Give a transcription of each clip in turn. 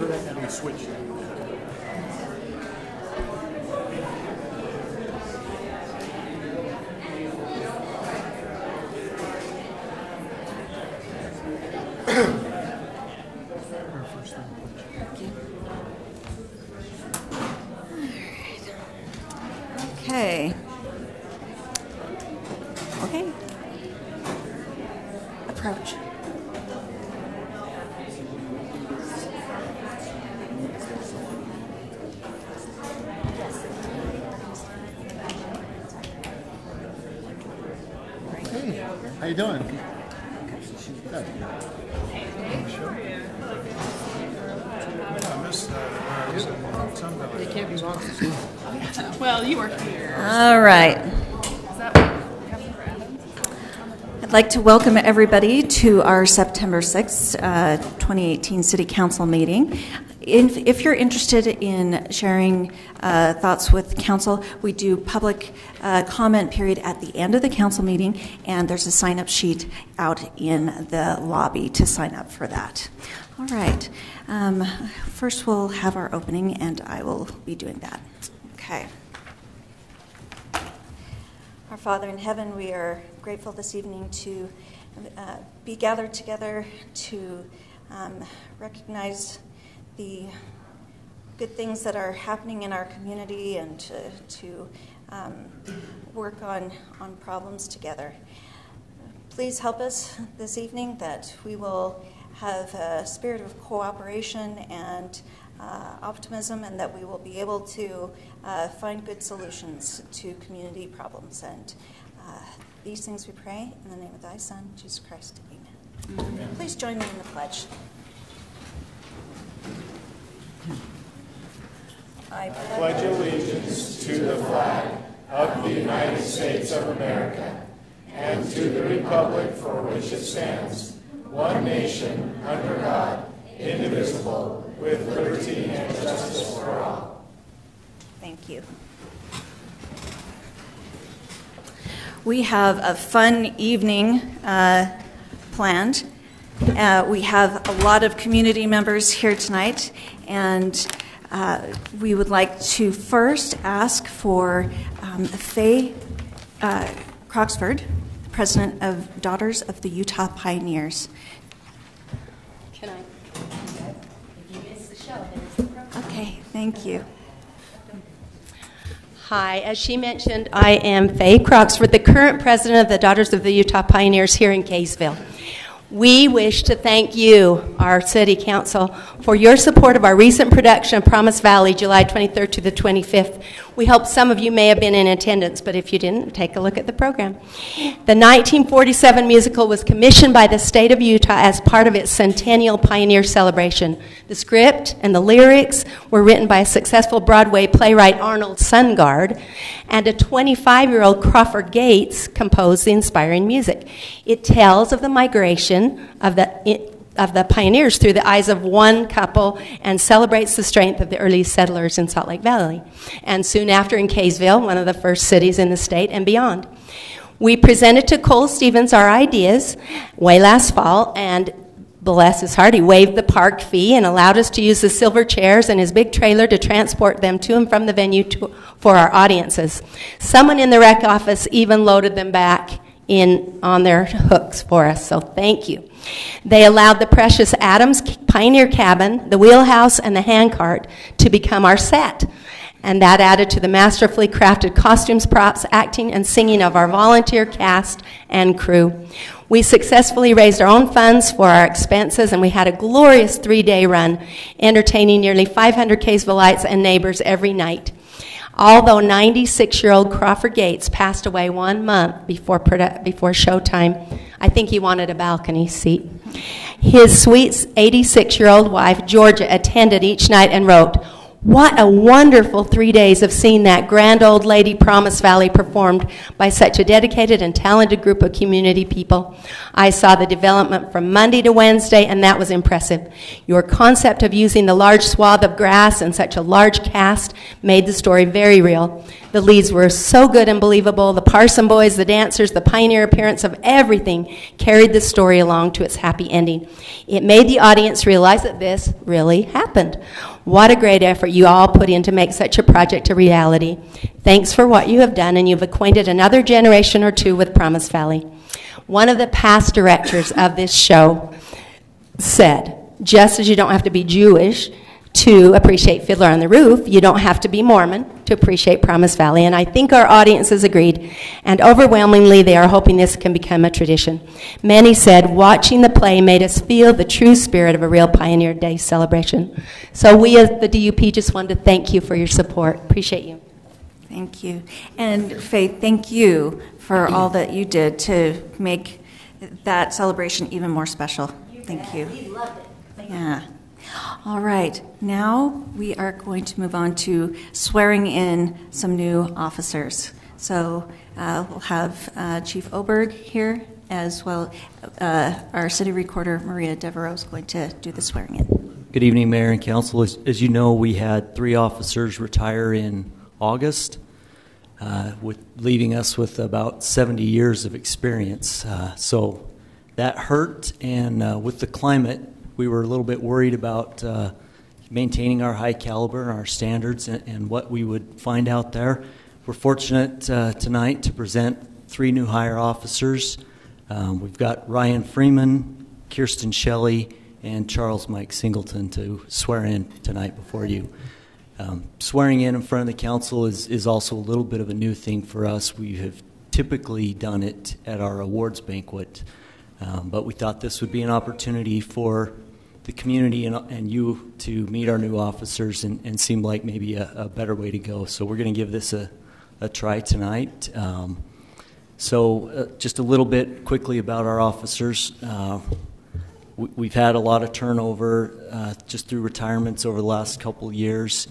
We switched. Okay. Okay. Approach. Hey, how you doing? Good. I missed that. I was in Sun Valley. They can't be wrong. Well, you were here. All right. Is that Councilor Adams? I'd like to welcome everybody to our September 6th, 2018 City Council meeting. If you're interested in sharing thoughts with council, we do public comment period at the end of the council meeting, and there's a sign-up sheet out in the lobby to sign up for that. All right. First, we'll have our opening, and I will be doing that. Okay. Our Father in heaven, we are grateful this evening to be gathered together to recognize the good things that are happening in our community and to work on problems together. Please help us this evening that we will have a spirit of cooperation and optimism, and that we will be able to find good solutions to community problems. And these things we pray in the name of thy Son, Jesus Christ. Amen. Amen. Please join me in the pledge. I pledge allegiance to the flag of the United States of America and to the republic for which it stands, one nation, under God, indivisible, with liberty and justice for all. Thank you. We have a fun evening planned. We have a lot of community members here tonight, and we would like to first ask for Faye Croxford, President of Daughters of the Utah Pioneers. Can I? If you miss the show, then it's the program. Okay, thank you. Hi, as she mentioned, I am Faye Croxford, the current president of the Daughters of the Utah Pioneers here in Kaysville. We wish to thank you, our City Council, for your support of our recent production of Promise Valley, July 23rd to the 25th. We hope some of you may have been in attendance, but if you didn't, take a look at the program. The 1947 musical was commissioned by the state of Utah as part of its Centennial Pioneer Celebration. The script and the lyrics were written by a successful Broadway playwright, Arnold Sungard, and a 25-year-old Crawford Gates composed the inspiring music. It tells of the migration of the pioneers through the eyes of one couple and celebrates the strength of the early settlers in Salt Lake Valley, and soon after in Kaysville, one of the first cities in the state, and beyond. We presented to Cole Stevens our ideas way last fall, and bless his heart, he waived the park fee and allowed us to use the silver chairs and his big trailer to transport them to and from the venue for our audiences. Someone in the rec office even loaded them back on their hooks for us, so thank you. They allowed the precious Adams Pioneer Cabin, the wheelhouse, and the handcart to become our set. And that added to the masterfully crafted costumes, props, acting, and singing of our volunteer cast and crew. We successfully raised our own funds for our expenses, and we had a glorious 3-day run, entertaining nearly 500 Kaysvilleites and neighbors every night. Although 96-year-old Crawford Gates passed away 1 month before showtime, I think he wanted a balcony seat. His sweet 86-year-old wife, Georgia, attended each night and wrote, "What a wonderful 3 days of seeing that grand old lady Promise Valley performed by such a dedicated and talented group of community people. I saw the development from Monday to Wednesday, and that was impressive. Your concept of using the large swath of grass and such a large cast made the story very real. The leads were so good and believable. The Parson boys, the dancers, the pioneer appearance of everything carried the story along to its happy ending. It made the audience realize that this really happened. What a great effort you all put in to make such a project a reality. Thanks for what you have done, and you've acquainted another generation or two with Promise Valley. One of the past directors of this show said, just as you don't have to be Jewish to appreciate Fiddler on the Roof, you don't have to be Mormon to appreciate Promise Valley. And I think our audience has agreed, and overwhelmingly they are hoping this can become a tradition. Many said watching the play made us feel the true spirit of a real Pioneer Day celebration. So we as the DUP just wanted to thank you for your support. Appreciate you. Thank you. And Faith, thank you for all that you did to make that celebration even more special. Thank you. We loved it. Yeah. All right. Now we are going to move on to swearing in some new officers. So we'll have Chief Oberg here, as well our city recorder, Maria Devereaux, is going to do the swearing in. Good evening, Mayor and Council. As you know, we had 3 officers retire in August, leaving us with about 70 years of experience. So that hurt, and with the climate, we were a little bit worried about maintaining our high caliber and our standards and what we would find out there. We're fortunate tonight to present 3 new hire officers. We've got Ryan Freeman, Kirsten Shelley, and Charles Mike Singleton to swear in tonight before you. Swearing in front of the council is also a little bit of a new thing for us. We have typically done it at our awards banquet, but we thought this would be an opportunity for the community and you to meet our new officers and seem like maybe a better way to go. So we're going to give this a try tonight. Just a little bit quickly about our officers. We've had a lot of turnover just through retirements over the last couple of years.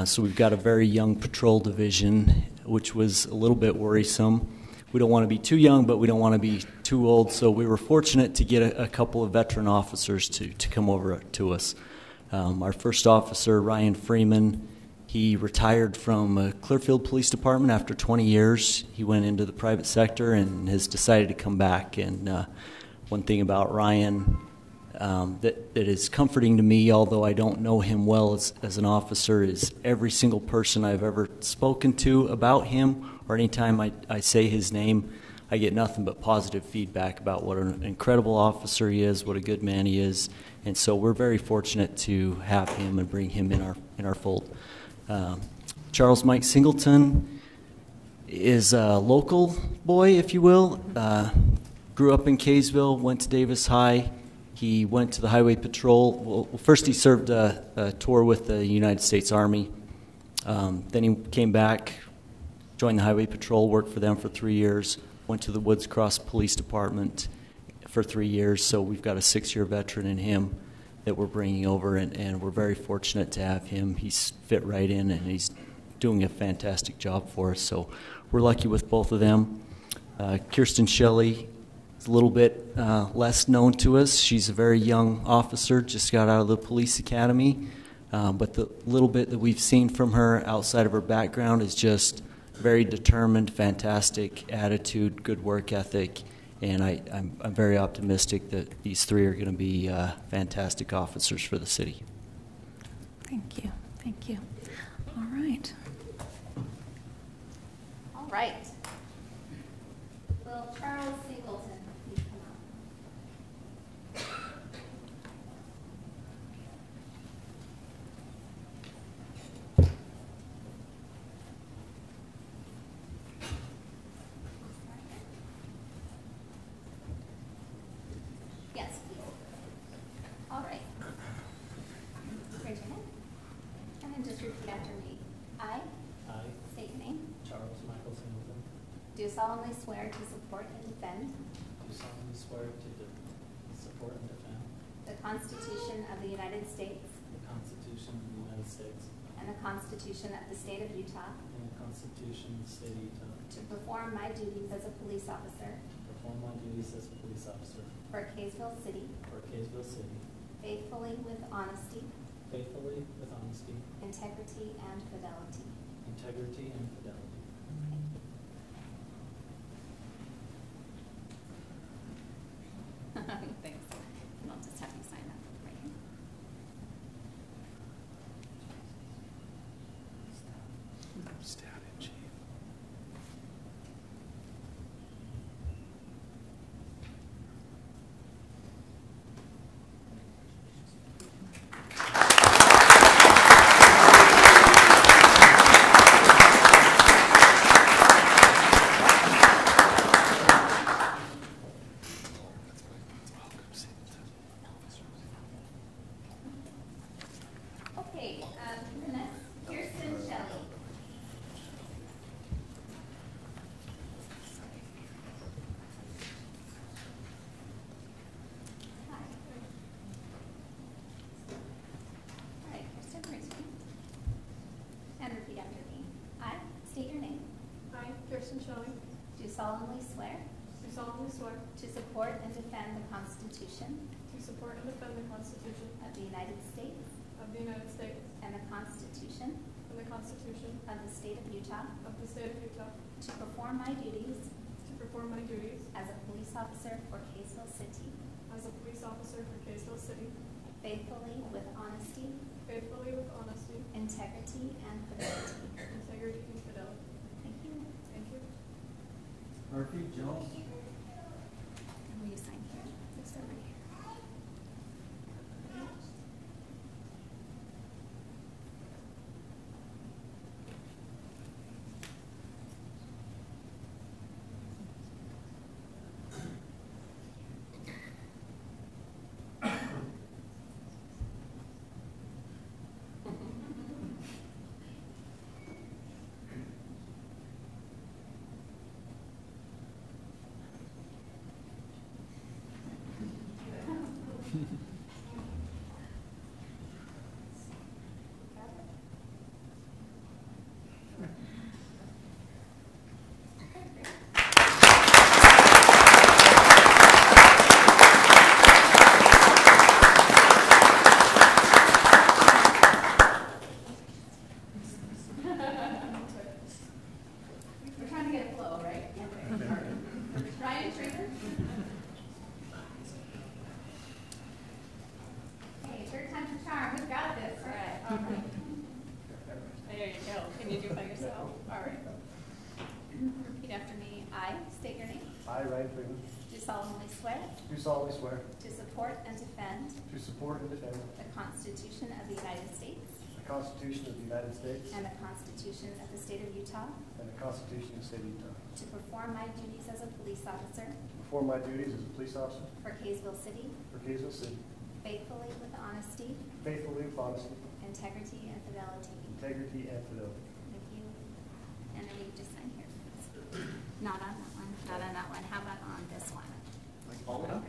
So we've got a very young patrol division, which was a little bit worrisome. We don't want to be too young, but we don't want to be too old. So we were fortunate to get a couple of veteran officers to come over to us. Our first officer, Ryan Freeman, he retired from Clearfield Police Department after 20 years. He went into the private sector and has decided to come back. And one thing about Ryan that is comforting to me, although I don't know him well as an officer, is every single person I've ever spoken to about him, or anytime I say his name, I get nothing but positive feedback about what an incredible officer he is, what a good man he is, and so we're very fortunate to have him and bring him in our fold. Charles Mike Singleton is a local boy, if you will. Grew up in Kaysville, went to Davis High. He went to the Highway Patrol. Well, first he served a tour with the United States Army. Then he came back, joined the Highway Patrol, worked for them for 3 years, went to the Woods Cross Police Department for 3 years. So we've got a 6-year veteran in him that we're bringing over, and we're very fortunate to have him. He's fit right in, and he's doing a fantastic job for us. So we're lucky with both of them. Kirsten Shelley is a little bit less known to us. She's a very young officer, just got out of the police academy. But the little bit that we've seen from her outside of her background is just very determined, fantastic attitude, good work ethic, and I'm very optimistic that these 3 are going to be fantastic officers for the city. Thank you. Thank you. All right. All right. Will Charles Singleton please come up? Yes, please. All right. Raise your hand. And then just repeat after me. I state your name. Charles Michael Singleton, Do solemnly swear to support and defend do solemnly swear to support and defend the Constitution of the United States the Constitution of the United States and the Constitution of the State of Utah, and the Constitution of the State of Utah, to perform my duties as a police officer to perform my duties as a police officer for Kaysville City, for Kaysville City, faithfully with honesty, faithfully with honesty, integrity, and fidelity. integrity, and fidelity. Thanks. And I'll just have you sign that right here. Okay, next, Kirsten Shelley. Hi. All right, Kirsten, raise your hand. And repeat after me. I state your name. I, Kirsten Shelley, Do solemnly swear do solemnly swear to support and defend the Constitution to support and defend the Constitution of the United States of the United States and the Constitution and the Constitution of the State of Utah, of the State of Utah, to perform my duties to perform my duties as a police officer for Kaysville City, as a police officer for Kaysville City, faithfully with honesty, faithfully with honesty, integrity, and fidelity. integrity, and fidelity. Thank you. Thank you. Murphy Jones. And will you sign here? This over here. We're trying to get a flow, right? Ryan Trainer? Hey, third time's a charm. We've got this. All right. All right. There you go. Can you do it by yourself? All right. Repeat after me. I state your name. I, Ryan Freeman, Do solemnly swear do solemnly swear to support and defend to support and defend the Constitution of the United States the Constitution of the United States and the Constitution of the State of Utah, and the Constitution of the State of Utah, to perform my duties as a police officer to perform my duties as a police officer for Kaysville City, for Kaysville City, faithfully with honesty, faithfully with honesty, integrity, and fidelity. integrity, and fidelity. Thank you. And then we can just sign here. Not on that one. Not on that one. How about on this one? All up.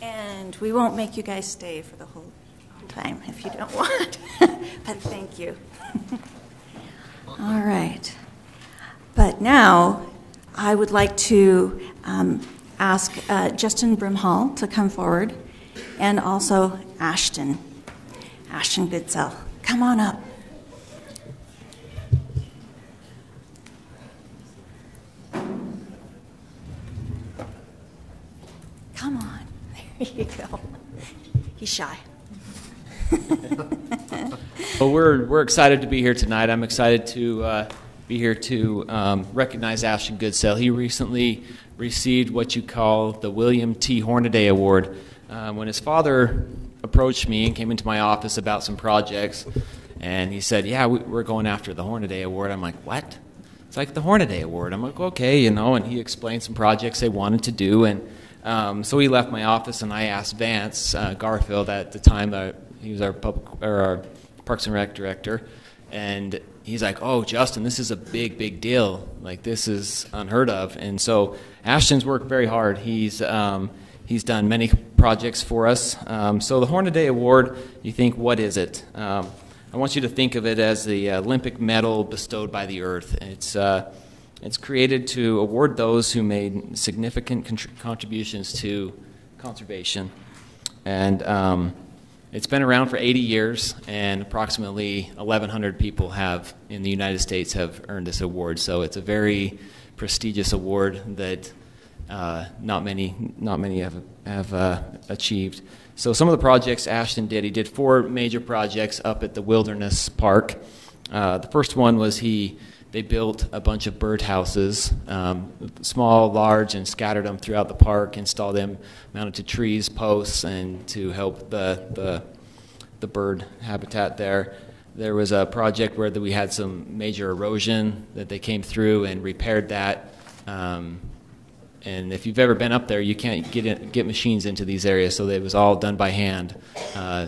And we won't make you guys stay for the whole time if you don't want. But thank you. All right. But now I would like to ask Justin Brimhall to come forward, and also Ashton Goodsell. Come on up. Come on. There you go. He's shy. Well, we're excited to be here tonight. I'm excited to be here to recognize Ashton Goodsell. He recently received what you call the William T. Hornaday Award. When his father approached me and came into my office about some projects, and he said, yeah, we're going after the Hornaday Award. I'm like, what? It's like the Hornaday Award. I'm like, okay, and he explained some projects they wanted to do, and so he left my office, and I asked Vance Garfield at the time, he was our Parks and Rec director, and he's like, oh, Justin, this is a big, big deal. Like, this is unheard of. And so Ashton's worked very hard. He's done many projects for us. So the Hornaday Award, you think, what is it? I want you to think of it as the Olympic medal bestowed by the Earth. It's created to award those who made significant contributions to conservation. And it's been around for 80 years, and approximately 1,100 people in the United States have earned this award. So it's a very prestigious award that not many have achieved. So some of the projects Ashton did, he did 4 major projects up at the Wilderness Park. The first one was they built a bunch of birdhouses, small, large, and scattered them throughout the park, installed them mounted to trees, posts, and to help the bird habitat there. There was a project where we had some major erosion that they came through and repaired that. And if you've ever been up there, you can't get machines into these areas, so it was all done by hand.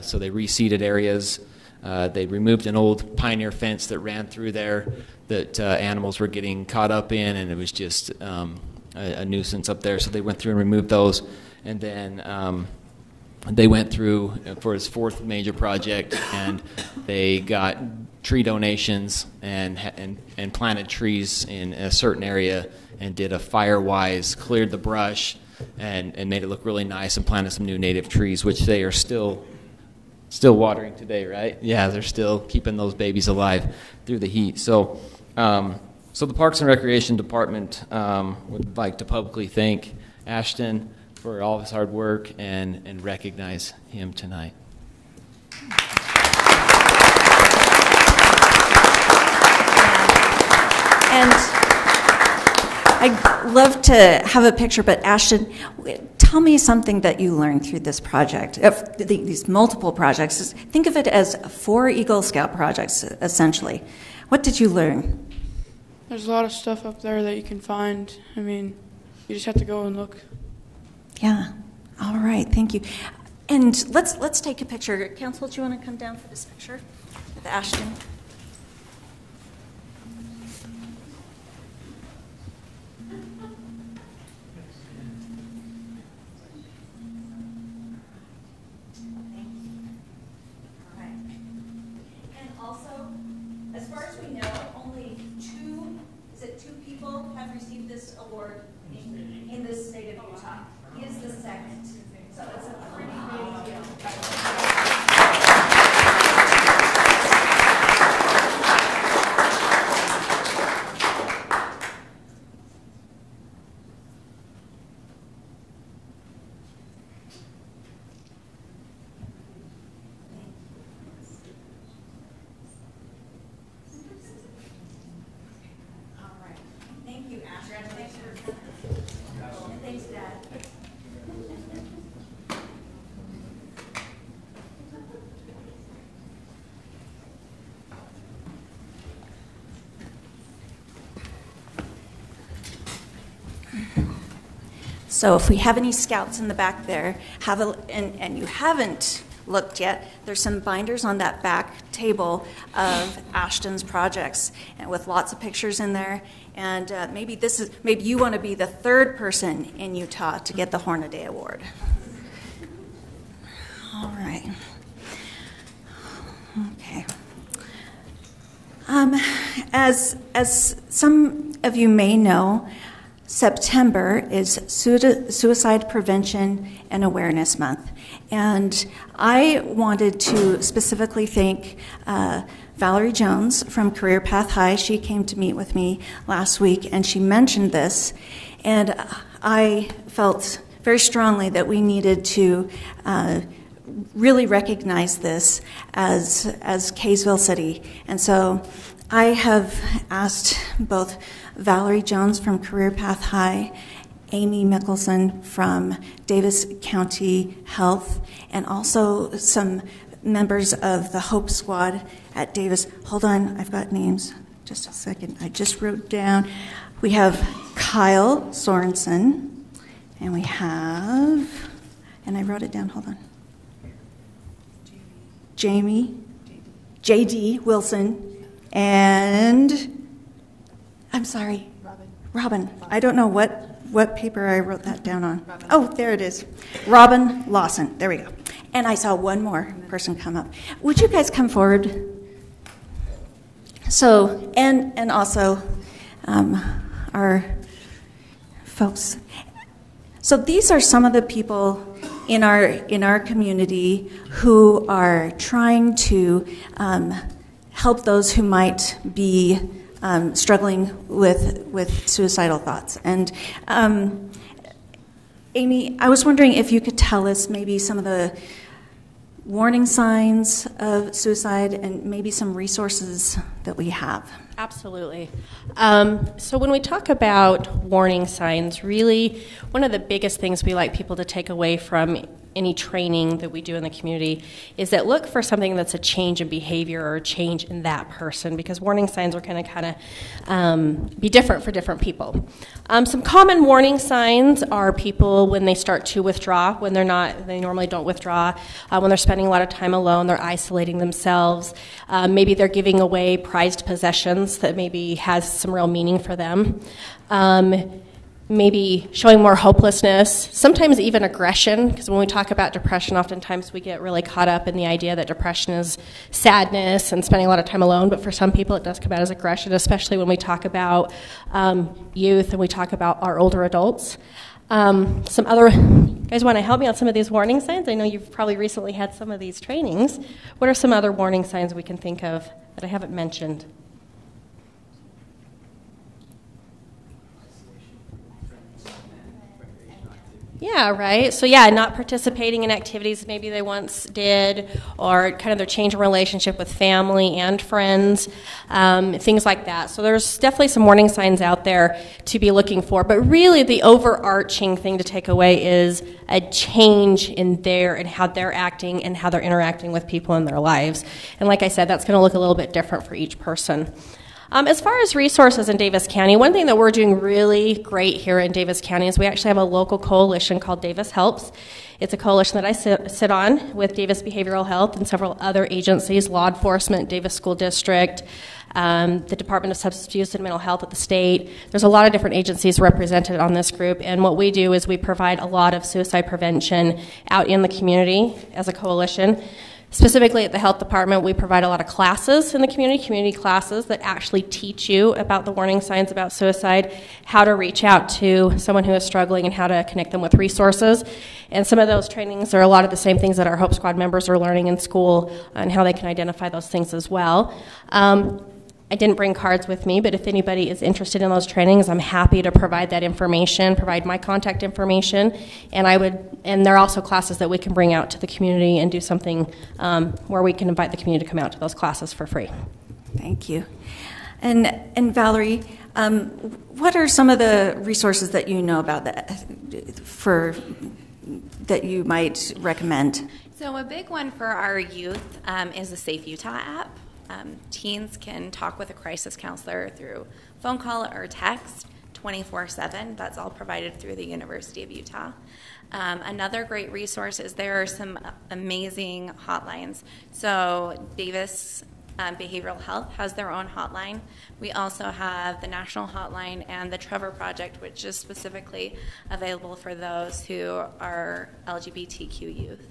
So they reseeded areas. They removed an old pioneer fence that ran through there that animals were getting caught up in, and it was just a nuisance up there. So they went through and removed those. And then they went through for his 4th major project, and they got tree donations and planted trees in a certain area and did a fire-wise, cleared the brush, and made it look really nice, and planted some new native trees, which they are still watering today, right? Yeah, they're still keeping those babies alive through the heat. So the Parks and Recreation Department would like to publicly thank Ashton for all of his hard work and recognize him tonight. And I'd love to have a picture, but Ashton, tell me something that you learned through this project, these multiple projects. Think of it as 4 Eagle Scout projects, essentially. What did you learn? There's a lot of stuff up there that you can find. I mean, you just have to go and look. Yeah. All right. Thank you. And let's take a picture. Council, do you want to come down for this picture with Ashton? Have received this award in this state of Utah. He is the second. So it's a pretty big deal. So if we have any scouts in the back there, and you haven't looked yet, there's some binders on that back table of Ashton's projects, and with lots of pictures in there. And maybe you want to be the 3rd person in Utah to get the Hornaday Award. All right. Okay. As some of you may know, September is Suicide Prevention and Awareness Month. And I wanted to specifically thank Valerie Jones from Career Path High. She came to meet with me last week, and she mentioned this. And I felt very strongly that we needed to really recognize this as Kaysville City. And so I have asked both Valerie Jones from Career Path High, Amy Mickelson from Davis County Health, and also some members of the Hope Squad at Davis. Hold on, I've got names. Just a second. I just wrote down. We have Kyle Sorensen, and we have, and I wrote it down, hold on. Jamie, J.D. Wilson, and I'm sorry, Robin. I don't know what paper I wrote that down on. Oh, there it is. Robin Lawson. There we go. And I saw one more person come up. Would you guys come forward? So, and also our folks. So these are some of the people in our community who are trying to help those who might be struggling with suicidal thoughts. And Amy, I was wondering if you could tell us maybe some of the warning signs of suicide and maybe some resources that we have. Absolutely. So when we talk about warning signs, really one of the biggest things we like people to take away from any training that we do in the community is that look for something that's a change in behavior or a change in that person, because warning signs are going to kind of be different for different people. Some common warning signs are people when they start to withdraw, when they normally don't withdraw, when they're spending a lot of time alone, they're isolating themselves, maybe they're giving away prized possessions that maybe has some real meaning for them. Maybe showing more hopelessness, sometimes even aggression, because when we talk about depression, oftentimes we get really caught up in the idea that depression is sadness and spending a lot of time alone, but for some people it does come out as aggression, especially when we talk about youth and we talk about our older adults. Some other, you guys want to help me on some of these warning signs? I know you've probably recently had some of these trainings. What are some other warning signs we can think of that I haven't mentioned? Yeah, right. So yeah, not participating in activities maybe they once did, or kind of their change in relationship with family and friends, things like that. So there's definitely some warning signs out there to be looking for. But really the overarching thing to take away is a change in and how they're acting and how they're interacting with people in their lives. And like I said, that's going to look a little bit different for each person. As far as resources in Davis County, one thing that we're doing really great here in Davis County is we actually have a local coalition called Davis Helps. It's a coalition that I sit on with Davis Behavioral Health and several other agencies, law enforcement, Davis School District, the Department of Substance Abuse and Mental Health at the state. There's a lot of different agencies represented on this group, and what we do is we provide a lot of suicide prevention out in the community as a coalition. Specifically at the health department, we provide a lot of classes in the community classes that actually teach you about the warning signs about suicide, how to reach out to someone who is struggling, and how to connect them with resources. And some of those trainings are a lot of the same things that our Hope Squad members are learning in school and how they can identify those things as well. I didn't bring cards with me, but if anybody is interested in those trainings, I'm happy to provide that information, provide my contact information, and there are also classes that we can bring out to the community and do something where we can invite the community to come out to those classes for free. Thank you. And Valerie, what are some of the resources that you know about that you might recommend? So a big one for our youth is the Safe Utah app. Teens can talk with a crisis counselor through phone call or text 24/7. That's all provided through the University of Utah. Another great resource is there are some amazing hotlines. So Davis Behavioral Health has their own hotline. We also have the National Hotline and the Trevor Project, which is specifically available for those who are LGBTQ youth.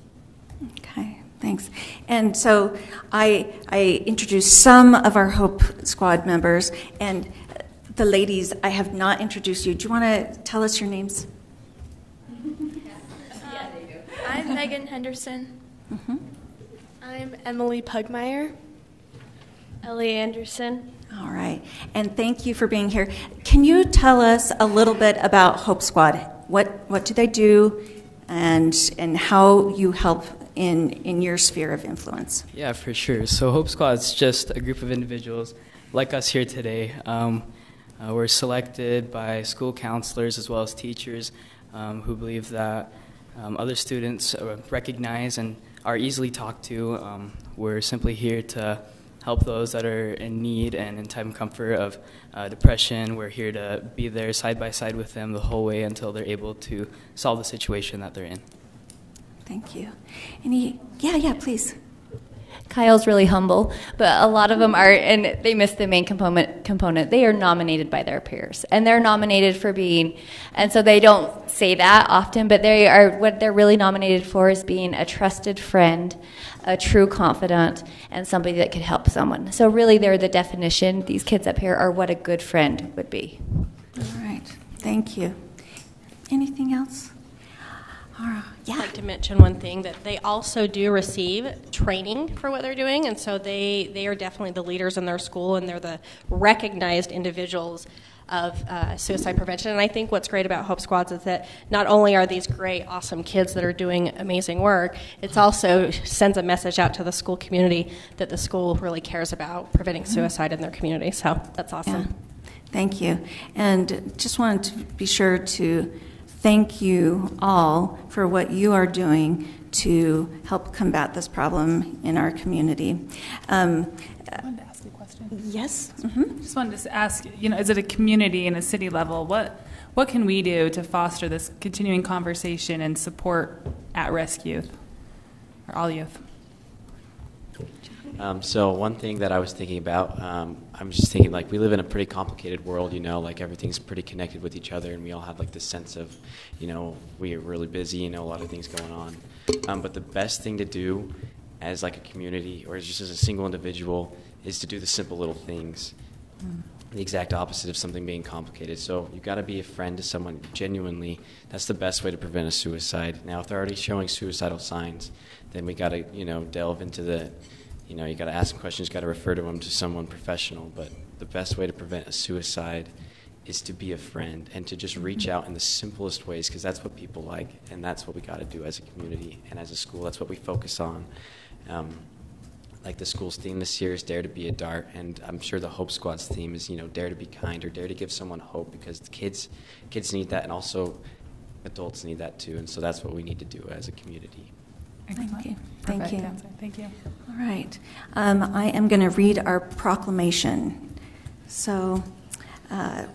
Okay. Thanks. And so I introduced some of our Hope Squad members, and the ladies, I have not introduced you. Do you want to tell us your names? I'm Megan Henderson. Mm-hmm. I'm Emily Pugmire. Ellie Anderson. All right. And thank you for being here. Can you tell us a little bit about Hope Squad? What do they do, and how you help in your sphere of influence? Yeah, for sure. So Hope Squad is just a group of individuals like us here today. We're selected by school counselors as well as teachers who believe that other students recognize and are easily talked to. We're simply here to help those that are in need and in time of comfort of depression. We're here to be there side by side with them the whole way until they're able to solve the situation that they're in. Thank you. Yeah, please. Kyle's really humble, but a lot of them are, and they miss the main component. They are nominated by their peers, and they're nominated for being, and so they don't say that often, but they are, what they're really nominated for is being a trusted friend, a true confidant, and somebody that could help someone. So really they're the definition. These kids up here are what a good friend would be. All right. Thank you. Anything else? I'd like to mention one thing, that they also do receive training for what they're doing, and so they are definitely the leaders in their school, and they're the recognized individuals of suicide prevention. And I think what's great about Hope Squads is that not only are these great, awesome kids that are doing amazing work, it also sends a message out to the school community that the school really cares about preventing suicide in their community. So that's awesome. Yeah. Thank you. And just wanted to be sure to thank you all for what you are doing to help combat this problem in our community. I wanted to ask a question. Yes. Just wanted to ask, is it a community and a city level? What can we do to foster this continuing conversation and support at-risk youth, or all youth? So one thing that I was thinking about, I'm just thinking, like, we live in a pretty complicated world, like everything's pretty connected with each other, and we all have like this sense of, we're really busy, a lot of things going on. But the best thing to do as like a community or just as a single individual is to do the simple little things. The exact opposite of something being complicated. So you've got to be a friend to someone genuinely. That's the best way to prevent a suicide. Now, if they're already showing suicidal signs, then we got to, delve into the, you got to ask them questions, got to refer to them to someone professional. But the best way to prevent a suicide is to be a friend and to just reach out in the simplest ways, because that's what people like, and that's what we got to do as a community and as a school. That's what we focus on. Like the school's theme this year is Dare to be a Dart, and I'm sure the Hope Squad's theme is, Dare to be kind, or Dare to give someone hope, because the kids need that, and also adults need that too, and so that's what we need to do as a community. Thank you. Perfect Thank you. answer. Thank you. All right. I am going to read our proclamation. So,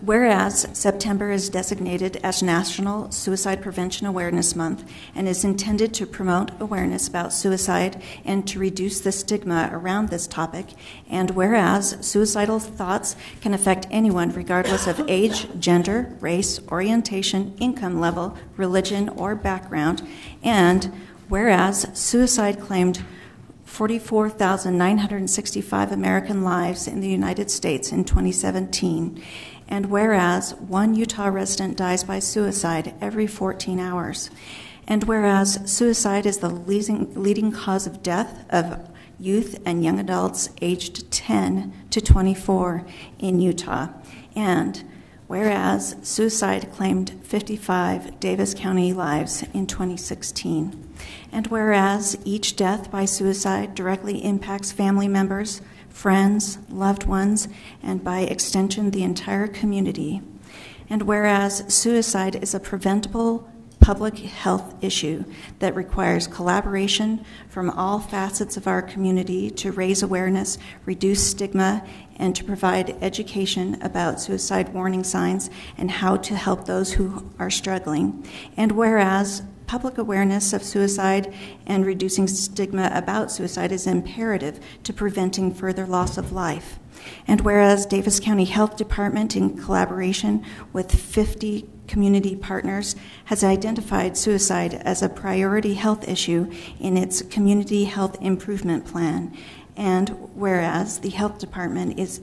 whereas September is designated as National Suicide Prevention Awareness Month and is intended to promote awareness about suicide and to reduce the stigma around this topic, and whereas suicidal thoughts can affect anyone regardless of age, gender, race, orientation, income level, religion, or background, and whereas suicide claimed 44,965 American lives in the United States in 2017, and whereas one Utah resident dies by suicide every 14 hours, and whereas suicide is the leading cause of death of youth and young adults aged 10 to 24 in Utah, and whereas suicide claimed 55 Davis County lives in 2016. And whereas each death by suicide directly impacts family members, friends, loved ones, and by extension the entire community. And whereas suicide is a preventable public health issue that requires collaboration from all facets of our community to raise awareness, reduce stigma, and to provide education about suicide warning signs and how to help those who are struggling. And whereas public awareness of suicide and reducing stigma about suicide is imperative to preventing further loss of life. And whereas Davis County Health Department, in collaboration with 50 community partners, has identified suicide as a priority health issue in its Community Health Improvement Plan. And whereas the Health Department is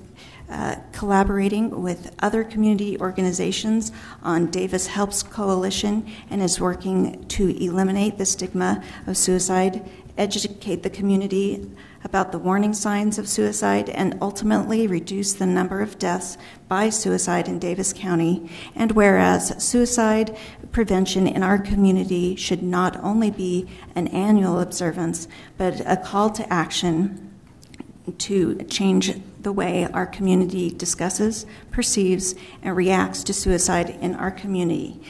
collaborating with other community organizations on Davis Helps Coalition and is working to eliminate the stigma of suicide, educate the community about the warning signs of suicide, and ultimately reduce the number of deaths by suicide in Davis County. And whereas suicide prevention in our community should not only be an annual observance, but a call to action to change the way our community discusses, perceives, and reacts to suicide in our community.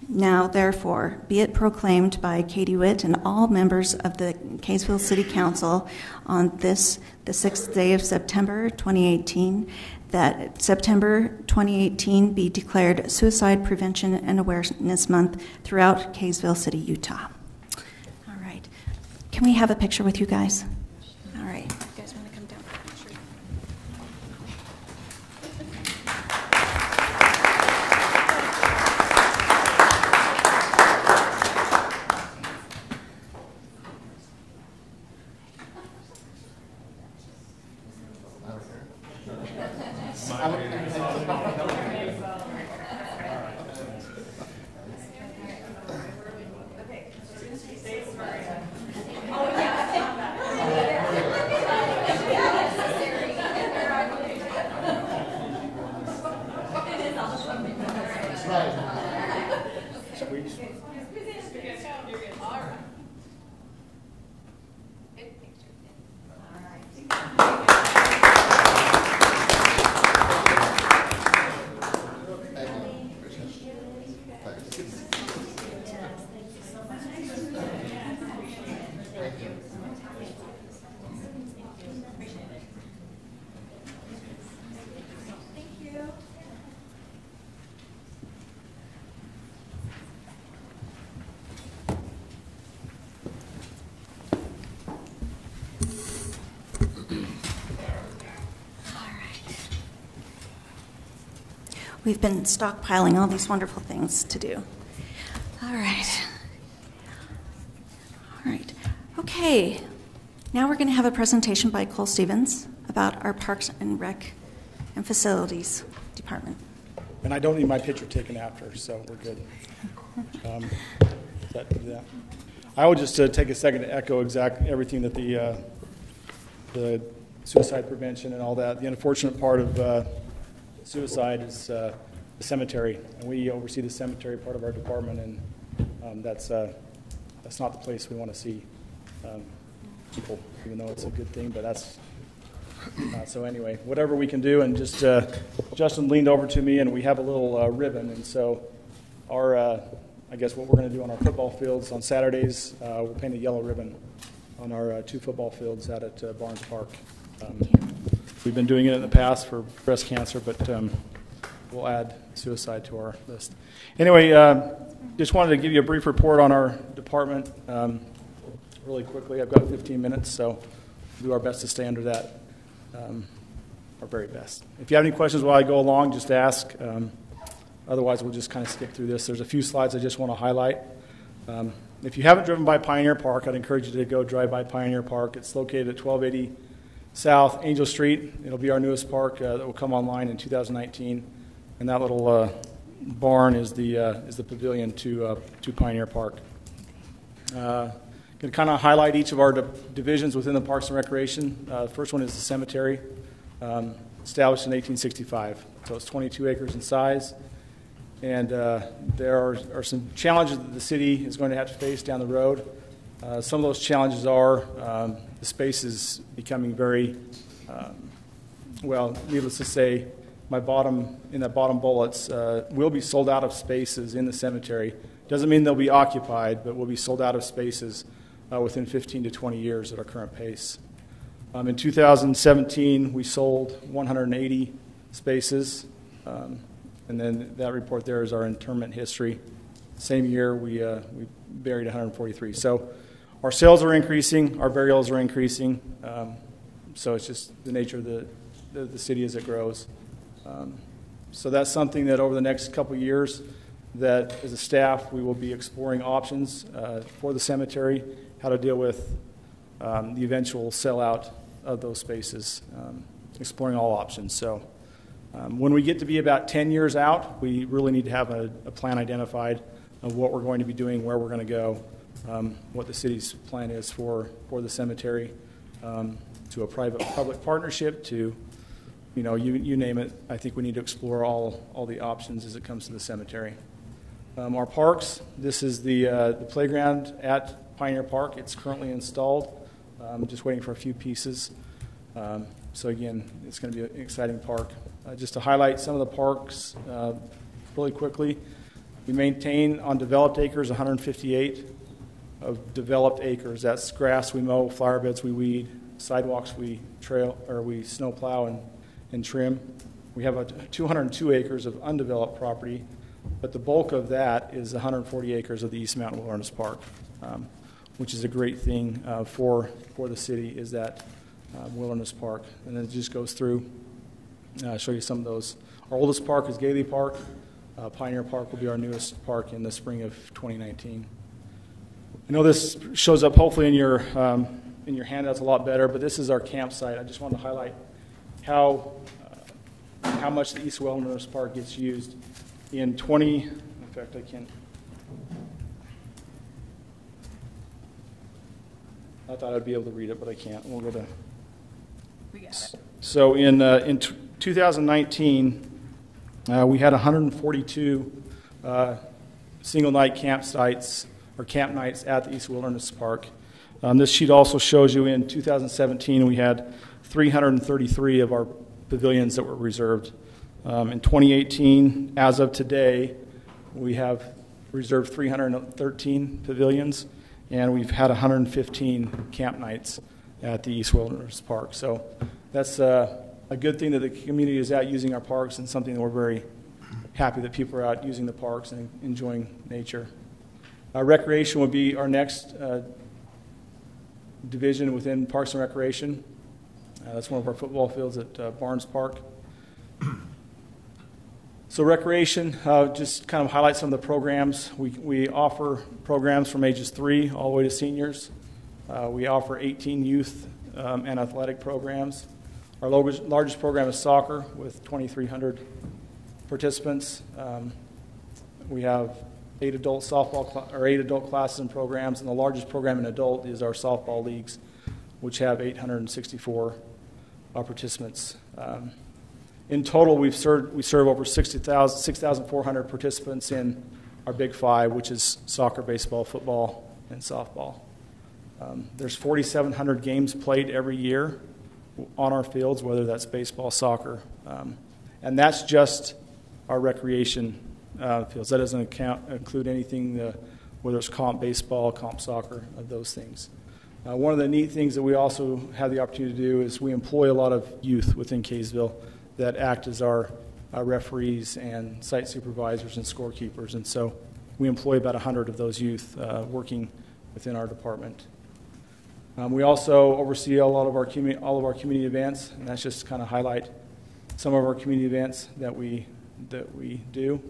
Now, therefore, be it proclaimed by Katie Witt and all members of the Kaysville City Council on this, the 6th day of September 2018, that September 2018 be declared Suicide Prevention and Awareness Month throughout Kaysville City, Utah. All right. Can we have a picture with you guys? All right. You guys want to come down for a picture? We've been stockpiling all these wonderful things to do. All right. All right. Okay. Now we're going to have a presentation by Cole Stevens about our Parks and Rec and Facilities Department. And I don't need my picture taken after, so we're good. Yeah. I would just take a second to echo exactly everything that the suicide prevention and all that. The unfortunate part of suicide is the cemetery, and we oversee the cemetery part of our department, and that's not the place we want to see people, even though it's a good thing, but that's so anyway, whatever we can do. And just Justin leaned over to me, and we have a little ribbon, and so our I guess what we're going to do on our football fields on Saturdays, we'll paint a yellow ribbon on our 2 football fields out at Barnes Park. We've been doing it in the past for breast cancer, but we'll add suicide to our list. Anyway, just wanted to give you a brief report on our department really quickly. I've got 15 minutes, so we'll do our best to stay under that, our very best. If you have any questions while I go along, just ask. Otherwise, we'll just kind of skip through this. There's a few slides I just want to highlight. If you haven't driven by Pioneer Park, I'd encourage you to go drive by Pioneer Park. It's located at 1280 South Angel Street. It'll be our newest park that will come online in 2019. And that little barn is the pavilion to Pioneer Park. Going to kind of highlight each of our divisions within the Parks and Recreation. The first one is the cemetery, established in 1865. So it's 22 acres in size. And there are some challenges that the city is going to have to face down the road. Some of those challenges are the space is becoming very, well, needless to say, in that bottom bullets, will be sold out of spaces in the cemetery. Doesn't mean they'll be occupied, but will be sold out of spaces within 15 to 20 years at our current pace. In 2017, we sold 180 spaces. And then that report there is our interment history. Same year, we buried 143. So our sales are increasing, our burials are increasing. So it's just the nature of the city as it grows. So that's something that over the next couple of years, that as a staff, we will be exploring options for the cemetery, how to deal with the eventual sellout of those spaces, exploring all options. So. When we get to be about 10 years out, we really need to have a plan identified of what we're going to be doing, where we're going to go, what the city's plan is for the cemetery, to a private-public partnership, to, you name it. I think we need to explore all the options as it comes to the cemetery. Our parks, this is the playground at Pioneer Park. It's currently installed. Just waiting for a few pieces. So again, it's going to be an exciting park. Just to highlight some of the parks really quickly, we maintain on developed acres 158 of developed acres. That's grass we mow, flower beds we weed, sidewalks we snow plow and trim. We have 202 acres of undeveloped property, but the bulk of that is 140 acres of the East Mountain Wilderness Park, which is a great thing for the city, is that wilderness park. And then it just goes through, show you some of those. Our oldest park is Gailey Park. Pioneer Park will be our newest park in the spring of 2019. I know this shows up hopefully in your handouts a lot better, but this is our campsite. I just wanted to highlight how much the East Wilderness Park gets used. In fact, I can't. I thought I'd be able to read it, but I can't. We'll go to. We got it. So in 2019, we had 142 single night campsites or camp nights at the East Wilderness Park. This sheet also shows you in 2017 we had 333 of our pavilions that were reserved. In 2018, as of today, we have reserved 313 pavilions, and we've had 115 camp nights at the East Wilderness Park. So that's a good thing that the community is out using our parks, and something that we're very happy that people are out using the parks and enjoying nature. Recreation will be our next division within Parks and Recreation. That's one of our football fields at Barnes Park. So recreation, just kind of highlight some of the programs. We offer programs from ages 3 all the way to seniors. We offer 18 youth and athletic programs. Our largest program is soccer with 2,300 participants. We have 8 adult classes and programs, and the largest program in adult is our softball leagues, which have 864 participants. In total, we serve over 6,400 participants in our Big Five, which is soccer, baseball, football, and softball. There's 4,700 games played every year on our fields, whether that's baseball, soccer, and that's just our recreation fields. That doesn't include anything, whether it's comp baseball, comp soccer, of those things. One of the neat things that we also have the opportunity to do is we employ a lot of youth within Kaysville that act as our referees and site supervisors and scorekeepers, and so we employ about 100 of those youth working within our department. We also oversee all of our community events, and that's just to kind of highlight some of our community events that we do.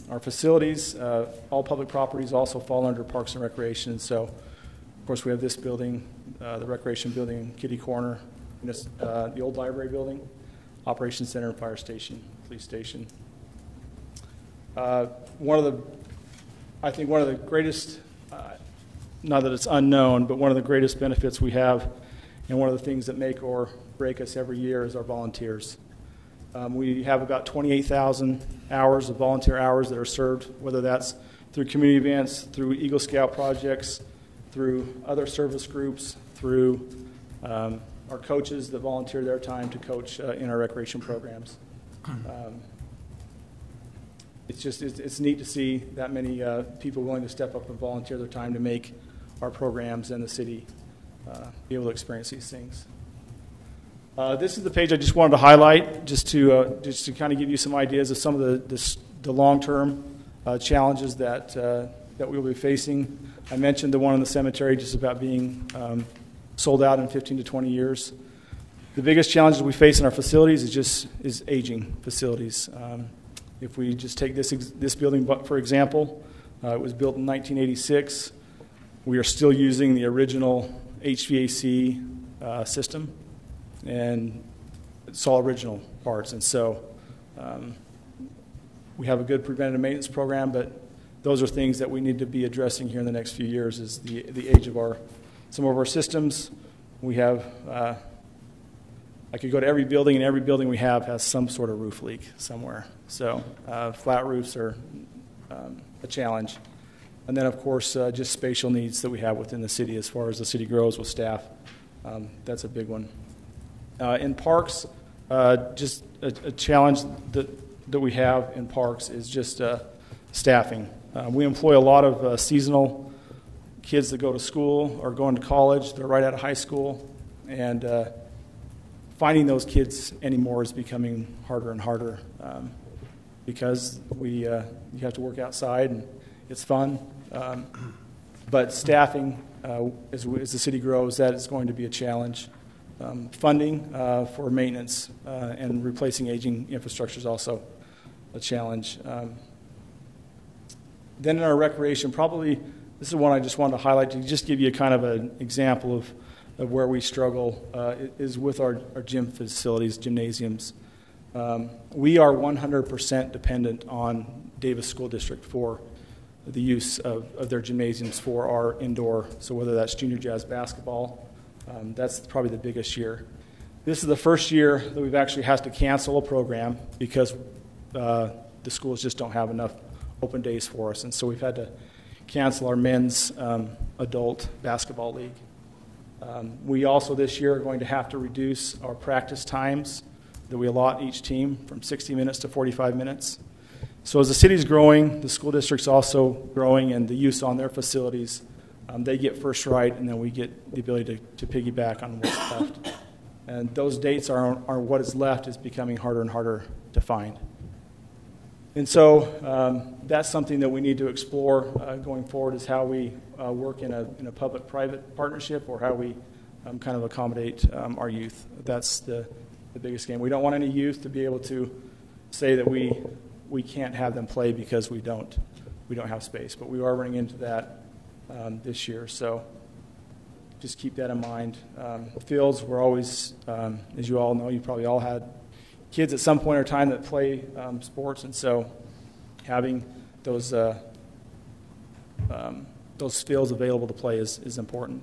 Our facilities, all public properties also fall under Parks and Recreation, so of course we have this building, the Recreation Building, Kitty Corner, the old library building, Operations Center, Fire Station, Police Station. I think one of the greatest, not that it's unknown, but one of the greatest benefits we have, and one of the things that make or break us every year, is our volunteers. We have about 28,000 hours of volunteer hours that are served, whether that's through community events, through Eagle Scout projects, through other service groups, through our coaches that volunteer their time to coach in our recreation programs. It's neat to see that many people willing to step up and volunteer their time to make our programs and the city be able to experience these things. This is the page I just wanted to highlight, just to kind of give you some ideas of some of the long-term challenges that we will be facing. I mentioned the one in the cemetery, just about being sold out in 15 to 20 years. The biggest challenges we face in our facilities is aging facilities. If we just take this building, for example, it was built in 1986. We are still using the original HVAC system, and it's all original parts. And so we have a good preventative maintenance program, but those are things that we need to be addressing here in the next few years, is the age of some of our systems. We have, I could go to every building, and every building we have has some sort of roof leak somewhere. So flat roofs are a challenge. And then, of course, just spatial needs that we have within the city as far as the city grows with staff. That's a big one. In parks, just a challenge that we have in parks is just staffing. We employ a lot of seasonal kids that go to school or going to college. They're right out of high school, and finding those kids anymore is becoming harder and harder because you have to work outside and it's fun. But staffing, as the city grows, that is going to be a challenge. Funding for maintenance and replacing aging infrastructure is also a challenge. Then in our recreation, probably this is one I just wanted to highlight to just give you kind of an example of where we struggle is with our gym facilities, gymnasiums. We are 100% dependent on Davis School District for the use of their gymnasiums for our indoor, so whether that's junior jazz basketball, that's probably the biggest year. This is the first year that we've actually had to cancel a program because the schools just don't have enough open days for us, and so we've had to cancel our men's adult basketball league. We also this year are going to have to reduce our practice times that we allot each team from 60 minutes to 45 minutes. So as the city's growing, the school district's also growing, and the use on their facilities, they get first right, and then we get the ability to piggyback on what's left. And those dates are what is left is becoming harder and harder to find. And so that's something that we need to explore going forward is how we work in a public-private partnership or how we kind of accommodate our youth. That's the biggest game. We don't want any youth to be able to say that we can't have them play because we don't have space. But we are running into that this year. So just keep that in mind. Fields, we're always, as you all know, you probably all had kids at some point in time that play sports, and so having those fields available to play is important.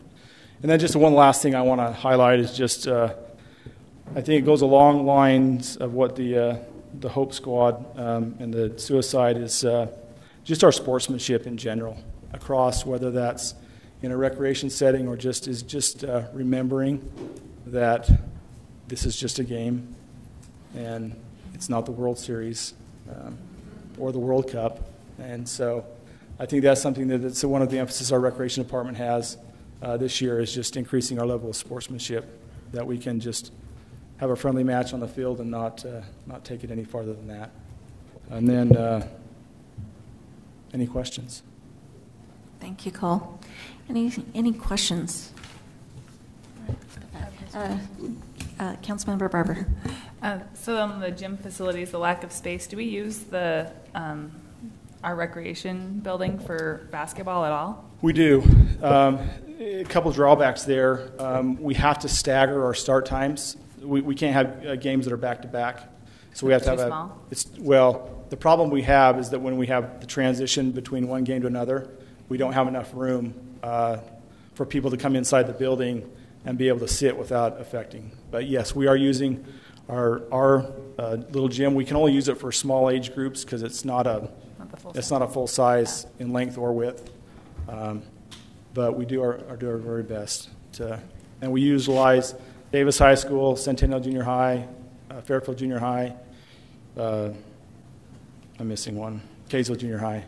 And then just one last thing I want to highlight is just I think it goes along lines of what the Hope Squad and the suicide is just our sportsmanship in general across, whether that's in a recreation setting or just remembering that this is just a game and it's not the World Series or the World Cup. And so I think that's something that's one of the emphasis our recreation department has this year is just increasing our level of sportsmanship, that we can just have a friendly match on the field and not take it any farther than that. And then any questions? Thank you, Cole. Any questions? Councilmember Barber. So on the gym facilities, the lack of space, do we use our recreation building for basketball at all? We do. A couple of drawbacks there. We have to stagger our start times. We can't have games that are back-to-back. So we have to have small? Well, the problem we have is that when we have the transition between one game to another, we don't have enough room for people to come inside the building and be able to sit without affecting. But yes, we are using our little gym. We can only use it for small age groups because it's not a full size in length or width. But we do our very best and we utilize Davis High School, Centennial Junior High, Fairfield Junior High. I'm missing one. Kaysville Junior High.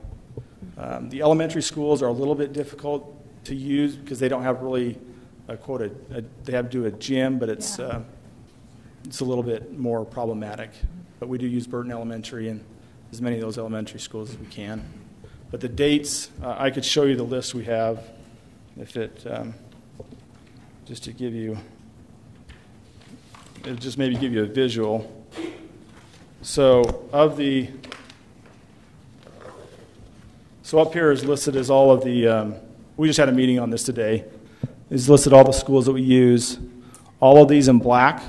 The elementary schools are a little bit difficult to use because they don't have really they have to do a gym, but it's a little bit more problematic. But we do use Burton Elementary and as many of those elementary schools as we can. But the dates, I could show you the list we have, if it just to give you, it'll just maybe give you a visual. So up here is listed as all of the, we just had a meeting on this today, is listed all the schools that we use. All of these in black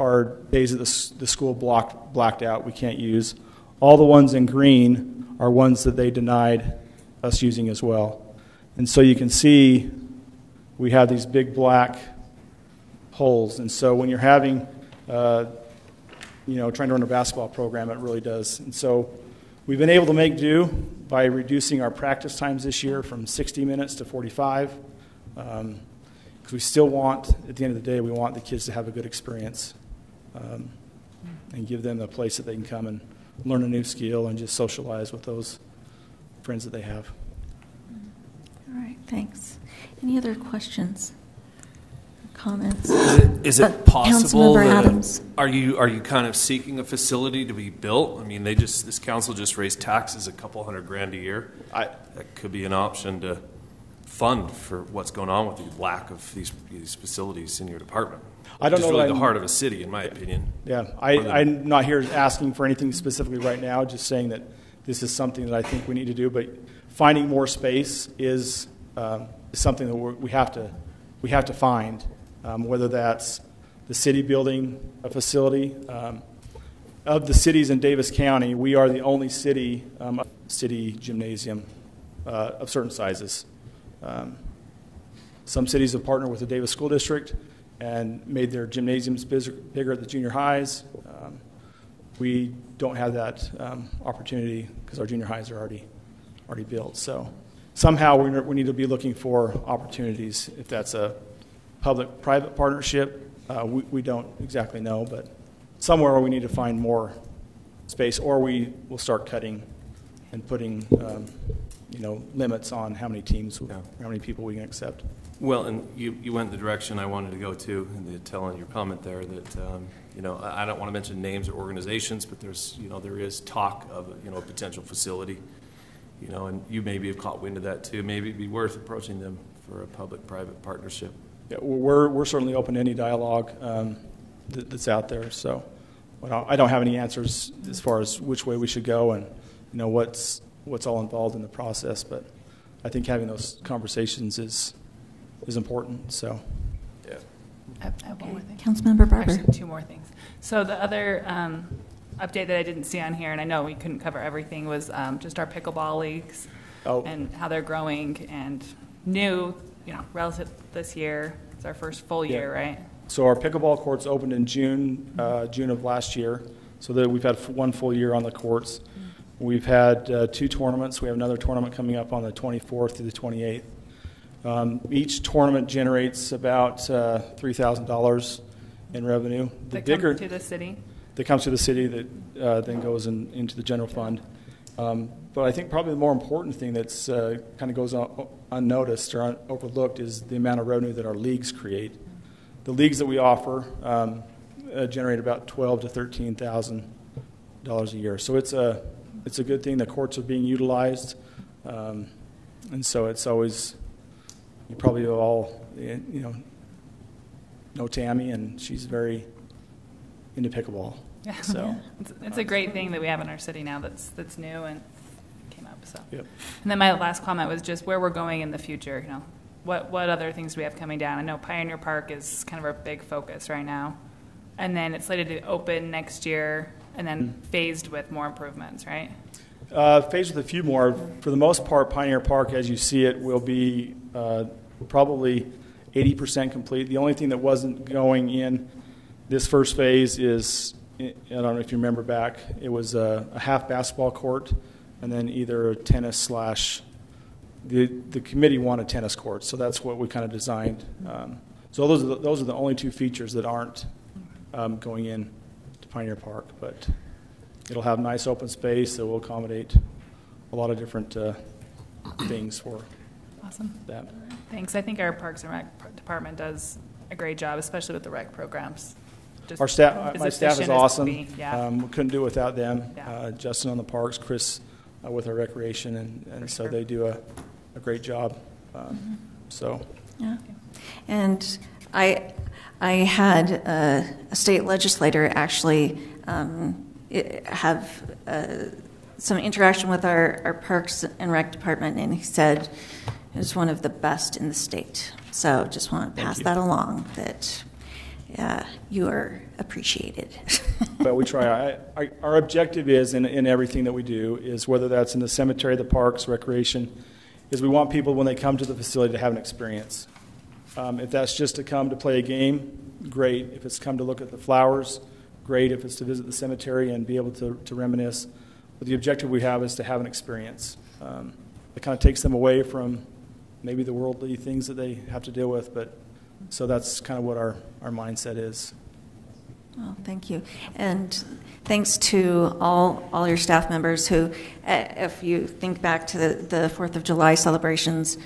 are days that the school blacked out, we can't use. All the ones in green are ones that they denied us using as well. And so you can see we have these big black holes. And so when you're having, trying to run a basketball program, it really does. And so we've been able to make do by reducing our practice times this year from 60 minutes to 45. Because we still want, at the end of the day, we want the kids to have a good experience and give them a place that they can come and learn a new skill and just socialize with those friends that they have. All right, thanks. Any other questions? Comments? Is it possible Councilmember that Adams. are you kind of seeking a facility to be built? I mean, this council just raised taxes $200,000 a year. That could be an option to fund for what's going on with the lack of these facilities in your department. I don't know. It's really the heart of a city, in my opinion. Yeah, I'm not here asking for anything specifically right now. Just saying that this is something that I think we need to do. But finding more space is something that we have to find. Whether that's the city building a facility. Of the cities in Davis County, we are the only city gymnasium of certain sizes. Some cities have partnered with the Davis School District and made their gymnasiums bigger at the junior highs. We don't have that opportunity because our junior highs are already built. So somehow we need to be looking for opportunities. If that's a public-private partnership, we don't exactly know, but somewhere we need to find more space, or we will start cutting and putting limits on how many teams, how many people we can accept. Well, and you went the direction I wanted to go to, and telling your comment there that I don't want to mention names or organizations, but there is talk of a potential facility, and you maybe have caught wind of that too. Maybe it'd be worth approaching them for a public-private partnership. Yeah, we're certainly open to any dialogue that's out there. So I don't have any answers as far as which way we should go and what's all involved in the process, but I think having those conversations is important. So, yeah. I have one more thing. Councilmember Barber. Actually, two more things. So the other update that I didn't see on here, and I know we couldn't cover everything, was just our pickleball leagues and how they're growing and new, relative this year. It's our first full year, right? So our pickleball courts opened in June of last year. So that we've had one full year on the courts. We've had 2 tournaments. We have another tournament coming up on the 24th through the 28th. Each tournament generates about $3,000 in revenue. That comes to the city? That comes to the city that then goes into the general fund. But I think probably the more important thing that's kind of goes unnoticed or overlooked is the amount of revenue that our leagues create. The leagues that we offer generate about $12,000 to $13,000 a year. So it's a good thing. The courts are being utilized, and so it's always, you probably all know Tammy, and she's very into pickleball. Yeah. So it's a great thing that we have in our city now that's new and came up. So. Yep. And then my last comment was just where we're going in the future. What other things do we have coming down? I know Pioneer Park is kind of our big focus right now, and then it's slated to open next year, and then phased with more improvements, right? Phased with a few more. For the most part, Pioneer Park, as you see it, will be probably 80% complete. The only thing that wasn't going in this first phase is, I don't know if you remember back, it was a half basketball court, and then either a tennis / the committee wanted tennis courts, so that's what we kind of designed. So those are the only 2 features that aren't going in to Pioneer Park, but it'll have nice open space that will accommodate a lot of different things for that. Thanks. I think our Parks and Rec department does a great job, especially with the rec programs. Our staff, my staff is awesome. We couldn't do it without them. Yeah. Justin on the parks, Chris with our recreation, and so they do a great job. So, yeah. And I had a state legislator actually have some interaction with our Parks and Rec department, and he said it was one of the best in the state. So just want to pass that along, that you are appreciated. But we try. Our objective is, in everything that we do, is whether that's in the cemetery, the parks, recreation, is we want people, when they come to the facility, to have an experience. If that's just to come to play a game, great. If it's come to look at the flowers, great. If it's to visit the cemetery and be able to reminisce. But the objective we have is to have an experience. It kind of takes them away from maybe the worldly things that they have to deal with, but So that's kind of what our mindset is. Well, thank you. And thanks to all your staff members who, if you think back to the 4th of July celebrations,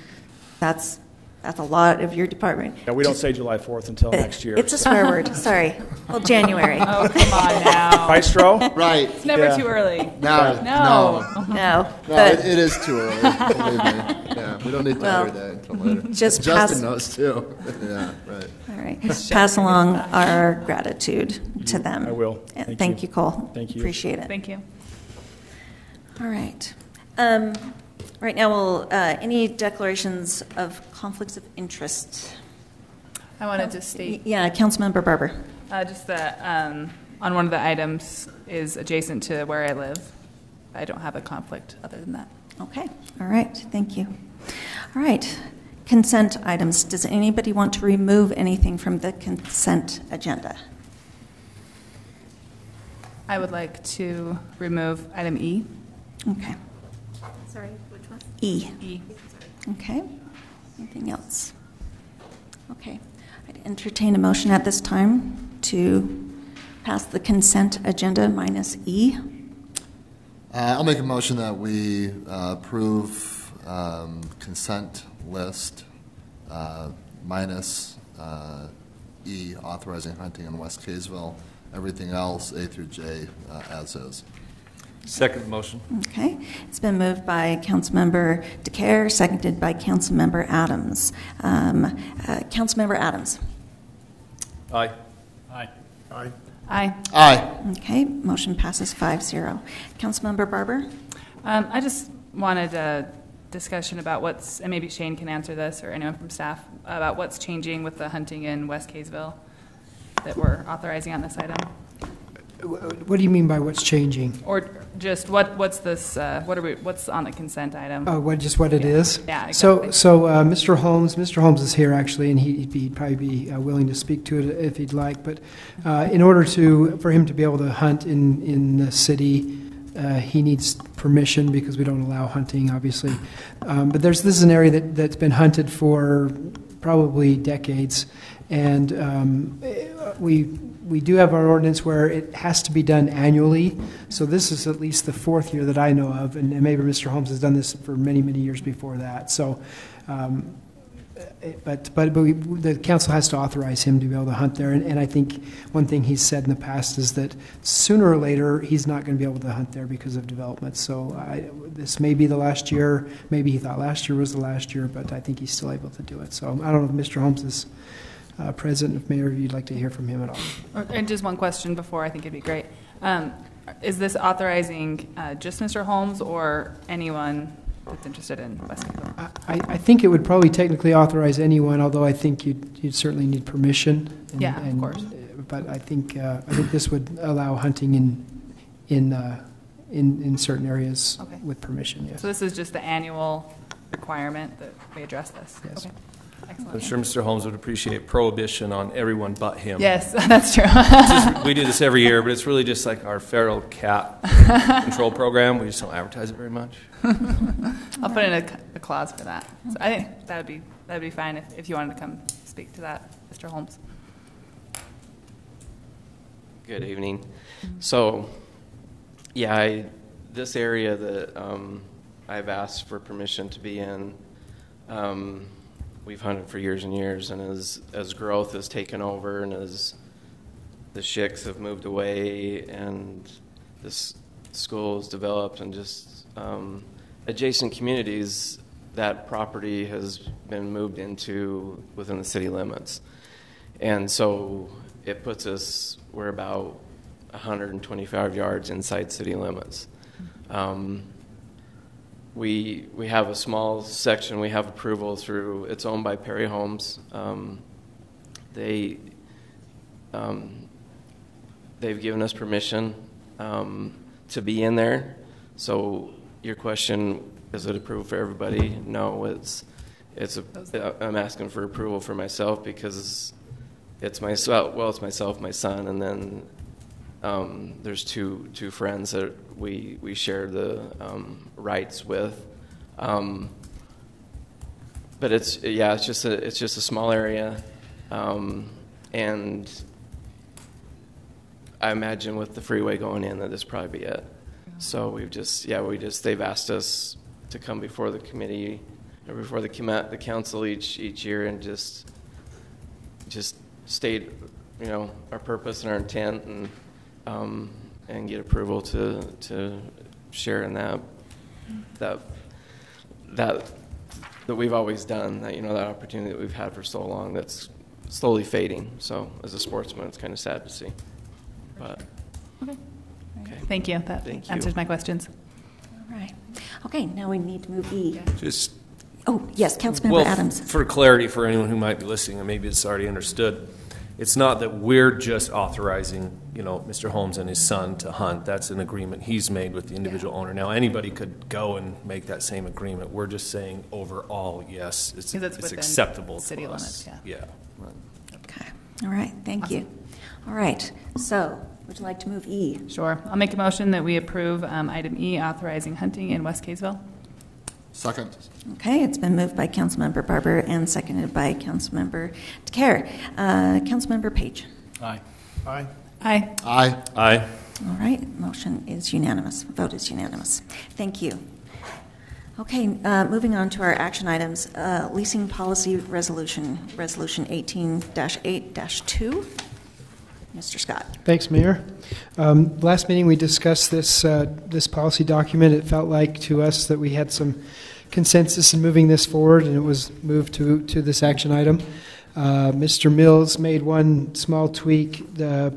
that's a lot of your department. Yeah, we don't say July 4th until next year. It's a swear word. Sorry. Well, January. Oh, come on now. Right, Stro? Right. It's never too early. No. But it is too early. Believe me. Yeah, we don't need to tell every day until later. Just Justin knows too. Yeah, right. All right. Pass along our gratitude to them. I will. Thank you, Cole. Thank you. Appreciate it. Thank you. All right. Right now, we'll any declarations of conflicts of interest? I wanted to state. Yeah, Councilmember Barber. Just that on one of the items is adjacent to where I live. I don't have a conflict other than that. Okay. All right. Thank you. All right. Consent items. Does anybody want to remove anything from the consent agenda? I would like to remove item E. Okay. Sorry, which one? E. E. Okay. Anything else? Okay. I'd entertain a motion at this time to pass the consent agenda minus E. I'll make a motion that we approve consent list minus E, authorizing hunting in West Kaysville. Everything else, A through J, as is. Second motion. Okay. It's been moved by Councilmember DeCare, seconded by Councilmember Adams. Councilmember Adams. Aye. Aye. Aye. Aye. Okay. Motion passes 5-0. Councilmember Barber. I just wanted a discussion about what's, and maybe Shane can answer this or anyone from staff, about what's changing with the hunting in West Kaysville that we're authorizing on this item. What do you mean by what's changing? Or just what's this? What's on the consent item? Oh, what it is? Yeah, exactly. So Mr. Holmes is here actually, and he'd probably be willing to speak to it if he'd like. But in order for him to be able to hunt in the city, he needs permission because we don't allow hunting, obviously. But this is an area that's been hunted for probably decades, and we do have our ordinance where it has to be done annually. So this is at least the 4th year that I know of, and maybe Mr. Holmes has done this for many, many years before that. So, the council has to authorize him to be able to hunt there. And I think one thing he's said in the past is that sooner or later he's not going to be able to hunt there because of development. So this may be the last year. Maybe he thought last year was the last year, but I think he's still able to do it. So I don't know if Mr. Holmes is President, if Mayor, you'd like to hear from him at all. And just one question before, I think it'd be great. Is this authorizing just Mr. Holmes or anyone that's interested in West Kaysville? I think it would probably technically authorize anyone, although I think you'd certainly need permission. Of course. But I think this would allow hunting in certain areas with permission. Yes. So this is just the annual requirement that we address this. Yes. Okay. Excellent. I'm sure Mr. Holmes would appreciate prohibition on everyone but him. Yes, that's true. We do this every year, but it's really just like our feral cat control program. We just don't advertise it very much. I'll put in a clause for that. So I think that would be fine if you wanted to come speak to that, Mr. Holmes. Good evening. So, yeah, this area that I've asked for permission to be in, we've hunted for years and years, and as growth has taken over and as the shicks have moved away and this school has developed and just adjacent communities, that property has been moved into within the city limits. And so it puts us, we're about 125 yards inside city limits. We have a small section. We have approval through. It's owned by Perry Homes. They've given us permission to be in there. So your question, is it approved for everybody? No, I'm asking for approval for myself because it's myself. Well, it's myself, my son, and then there's two friends that we share the rights with. But it's just a small area. And I imagine with the freeway going in, that this will probably be it. So they've asked us to come before the committee or before the council each year and just state, our purpose and our intent and get approval to share in that we've always done, that opportunity that we've had for so long that's slowly fading. So as a sportsman, it's kind of sad to see. But Okay. Thank you. That answers my questions. All right. Okay, now we need to move E. Just yes, Councilmember Adams. For clarity for anyone who might be listening, and maybe it's already understood, it's not that we're just authorizing, Mr. Holmes and his son to hunt. That's an agreement he's made with the individual owner. Now, anybody could go and make that same agreement. We're just saying overall, yes, it's acceptable city to us. limits. Yeah. Okay. All right. Thank you. All right. So, would you like to move E? Sure. I'll make a motion that we approve item E, authorizing hunting in West Kaysville. Second. Okay, it's been moved by Councilmember Barber and seconded by Councilmember DeCare. Councilmember Page. Aye. Aye. Aye. Aye. Aye. All right, motion is unanimous. Vote is unanimous. Thank you. Okay, moving on to our action items. Leasing policy resolution 18-8-2. Mr. Scott. Thanks, Mayor. Last meeting we discussed this policy document. It felt like to us that we had some consensus in moving this forward, and it was moved to this action item. Mr. Mills made one small tweak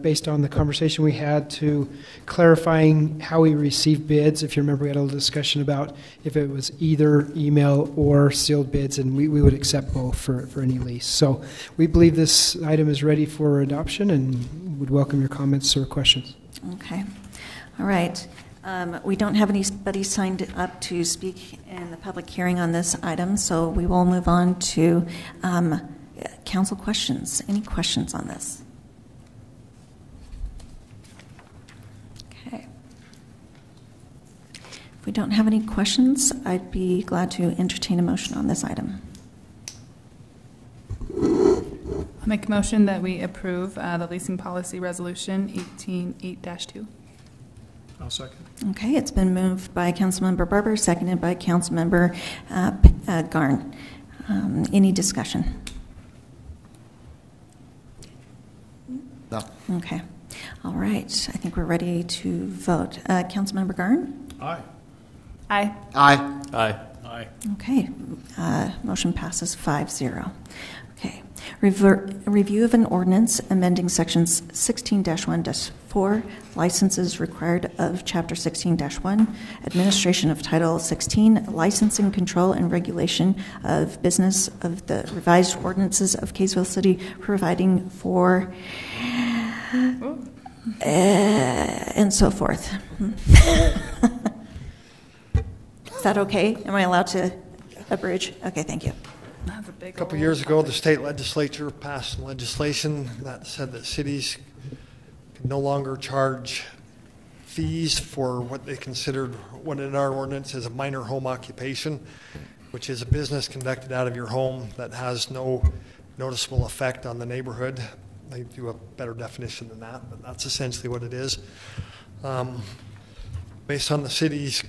based on the conversation we had to clarifying how we receive bids. If you remember, we had a little discussion about if it was either email or sealed bids, and we would accept both for any lease. So we believe this item is ready for adoption and would welcome your comments or questions. Okay. All right. We don't have anybody signed up to speak in the public hearing on this item, so we will move on to council questions. Any questions on this? Okay. If we don't have any questions, I'd be glad to entertain a motion on this item. I'll make a motion that we approve the leasing policy resolution 18-8-2. I'll second. Okay, it's been moved by Councilmember Barber, seconded by Councilmember Garn. Any discussion? No. Okay. All right. I think we're ready to vote. Councilmember Garn? Aye. Aye. Aye. Aye. Aye. Okay. Motion passes 5-0. Okay. Review of an ordinance amending sections 16-1-4, licenses required of Chapter 16-1, administration of Title 16, licensing, control, and regulation of business of the revised ordinances of Kaysville City, providing for and so forth. Is that okay? Am I allowed to abridge? Okay, thank you. A couple years ago, the state legislature passed legislation that said that cities can no longer charge fees for what they considered, what in our ordinance is a minor home occupation, which is a business conducted out of your home that has no noticeable effect on the neighborhood. They do a better definition than that, but that's essentially what it is. Based on the city's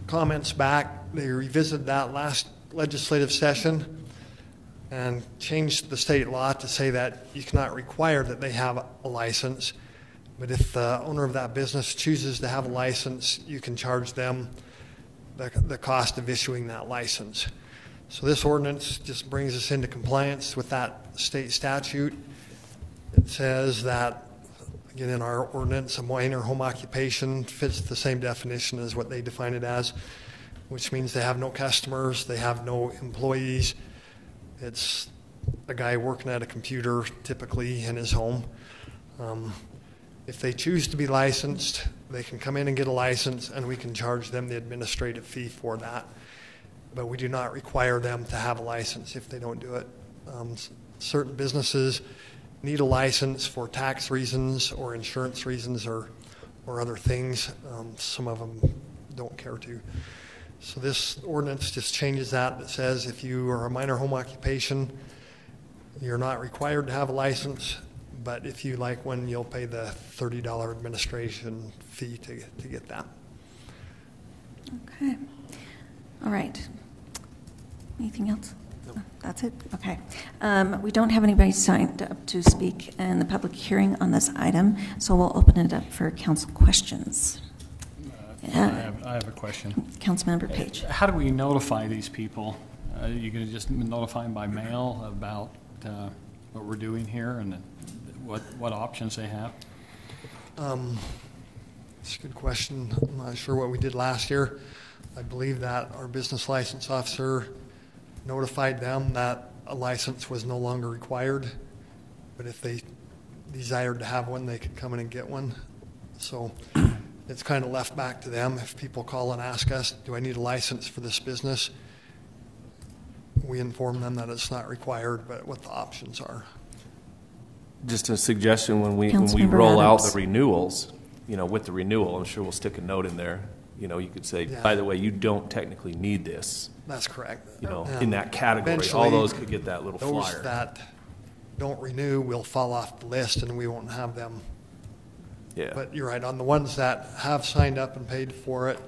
comments back, they revisited that last legislative session and changed the state law to say that you cannot require that they have a license, but if the owner of that business chooses to have a license, you can charge them the cost of issuing that license. So this ordinance just brings us into compliance with that state statute. It says that, again, in our ordinance, a minor home occupation fits the same definition as what they define it as, which means they have no customers, they have no employees. It's a guy working at a computer, typically in his home. If they choose to be licensed, they can come in and get a license, and we can charge them the administrative fee for that. But we do not require them to have a license if they don't do it. Certain businesses need a license for tax reasons or insurance reasons or other things. Some of them don't care to. So this ordinance just changes that. It says if you are a minor home occupation, You're not required to have a license, but if you like one, you'll pay the $30 administration fee to get that. Okay. All right. Anything else? No. That's it? Okay. We don't have anybody signed up to speak in the public hearing on this item, so we'll open it up for council questions. I have a question. Councilmember Page. How do we notify these people? You going to just notify them by mail about what we're doing here and what options they have? That's a good question. I'm not sure what we did last year. I believe that our business license officer notified them that a license was no longer required, but if they desired to have one, they could come in and get one. So it's kind of left back to them. If people call and ask us, do I need a license for this business? We inform them that it's not required, but what the options are. Just a suggestion, when we roll out the renewals, with the renewal, I'm sure we'll stick a note in there. You could say, by the way, you don't technically need this. That's correct. In that category, all those could get that little flyer. Those that don't renew will fall off the list, and we won't have them. Yeah. But you're right. On the ones that have signed up and paid for it,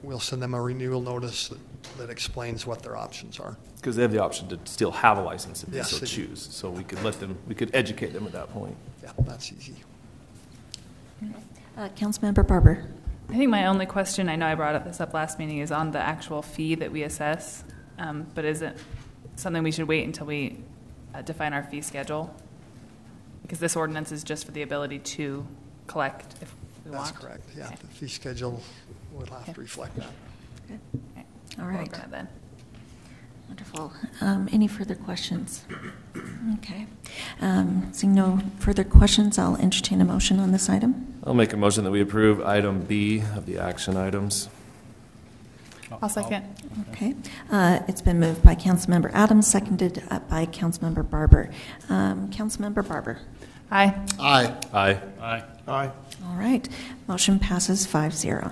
we'll send them a renewal notice that explains what their options are. Because they have the option to still have a license if they Yes, so they do. choose. So we could educate them at that point. Yeah, that's easy. Councilmember Barber. I think my only question, I know I brought this up last meeting, is on the actual fee that we assess, but is it something we should wait until we define our fee schedule? Because this ordinance is just for the ability to collect if we want. That's correct. Yeah, the fee schedule will have to reflect that. Good. All right. We'll then. Wonderful. Any further questions? Okay. Seeing no further questions, I'll entertain a motion on this item. I'll make a motion that we approve item B of the action items. I'll second. Okay. It's been moved by Councilmember Adams, seconded by Councilmember Barber. Councilmember Barber. Aye. Aye. Aye. Aye. Aye. All right. Motion passes 5-0.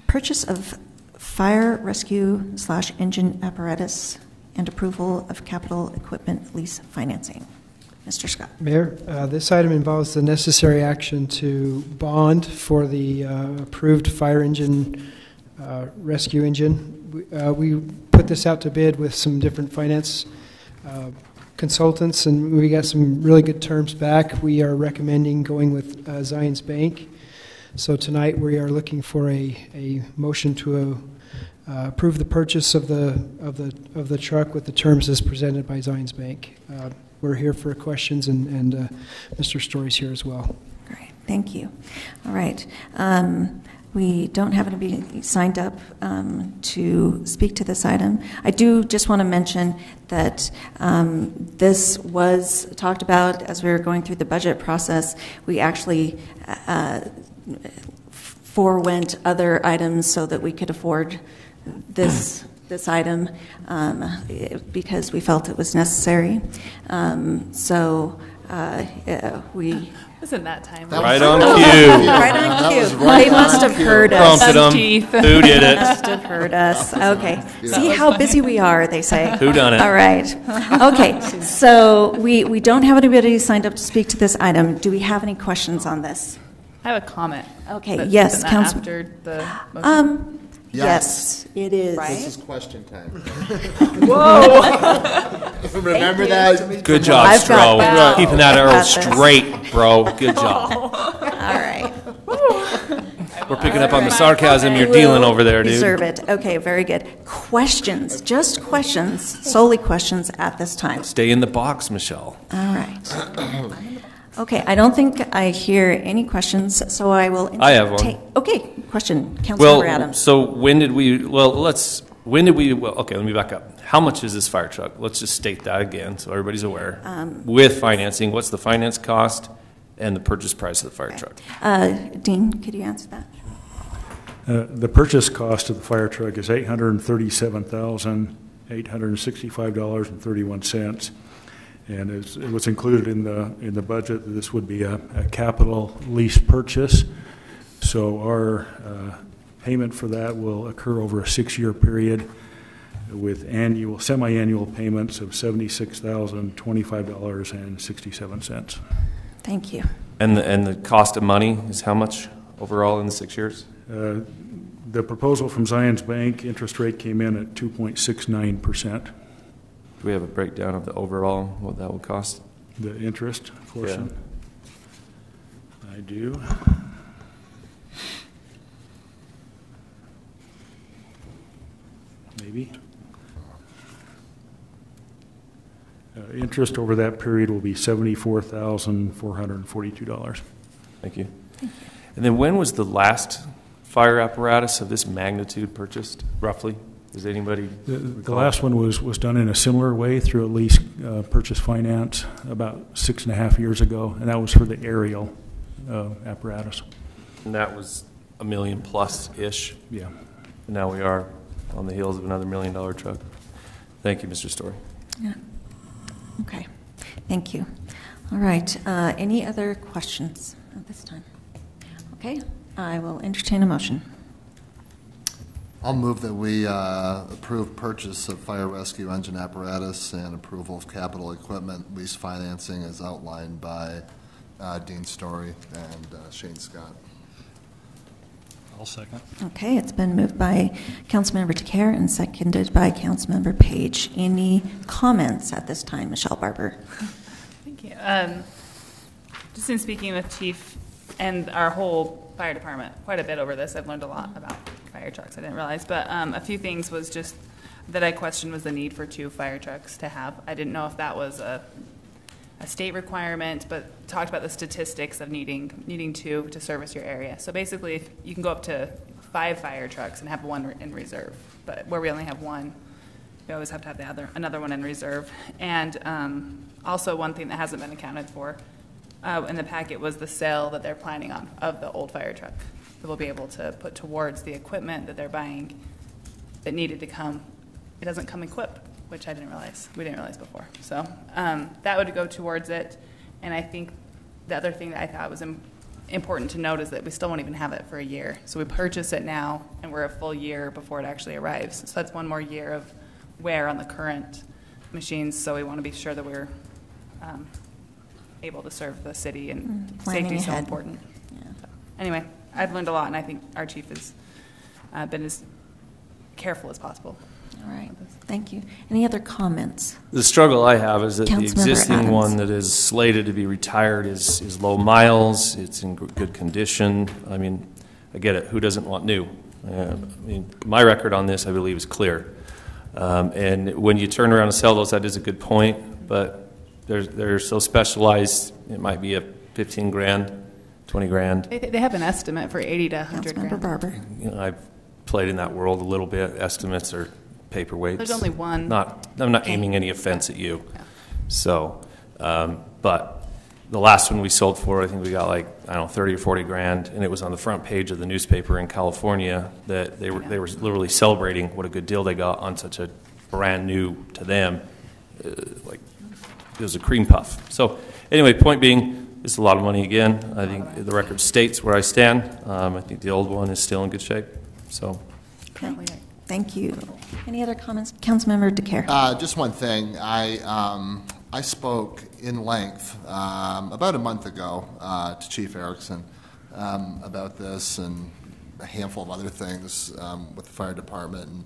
Purchase of fire rescue/engine apparatus and approval of capital equipment lease financing. Mr. Scott. Mayor, this item involves the necessary action to bond for the approved fire engine rescue engine. We put this out to bid with some different finance consultants, and we got some really good terms back. We are recommending going with Zions Bank. So tonight we are looking for a motion to approve the purchase of the truck with the terms as presented by Zions Bank. We're here for questions, and Mr. Story's here as well. Great, thank you. All right. We don't have anybody signed up to speak to this item. I do just want to mention that this was talked about as we were going through the budget process. We actually forewent other items so that we could afford this item because we felt it was necessary. We Wasn't that time? Right on cue. Right on cue. They must have heard us. Prompted them. Who did it? Must have heard us. Okay. See how busy we are, they say. Who done it? All right. Okay. So we don't have anybody signed up to speak to this item. Do we have any questions on this? I have a comment. Okay. Yes, Council. After the motion? Yes, it is. Right? This is question time. Whoa. Remember that? Good job, Stro. Keeping that arrow straight, bro. Good job. All right. We're picking up on the sarcasm you're dealing over there, dude. Deserve it. Okay, very good. Questions, just questions, solely questions at this time. Stay in the box, Michelle. All right. Okay, I don't think I hear any questions, so I will. I have one. Okay, question, Councilmember Adams. So when did we? Okay, let me back up. How much is this fire truck? Let's just state that again, so everybody's aware. With financing, what's the finance cost and the purchase price of the fire truck? Dean, could you answer that? The purchase cost of the fire truck is $837,865.31. And it was included in the budget. This would be a capital lease purchase. So our payment for that will occur over a 6-year period. with semi-annual payments of $76,025.67. Thank you. And the cost of money is how much overall in the 6 years? The proposal from Zions Bank interest rate came in at 2.69%. Do we have a breakdown of the overall, what that would cost? The interest portion? Yeah. I do. Maybe. Interest over that period will be $74,442. Thank you. And then when was the last fire apparatus of this magnitude purchased, roughly? Does anybody The last one was done in a similar way through a lease purchase finance about 6.5 years ago, and that was for the aerial apparatus. And that was $1 million plus-ish? Yeah. And now we are on the heels of another $1 million truck. Thank you, Mr. Story. Yeah. Okay. Thank you. All right. Any other questions at this time? Okay. I will entertain a motion. I'll move that we approve purchase of fire rescue engine apparatus and approval of capital equipment lease financing as outlined by Dean Story and Shane Scott. I'll second. Okay, it's been moved by Councilmember DeCare and seconded by Councilmember Page. Any comments at this time, Michelle Barber? Thank you. Just in speaking with Chief and our whole fire department quite a bit over this, I've learned a lot about fire trucks I didn't realize, but a few things was just that I questioned was the need for 2 fire trucks to have. I didn't know if that was a state requirement, but talked about the statistics of needing 2 to service your area. So basically, if you can go up to 5 fire trucks and have 1 in reserve, but where we only have 1, we always have to have another one in reserve. And also one thing that hasn't been accounted for in the packet was the sale that they're planning on of the old fire truck that we'll be able to put towards the equipment that they're buying that needed to come. It doesn't come equipped, which I didn't realize. We didn't realize before. So that would go towards it. And I think the other thing that I thought was important to note is that we still won't even have it for a year. So we purchase it now, and we're a full year before it actually arrives. So that's 1 more year of wear on the current machines. So we want to be sure that we're able to serve the city, and safety is so important. Yeah. So, anyway, I've learned a lot, and I think our chief has been as careful as possible. All right. Thank you. Any other comments? The struggle I have is that the existing one that is slated to be retired is low miles. It's in good condition. I mean, I get it. Who doesn't want new? I mean, my record on this, I believe, is clear. And when you turn around and sell those, that is a good point. But they're so specialized. It might be a 15 grand, 20 grand. They have an estimate for 80 to 100 grand. Barber. You know, I've played in that world a little bit. Estimates are paperweights. There's only one. I'm not aiming any offense at you. Yeah. So, but the last one we sold for, I think we got like, I don't know, 30 or 40 grand, and it was on the front page of the newspaper in California that they were literally celebrating what a good deal they got on such a brand new, to them, like it was a cream puff. So anyway, point being, it's a lot of money again. I think the record states where I stand. I think the old one is still in good shape. So. Okay. Thank you. Any other comments? Councilmember DeCare. Just one thing. I spoke in length about a month ago to Chief Erickson about this and a handful of other things with the fire department.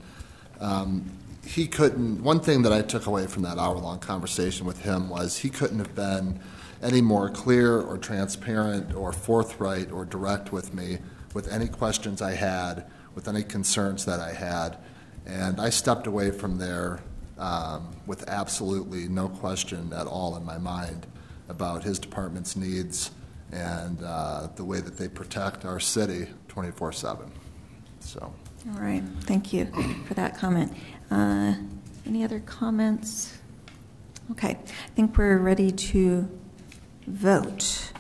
And he couldn't, one thing that I took away from that hour-long conversation with him was he couldn't have been any more clear or transparent or forthright or direct with me with any questions I had, with any concerns that I had. And I stepped away from there with absolutely no question at all in my mind about his department's needs and the way that they protect our city 24/7. So. All right. Thank you for that comment. Any other comments? Okay. I think we're ready to vote.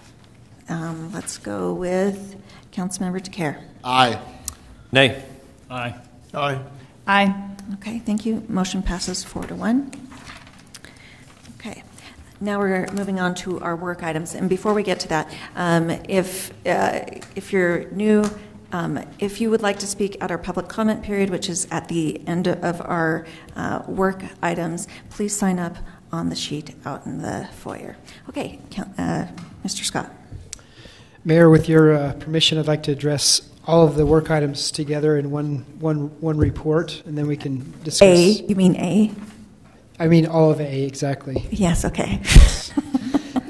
Let's go with Councilmember DeCare. Aye. Nay. Aye. Aye. Aye. Okay, thank you. Motion passes 4-1. Okay. Now we're moving on to our work items. And before we get to that, if you're new If you would like to speak at our public comment period, which is at the end of our work items, please sign up on the sheet out in the foyer. Okay, Mr. Scott. Mayor, with your permission, I'd like to address all of the work items together in one report, and then we can discuss. A, you mean A? I mean all of A, exactly. Yes, okay.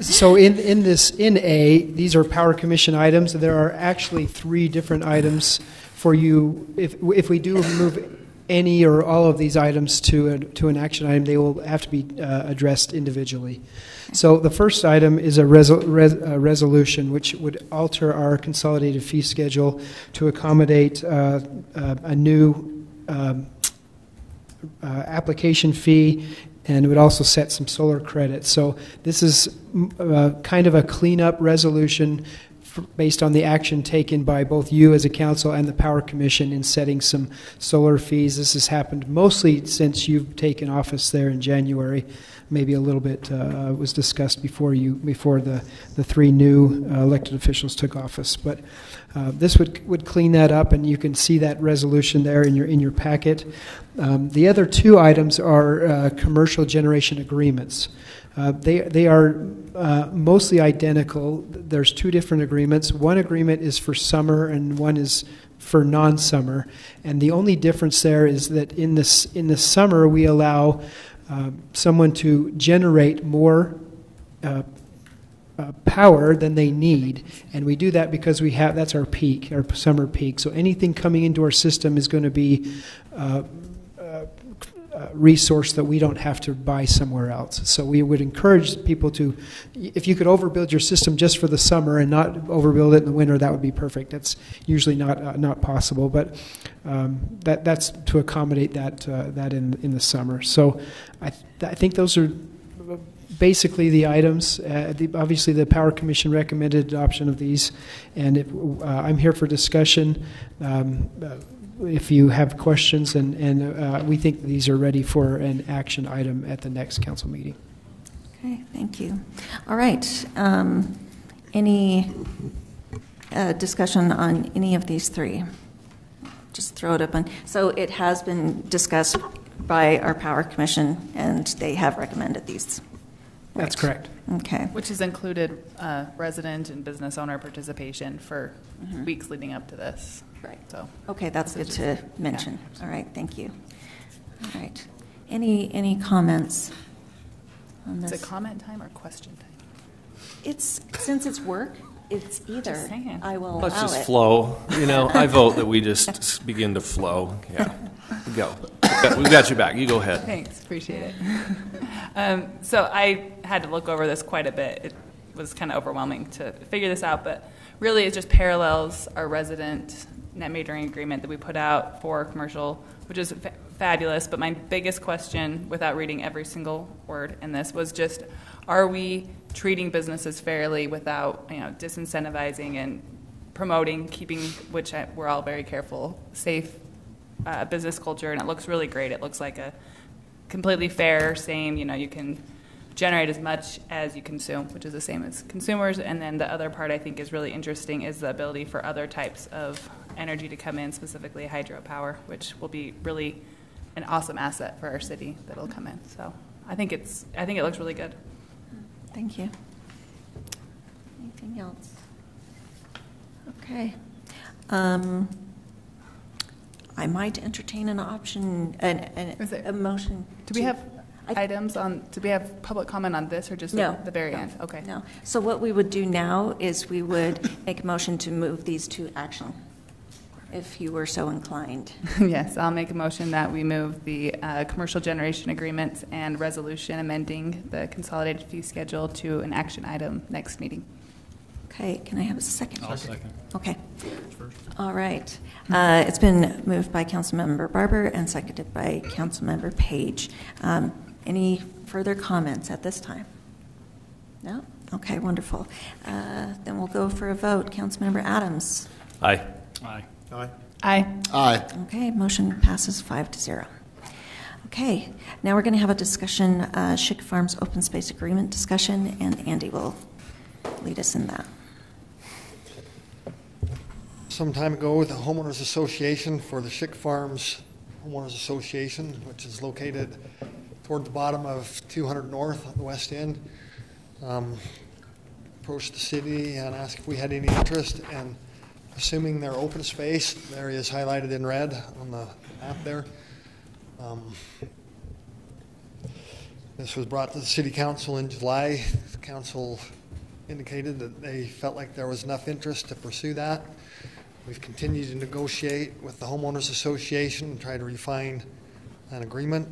So in A, these are Power Commission items. There are actually 3 different items for you. If we do move any or all of these items to an action item, they will have to be addressed individually. So the first item is a resolution which would alter our consolidated fee schedule to accommodate a new application fee, and it would also set some solar credits. So this is kind of a cleanup resolution based on the action taken by both you as a council and the Power Commission in setting some solar fees. This has happened mostly since you've taken office there in January. Maybe a little bit was discussed before the 3 new elected officials took office. But this would clean that up, and you can see that resolution there in your packet. The other 2 items are commercial generation agreements. They are mostly identical. There's 2 different agreements. One agreement is for summer and one is for non-summer. And the only difference there is that in the summer we allow someone to generate more power than they need, and we do that because that's our peak, our summer peak. So anything coming into our system is going to be resource that we don't have to buy somewhere else. So we would encourage people to, if you could overbuild your system just for the summer and not overbuild it in the winter, that would be perfect. That's usually not possible, but that's to accommodate that in the summer. So I think those are basically the items. Obviously, the Power Commission recommended adoption of these, and I'm here for discussion. If you have questions, and we think these are ready for an action item at the next council meeting. Okay, thank you. All right. Any discussion on any of these 3? Just throw it up on. So it has been discussed by our Power Commission, and they have recommended these. That's correct. Okay. Which has included resident and business owner participation for weeks leading up to this. Right. So. Okay, that's good to mention. Yeah. All right, thank you. All right. Any comments on this? Is it comment time or question time? Since it's work, it's either. I will Let's allow just it. flow. I vote that we just begin to flow. Yeah. Go. We've got your back. You go ahead. Thanks. Appreciate it. So I had to look over this quite a bit. It was kind of overwhelming to figure this out, but really it just parallels our resident net metering agreement that we put out for commercial, which is fabulous. But my biggest question, without reading every single word in this, was just, are we treating businesses fairly without disincentivizing and promoting, keeping, which we're all very careful, safe business culture, and it looks really great. It looks like a completely fair, same, you can generate as much as you consume, which is the same as consumers. And then the other part I think is really interesting is the ability for other types of energy to come in, specifically hydropower, which will be really an awesome asset for our city that'll come in. So I think it looks really good. Thank you. Anything else? Okay. I might entertain an option, a motion. Do we have items on? Do we have public comment on this, or just at the very end? Okay. No. So what we would do now is we would make a motion to move these to action, if you were so inclined. Yes, I'll make a motion that we move the commercial generation agreements and resolution amending the consolidated fee schedule to an action item next meeting. Okay, can I have a second? I'll second. Okay. All right. It's been moved by Councilmember Barber and seconded by Councilmember Page. Any further comments at this time? No? Okay, wonderful. Then we'll go for a vote. Councilmember Adams. Aye. Aye. Aye. Aye. Aye. Okay, motion passes 5-0. Okay, now we're going to have a discussion, Schick Farms open space agreement discussion, and Andy will lead us in that. some time ago with the Homeowners Association for the Schick Farms Homeowners Association, which is located toward the bottom of 200 North on the west end. Approached the city and asked if we had any interest, and assuming they're open space, the area is highlighted in red on the map there. This was brought to the City Council in July. The Council indicated that they felt like there was enough interest to pursue that. We've continued to negotiate with the Homeowners Association and try to refine an agreement.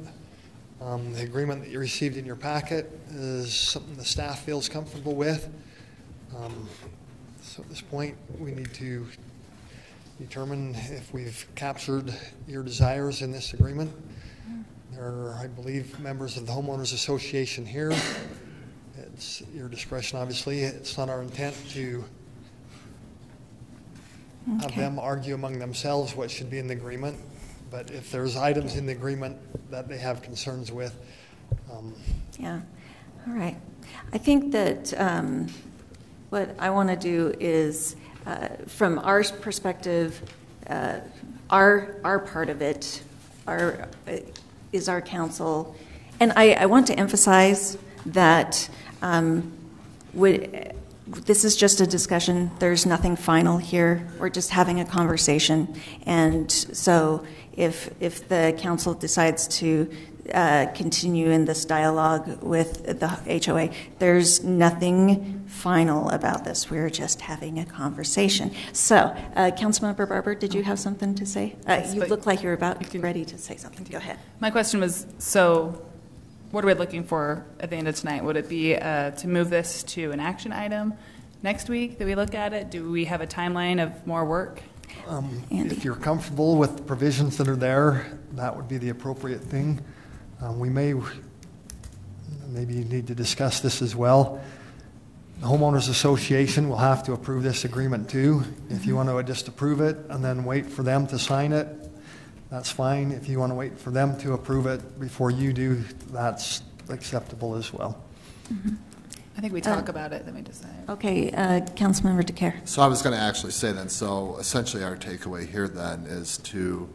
The agreement that you received in your packet is something the staff feels comfortable with. So at this point, we need to determine if we've captured your desires in this agreement. There are, I believe, members of the Homeowners Association here. It's your discretion, obviously. It's not our intent to have them argue among themselves what should be in the agreement. But if there's items in the agreement that they have concerns with. Yeah. All right. I think that what I want to do is, from our perspective, our part of it is our council. And I want to emphasize that this is just a discussion. There's nothing final here. We're just having a conversation. And so if the council decides to continue in this dialogue with the HOA, there's nothing final about this. We're just having a conversation. So, Councilmember Barber, did you have something to say? You look like you're about ready to say something. Go ahead. My question was, so what are we looking for at the end of tonight? Would it be to move this to an action item next week that we look at it? Do we have a timeline of more work? If you're comfortable with the provisions that are there, that would be the appropriate thing. We maybe need to discuss this as well. The Homeowners Association will have to approve this agreement too. If you want to just approve it and then wait for them to sign it, that's fine. If you want to wait for them to approve it before you do, that's acceptable as well. I think we talk about it, then we decide. Okay, Councilmember DeCare. So I was going to actually say then, so essentially our takeaway here then is to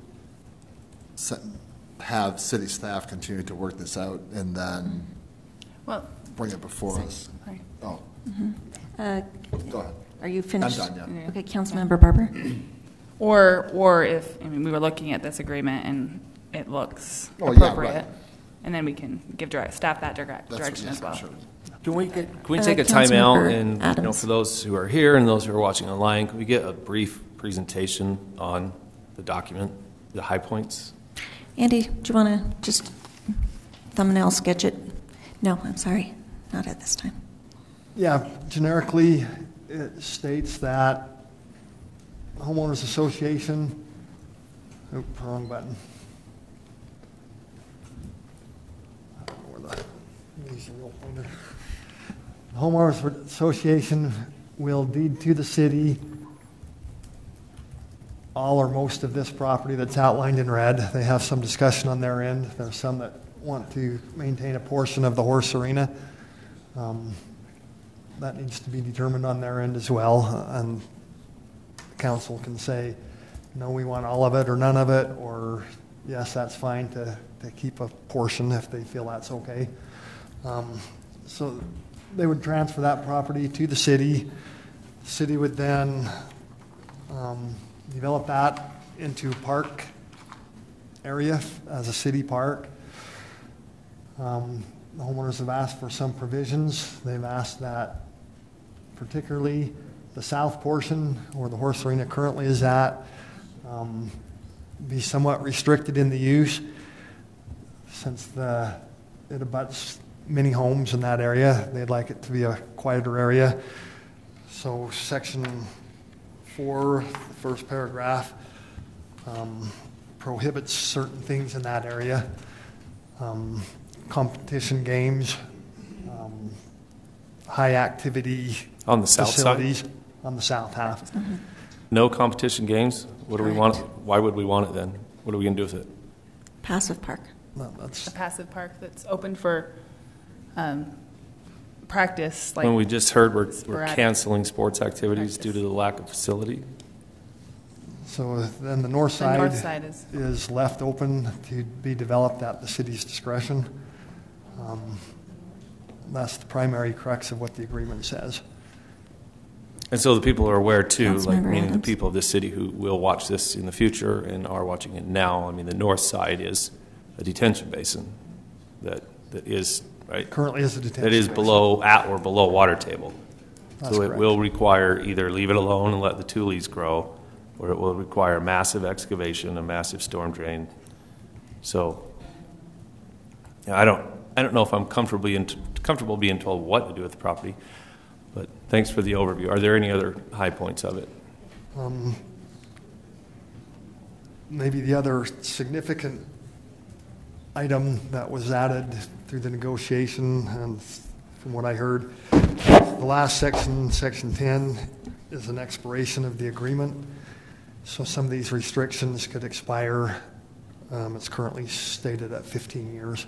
have city staff continue to work this out and then bring it before us. Sorry. Oh. Go ahead. Are you finished? I'm done, yeah. Okay, Councilmember Barber. Or if we were looking at this agreement and it looks Oh, yeah, appropriate, right. and then we can give staff that direction as well. Sure. Can we take a time out and for those who are here and those who are watching online, can we get a brief presentation on the document, the high points? Andy, do you want to just thumbnail sketch it? No, I'm sorry, not at this time. Yeah, generically, it states that the Homeowners Association, wrong button. I don't know where the Homeowners Association will deed to the city all or most of this property that's outlined in red. They have some discussion on their end. There's some that want to maintain a portion of the horse arena. That needs to be determined on their end as well. And the council can say, no, we want all of it or none of it, or yes, that's fine to keep a portion if they feel that's okay. So they would transfer that property to the city. The city would then develop that into park area as a city park. The homeowners have asked for some provisions. They've asked that particularly the south portion where the horse arena currently is at be somewhat restricted in the use since it abuts many homes in that area. They'd like it to be a quieter area. So section 4, the first paragraph, prohibits certain things in that area. Competition games, high activity on the south facilities side? On the south half. Mm-hmm. No competition games? What do we want? Why would we want it then? What are we going to do with it? Passive park. No, that's A passive park that's open for practice. When we just heard we're sporadic. canceling sports activities due to the lack of facility. So then the north The north side side is left open to be developed at the city's discretion. That's the primary crux of what the agreement says. And so the people are aware too, like Councilmember meaning the Adams. people of this city who will watch this in the future and are watching it now. I mean, the north side is a detention basin that is, right? Currently is a detention that is basin. below, at or below water table. That's So it correct. will require either leave it alone and let the tules grow, or it will require massive excavation, a massive storm drain. So yeah, I don't know if I'm comfortable being told what to do with the property, but thanks for the overview. Are there any other high points of it? Maybe the other significant item that was added through the negotiation, and from what I heard, the last section, Section 10, is an expiration of the agreement. So some of these restrictions could expire. It's currently stated at 15 years.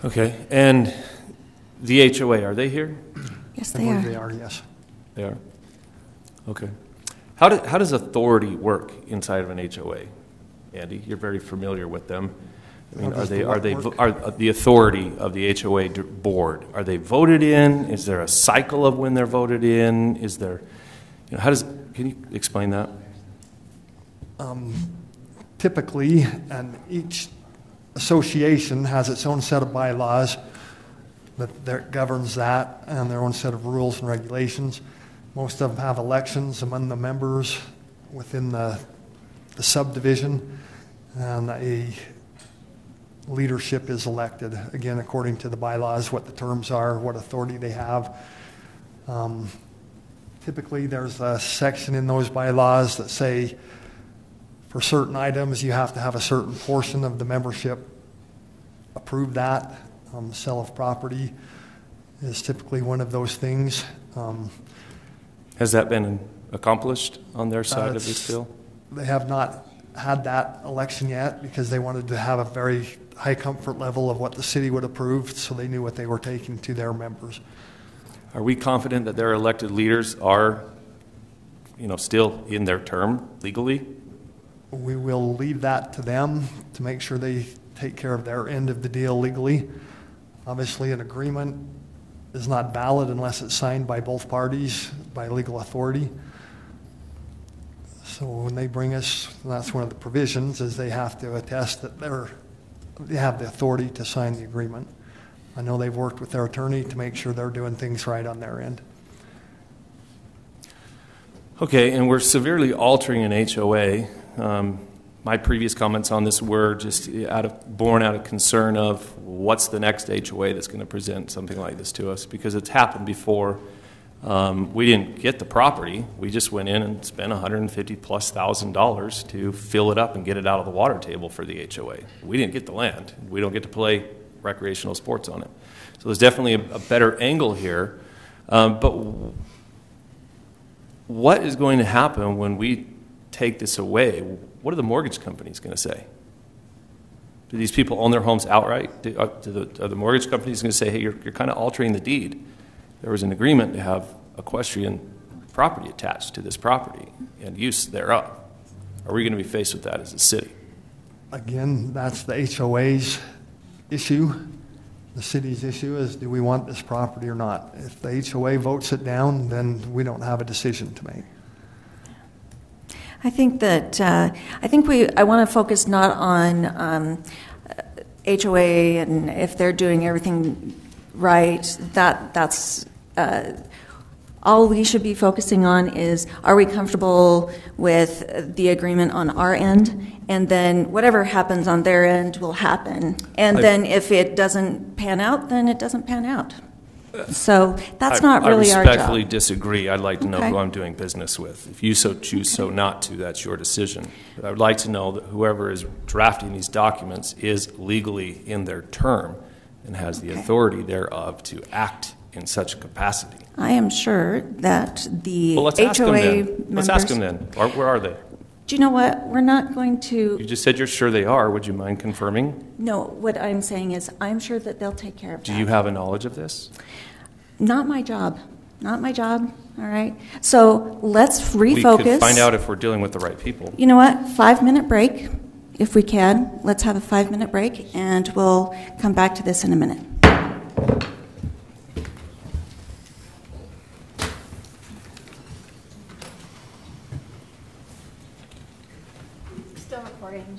Okay, and the HOA, are they here? Yes, I they believe are. they are, yes. They are? Okay. How does authority work inside of an HOA? Andy, you're very familiar with them. I mean, How does the what work? are the authority of the HOA board, are they voted in? Is there a cycle of when they're voted in? Is there, can you explain that? Typically, and each association has its own set of bylaws that governs that, and their own set of rules and regulations. Most of them have elections among the members within the subdivision, and a leadership is elected, again, according to the bylaws, what the terms are, what authority they have. Typically, there's a section in those bylaws that say for certain items, you have to have a certain portion of the membership approve that. Sale of property is typically one of those things. Has that been accomplished on their side of this bill? They have not had that election yet because they wanted to have a very high comfort level of what the city would approve, so they knew what they were taking to their members. Are we confident that their elected leaders are, still in their term legally? We will leave that to them to make sure they take care of their end of the deal legally. Obviously, an agreement is not valid unless it's signed by both parties by legal authority. So when they bring us, that's one of the provisions, is they have to attest that they have the authority to sign the agreement. I know they've worked with their attorney to make sure they're doing things right on their end. Okay, and we're severely altering an HOA. My previous comments on this were just born out of concern of what's the next HOA that's going to present something like this to us, because it's happened before. We didn't get the property. We just went in and spent $150,000+ to fill it up and get it out of the water table for the HOA. We didn't get the land. We don't get to play recreational sports on it. So there's definitely a better angle here. But what is going to happen when we take this away? What are the mortgage companies going to say? Do these people own their homes outright? Are the mortgage companies going to say, hey, you're kind of altering the deed? There was an agreement to have equestrian property attached to this property and use thereof. Are we going to be faced with that as a city? Again, that's the HOA's issue. The city's issue is, do we want this property or not? If the HOA votes it down, then we don't have a decision to make. I think that I want to focus not on HOA and if they're doing everything right. That's all we should be focusing on is, are we comfortable with the agreement on our end? And then whatever happens on their end will happen. And then if it doesn't pan out, then it doesn't pan out. So that's not really our job. I respectfully disagree. I'd like to know who I'm doing business with. If you so choose so not to, that's your decision. But I would like to know that whoever is drafting these documents is legally in their term and has the authority thereof to act in such a capacity. I am sure that the let's HOA ask them then. members... Let's ask them then. Where are they? Do you know what? We're not going to... You just said you're sure they are. Would you mind confirming? No, what I'm saying is I'm sure that they'll take care of that. Do you have a knowledge of this? Not my job. not my job, all right? So let's refocus. We could find out if we're dealing with the right people. You know what? 5-minute break, if we can. Let's have a 5-minute break, and we'll come back to this in a minute. Still recording.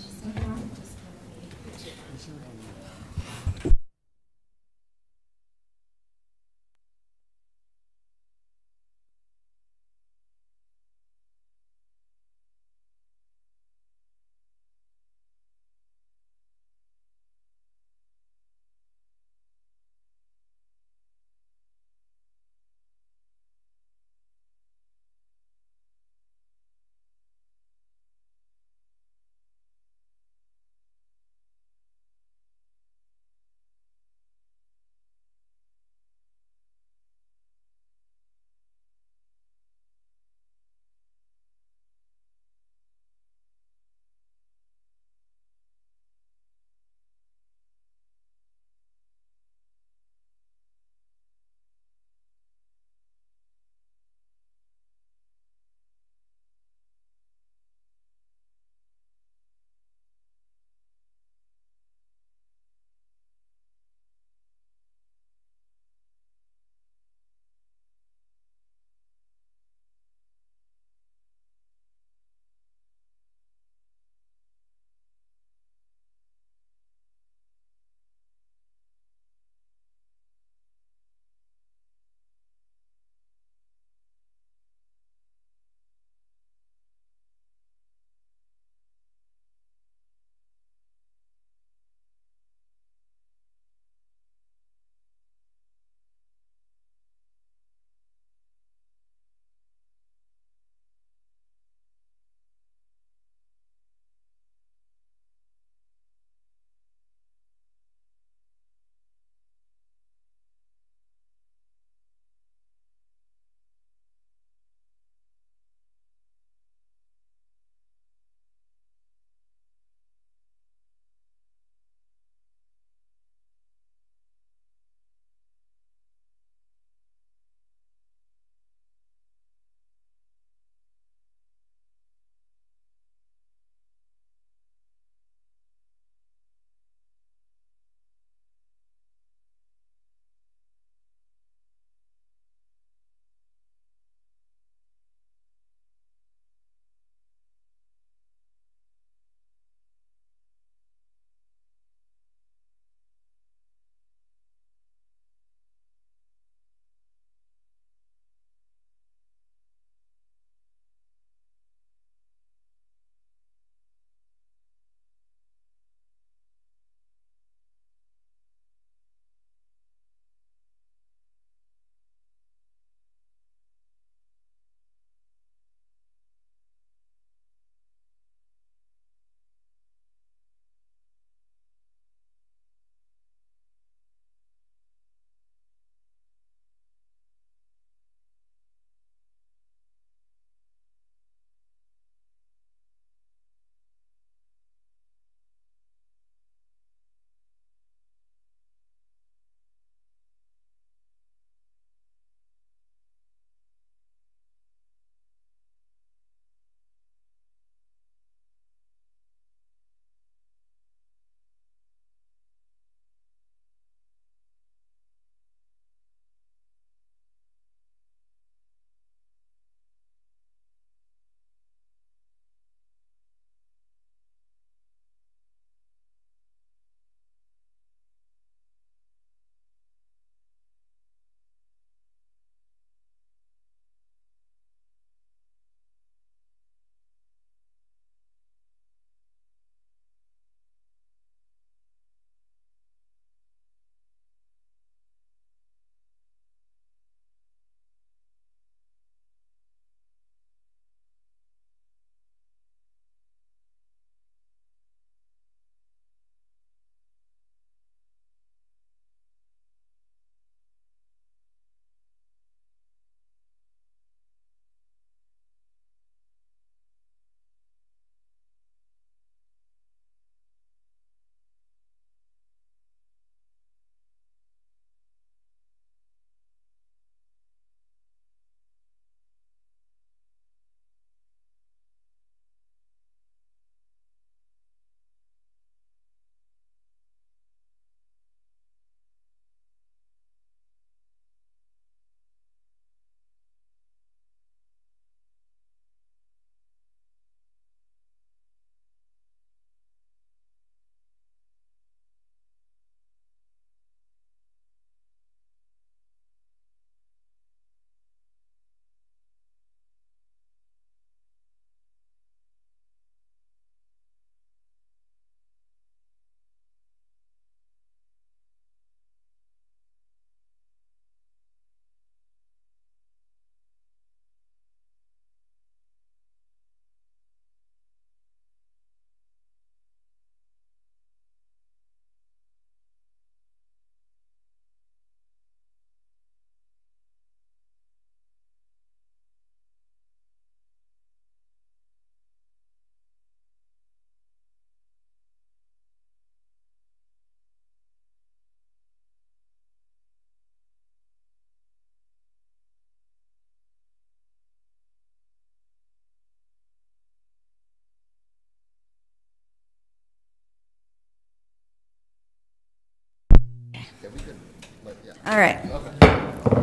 All right.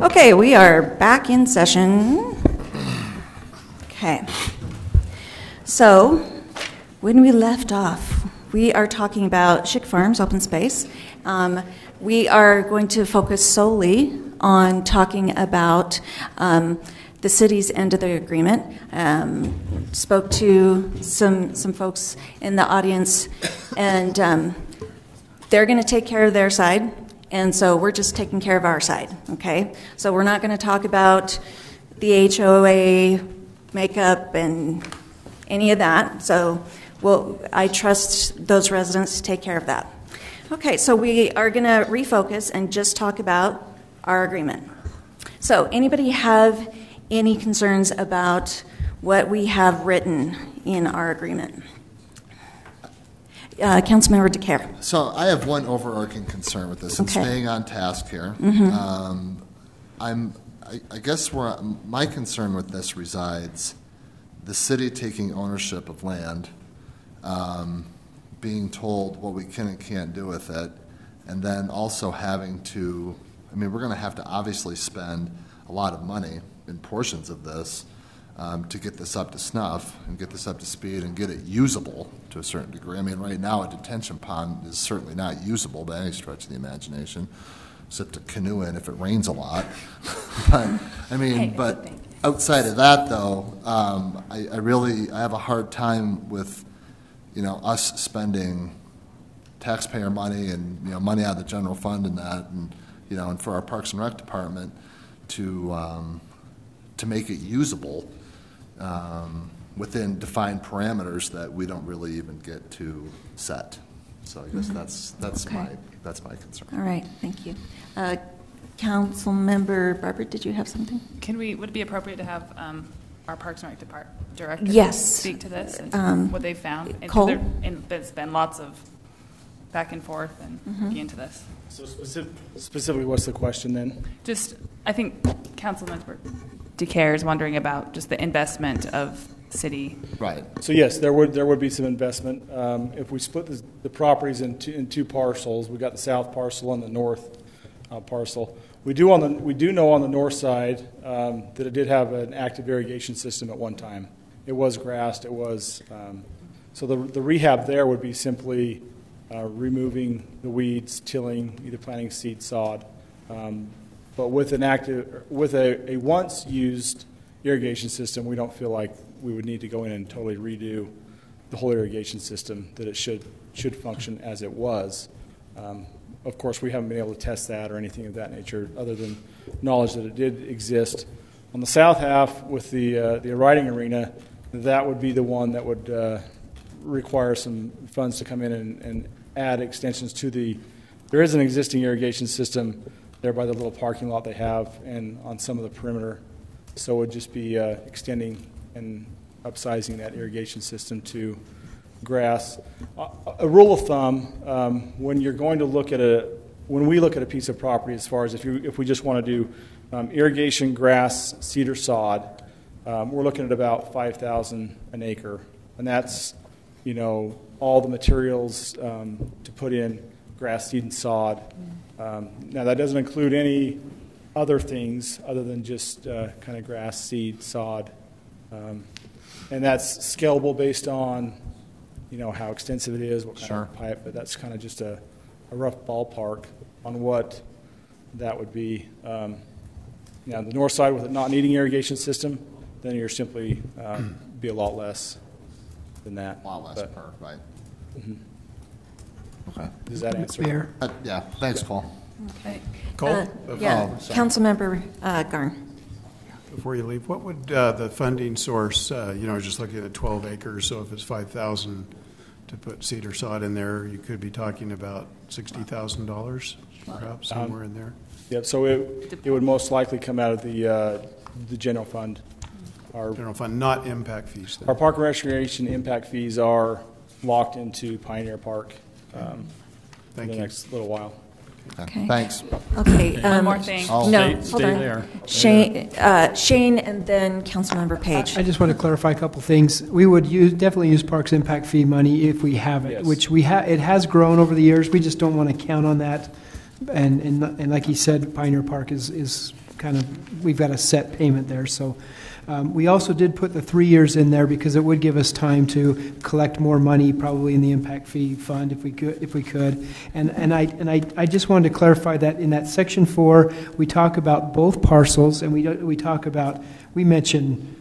Okay, we are back in session. Okay. So, when we left off, we are talking about Schick Farms open space. We are going to focus solely on talking about the city's end of the agreement. Spoke to some folks in the audience, and they're going to take care of their side, and so we're just taking care of our side, okay? So we're not going to talk about the HOA makeup and any of that, so I trust those residents to take care of that. Okay, so we are going to refocus and just talk about our agreement. So anybody have any concerns about what we have written in our agreement? Councilmember DeCare. So I have one overarching concern with this, and Okay. staying on task here. Mm-hmm. I guess where my concern with this resides, the city taking ownership of land, being told what we can and can't do with it, and then also having to, I mean, we're going to have to obviously spend a lot of money in portions of this to get this up to snuff and get this up to speed and get it usable to a certain degree. I mean, right now a detention pond is certainly not usable by any stretch of the imagination, except to canoe in if it rains a lot. But I mean, but outside of that, though, I have a hard time with, us spending taxpayer money and money out of the general fund and that, and for our Parks and Rec department to make it usable within defined parameters that we don't really even get to set. So I guess that's my concern. All right, thank you. Councilmember Barbara, did you have something? Would it be appropriate to have our Parks and Rec director Yes. speak to this and what they found? Cole? There's been lots of back and forth and looking into this. So specifically, what's the question then? Just, I think Councilmember DeCare is wondering about just the investment of city. Right. So yes, there would be some investment. If we split the properties in two parcels, we got the south parcel and the north parcel. We do know on the north side that it did have an active irrigation system at one time. It was grassed. It was so the rehab there would be simply removing the weeds, tilling, either planting seed, sod. But with a once used irrigation system, we don't feel like we would need to go in and totally redo the whole irrigation system, that it should function as it was. Of course, we haven't been able to test that or anything of that nature, other than knowledge that it did exist. On the south half, with the riding arena, that would be the one that would require some funds to come in and add extensions to the. There is an existing irrigation system there by the little parking lot they have, and on some of the perimeter. So it would just be extending and upsizing that irrigation system to grass. A rule of thumb, when you're going to look at when we look at a piece of property, as far as if we just want to do irrigation, grass, seed, or sod, we're looking at about $5,000 an acre, and that's all the materials to put in grass, seed, and sod. Now that doesn't include any other things other than just kind of grass, seed, sod, and that's scalable based on how extensive it is, what kind of pipe, but that's kind of just a rough ballpark on what that would be. Now, the north side, with it not needing irrigation system, then you're simply be a lot less than that. A lot less per, right? Mm-hmm. Okay. Does that answer? Mayor? Yeah. Thanks, Cole. Okay. Cole? Councilmember Garn. Before you leave, what would the funding source, just looking at 12 acres, so if it's $5,000 to put seed or sod in there, you could be talking about $60,000, perhaps, somewhere in there? Yeah, so it would most likely come out of the general fund. Our general fund, not impact fees, then. Our park and recreation impact fees are locked into Pioneer Park in the next little while. Okay. Thanks. Okay. One more thing. Hold on. Shane, and then Councilmember Page. I just want to clarify a couple things. We would definitely use Parks Impact Fee money if we have it, which it has grown over the years. We just don't want to count on that And like he said, Pioneer Park is kind of, we've got a set payment there. So we also did put the 3 years in there because it would give us time to collect more money, probably in the impact fee fund if we could. And I just wanted to clarify that in that section 4, we talk about both parcels, and we mention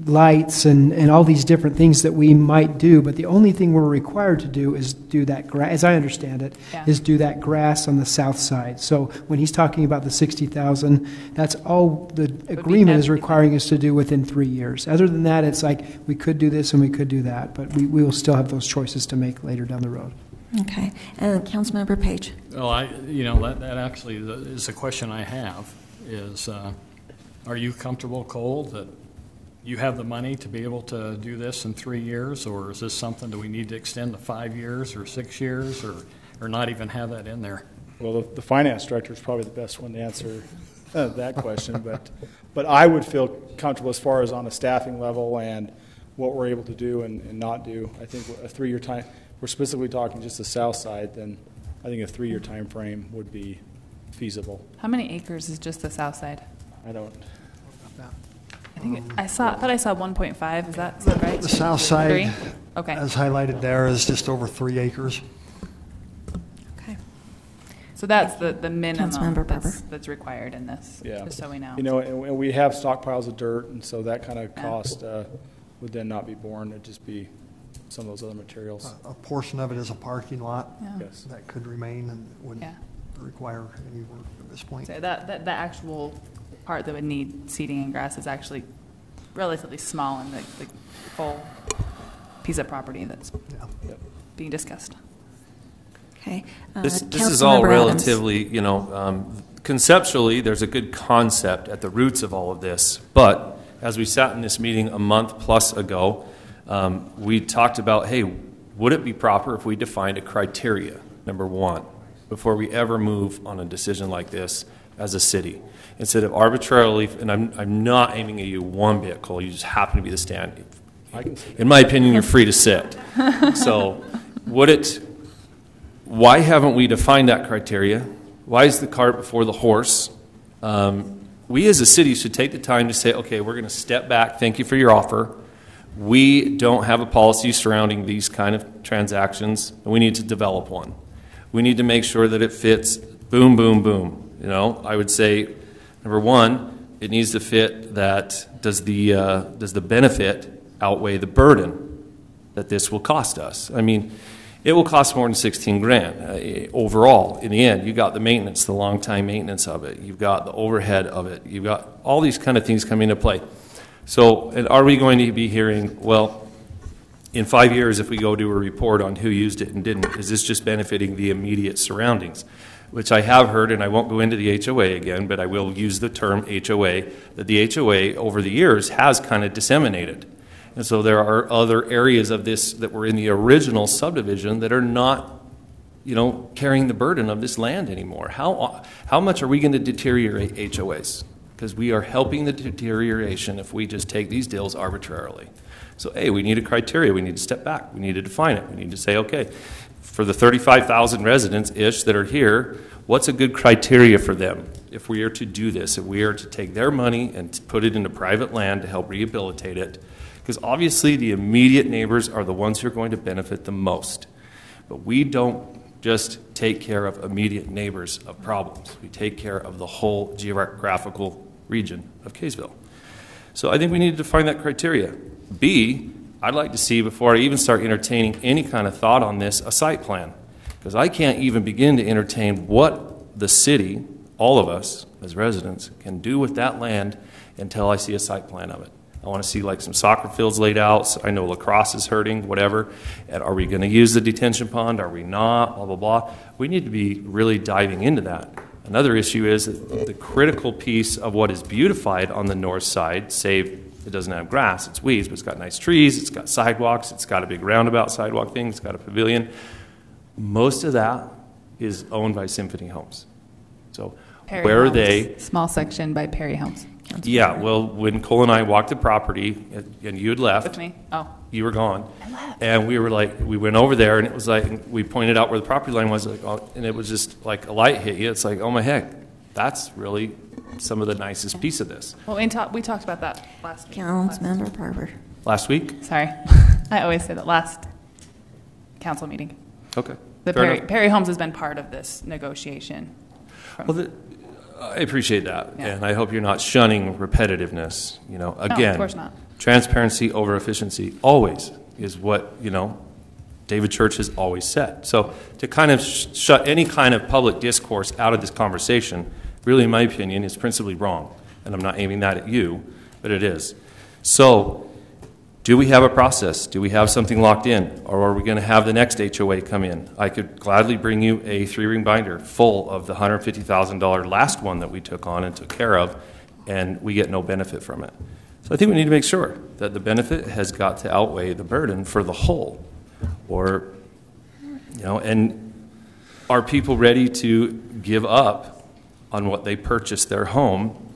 lights and all these different things that we might do, but the only thing we're required to do is do that grass, as I understand it, is do that grass on the south side. So when he's talking about the $60,000, that's all the agreement is requiring us to do within 3 years. Other than that, it's like we could do this and we could do that, but we will still have those choices to make later down the road. Okay. Councilmember Page. Well, that actually is the question I have is, are you comfortable, Cole, that you have the money to be able to do this in 3 years, or is this something that we need to extend to 5 years or 6 years, or not even have that in there? Well, the finance director is probably the best one to answer that question, but I would feel comfortable as far as on a staffing level and what we're able to do and not do. I think a 3-year time, we're specifically talking just the south side, then I think a 3-year time frame would be feasible. How many acres is just the south side? I don't. I thought I saw 1.5. Is that right? The south side, 3? Okay. as highlighted there, is just over 3 acres. Okay. So that's the minimum Councilmember that's required in this, just so we know. You know, and we have stockpiles of dirt, and so that kind of cost would then not be borne. It'd just be some of those other materials. A portion of it is a parking lot Yes. that could remain and wouldn't require any work at this point. So the actual part that would need seeding and grass is actually relatively small in the full piece of property that's being discussed. Okay. This is all relatively, conceptually, there's a good concept at the roots of all of this. But as we sat in this meeting a month plus ago, we talked about, hey, would it be proper if we defined a criteria, number one, before we ever move on a decision like this as a city? Instead of arbitrarily, and I'm not aiming at you one bit, Cole, you just happen to be the stand. In my opinion, you're free to sit. So why haven't we defined that criteria? Why is the cart before the horse? We as a city should take the time to say, okay, we're going to step back. Thank you for your offer. We don't have a policy surrounding these kind of transactions, and we need to develop one. We need to make sure that it fits boom, boom, boom. I would say, number one, it needs to fit that does the benefit outweigh the burden that this will cost us? I mean, it will cost more than $16,000 overall. In the end, you got the maintenance, the long time maintenance of it. You've got the overhead of it. You've got all these kind of things coming into play. So, and are we going to be hearing, well, in 5 years, if we go do a report on who used it and didn't, is this just benefiting the immediate surroundings? Which I have heard, and I won't go into the HOA again, but I will use the term HOA, that the HOA over the years has kind of disseminated. And so there are other areas of this that were in the original subdivision that are not, carrying the burden of this land anymore. How much are we going to deteriorate HOAs? Because we are helping the deterioration if we just take these deals arbitrarily. So, hey, we need a criteria. We need to step back. We need to define it. We need to say, okay, for the 35,000 residents-ish that are here, what's a good criteria for them if we are to do this, if we are to take their money and put it into private land to help rehabilitate it? Because obviously the immediate neighbors are the ones who are going to benefit the most. But we don't just take care of immediate neighbors of problems. We take care of the whole geographical region of Kaysville. So I think we need to define that criteria. B, I'd like to see, before I even start entertaining any kind of thought on this, a site plan. Because I can't even begin to entertain what the city, all of us as residents, can do with that land until I see a site plan of it. I want to see like some soccer fields laid out. So I know lacrosse is hurting, whatever. And are we going to use the detention pond? Are we not? Blah, blah, blah. We need to be really diving into that. Another issue is that the critical piece of what is beautified on the north side, save it doesn't have grass, it's weeds, but it's got nice trees, it's got sidewalks, it's got a big roundabout sidewalk thing, it's got a pavilion. Most of that is owned by Symphony Homes. So Perry where Homes. are they? Small section by Perry Homes. Yeah, well, when Cole and I walked the property, and you had left. With me? Oh. You were gone. And we were like, we went over there, and it was like, we pointed out where the property line was, like, oh, and it was just like a light hit you. It's like, oh my heck, that's really some of the nicest piece of this. Well, we talked about that last week. Councilmember Barber. Last week? Sorry. I always say that last council meeting. Okay. Perry Holmes has been part of this negotiation. Well, I appreciate that, and I hope you're not shunning repetitiveness. You know, again, no, of course not. Transparency over efficiency always is what, you know, David Church has always said. So to kind of shut any kind of public discourse out of this conversation, really, in my opinion, is principally wrong. And I'm not aiming that at you, but it is. So do we have a process? Do we have something locked in? Or are we going to have the next HOA come in? I could gladly bring you a 3-ring binder full of the $150,000 last one that we took on and took care of, and we get no benefit from it. So I think we need to make sure that the benefit has got to outweigh the burden for the whole. Or, you know, and are people ready to give up on what they purchased their home,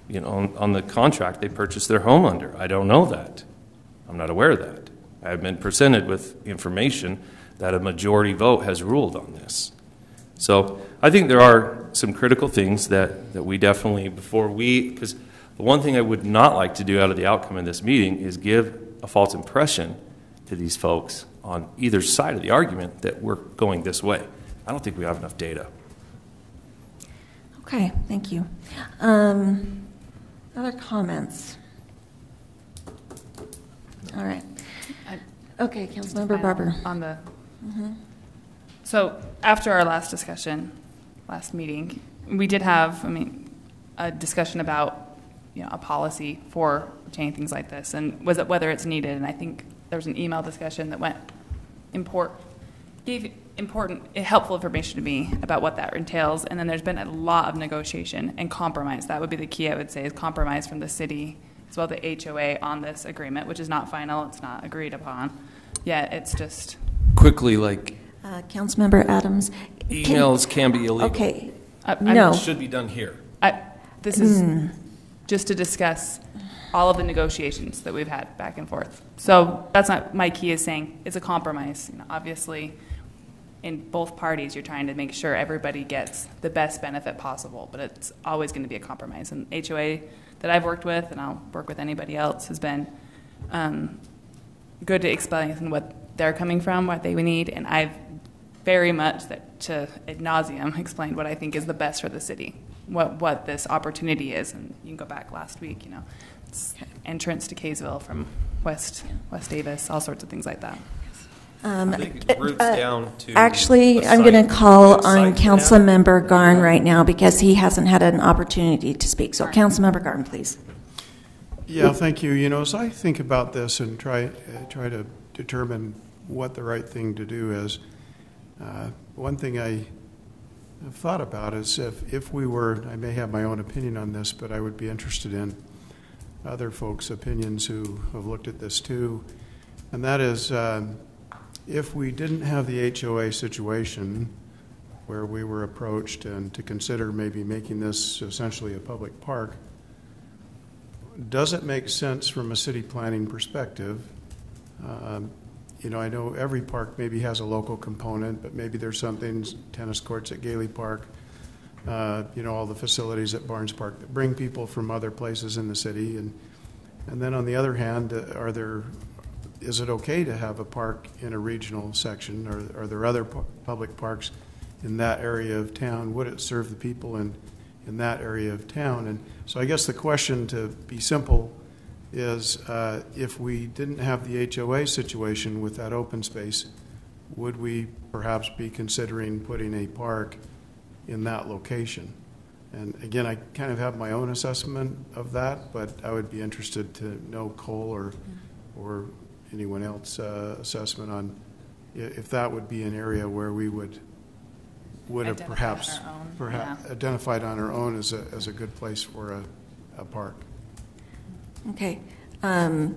you know, on the contract they purchased their home under? I don't know that. I'm not aware of that. I've been presented with information that a majority vote has ruled on this. So I think there are some critical things that we definitely, because the one thing I would not like to do out of the outcome of this meeting is give a false impression to these folks on either side of the argument that we're going this way. I don't think we have enough data. Okay, thank you. Other comments? All right. Okay, Councilmember Barber. On the. So after our last discussion, last meeting, we did have, a discussion about, a policy for obtaining things like this, and whether it's needed. And I think there was an email discussion that gave helpful information to me about what that entails. And then there's been a lot of negotiation and compromise. That would be the key, I would say, is compromise from the city as well the HOA on this agreement, which is not final. It's not agreed upon yet. It's just quickly, Councilmember Adams. Emails can be illegal. Okay. No. It should be done here. This is just to discuss all of the negotiations that we've had back and forth. So that's not my key is saying it's a compromise. Obviously, in both parties, you're trying to make sure everybody gets the best benefit possible, but it's always going to be a compromise. And HOA that I've worked with, and I'll work with anybody else, has been good to explain what they're coming from, what they need, and I've very much to ad nauseum explained what I think is the best for the city, what this opportunity is. And you can go back last week, it's entrance to Kaysville from West Davis, all sorts of things like that. I think it roots down to actually, I'm going to call on Councilmember Garn right now because he hasn't had an opportunity to speak. So, Councilmember Garn, please. Yeah, thank you. As I think about this and try to determine what the right thing to do is, one thing I have thought about is if we were, I may have my own opinion on this, but I would be interested in other folks' opinions who have looked at this too, and that is if we didn't have the HOA situation where we were approached and to consider maybe making this essentially a public park, does it make sense from a city planning perspective? I know every park maybe has a local component, but maybe there's something, tennis courts at Gailey Park, all the facilities at Barnes Park that bring people from other places in the city. And then on the other hand, is it okay to have a park in a regional section? Or are there other public parks in that area of town? Would it serve the people in that area of town? And so I guess the question, to be simple, is if we didn't have the HOA situation with that open space, would we perhaps be considering putting a park in that location? And again, I kind of have my own assessment of that, but I would be interested to know Cole or anyone else assessment on if that would be an area where we would have perhaps identified on our own as a good place for a park. Okay. Pin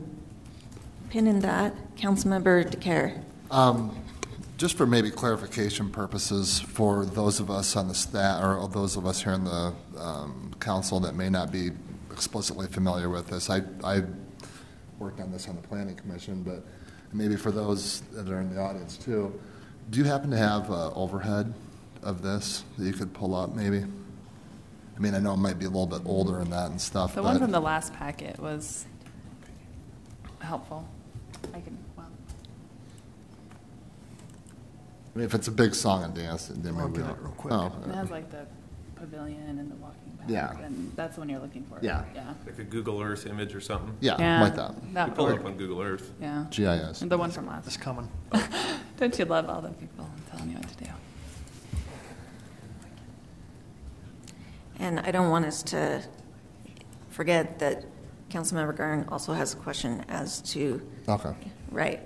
in that. Councilmember DeCare. Just for maybe clarification purposes for those of us on the staff or those of us here in the council that may not be explicitly familiar with this. I worked on this on the Planning Commission, but maybe for those that are in the audience too, do you happen to have overhead of this that you could pull up maybe? I mean, I know it might be a little bit older in that and stuff. The one from the last packet was helpful. I mean, if it's a big song and dance, then maybe we don't. Real quick. Oh, It has like the pavilion and the walking path. Yeah. And that's the one you're looking for. Yeah. Yeah. Like a Google Earth image or something? Yeah, like that. You pull it up on Google Earth. Yeah. GIS. And the one from last. It's coming. Don't you love all the people telling you what to do? And I don't want us to forget that Councilmember Garn also has a question as to, right,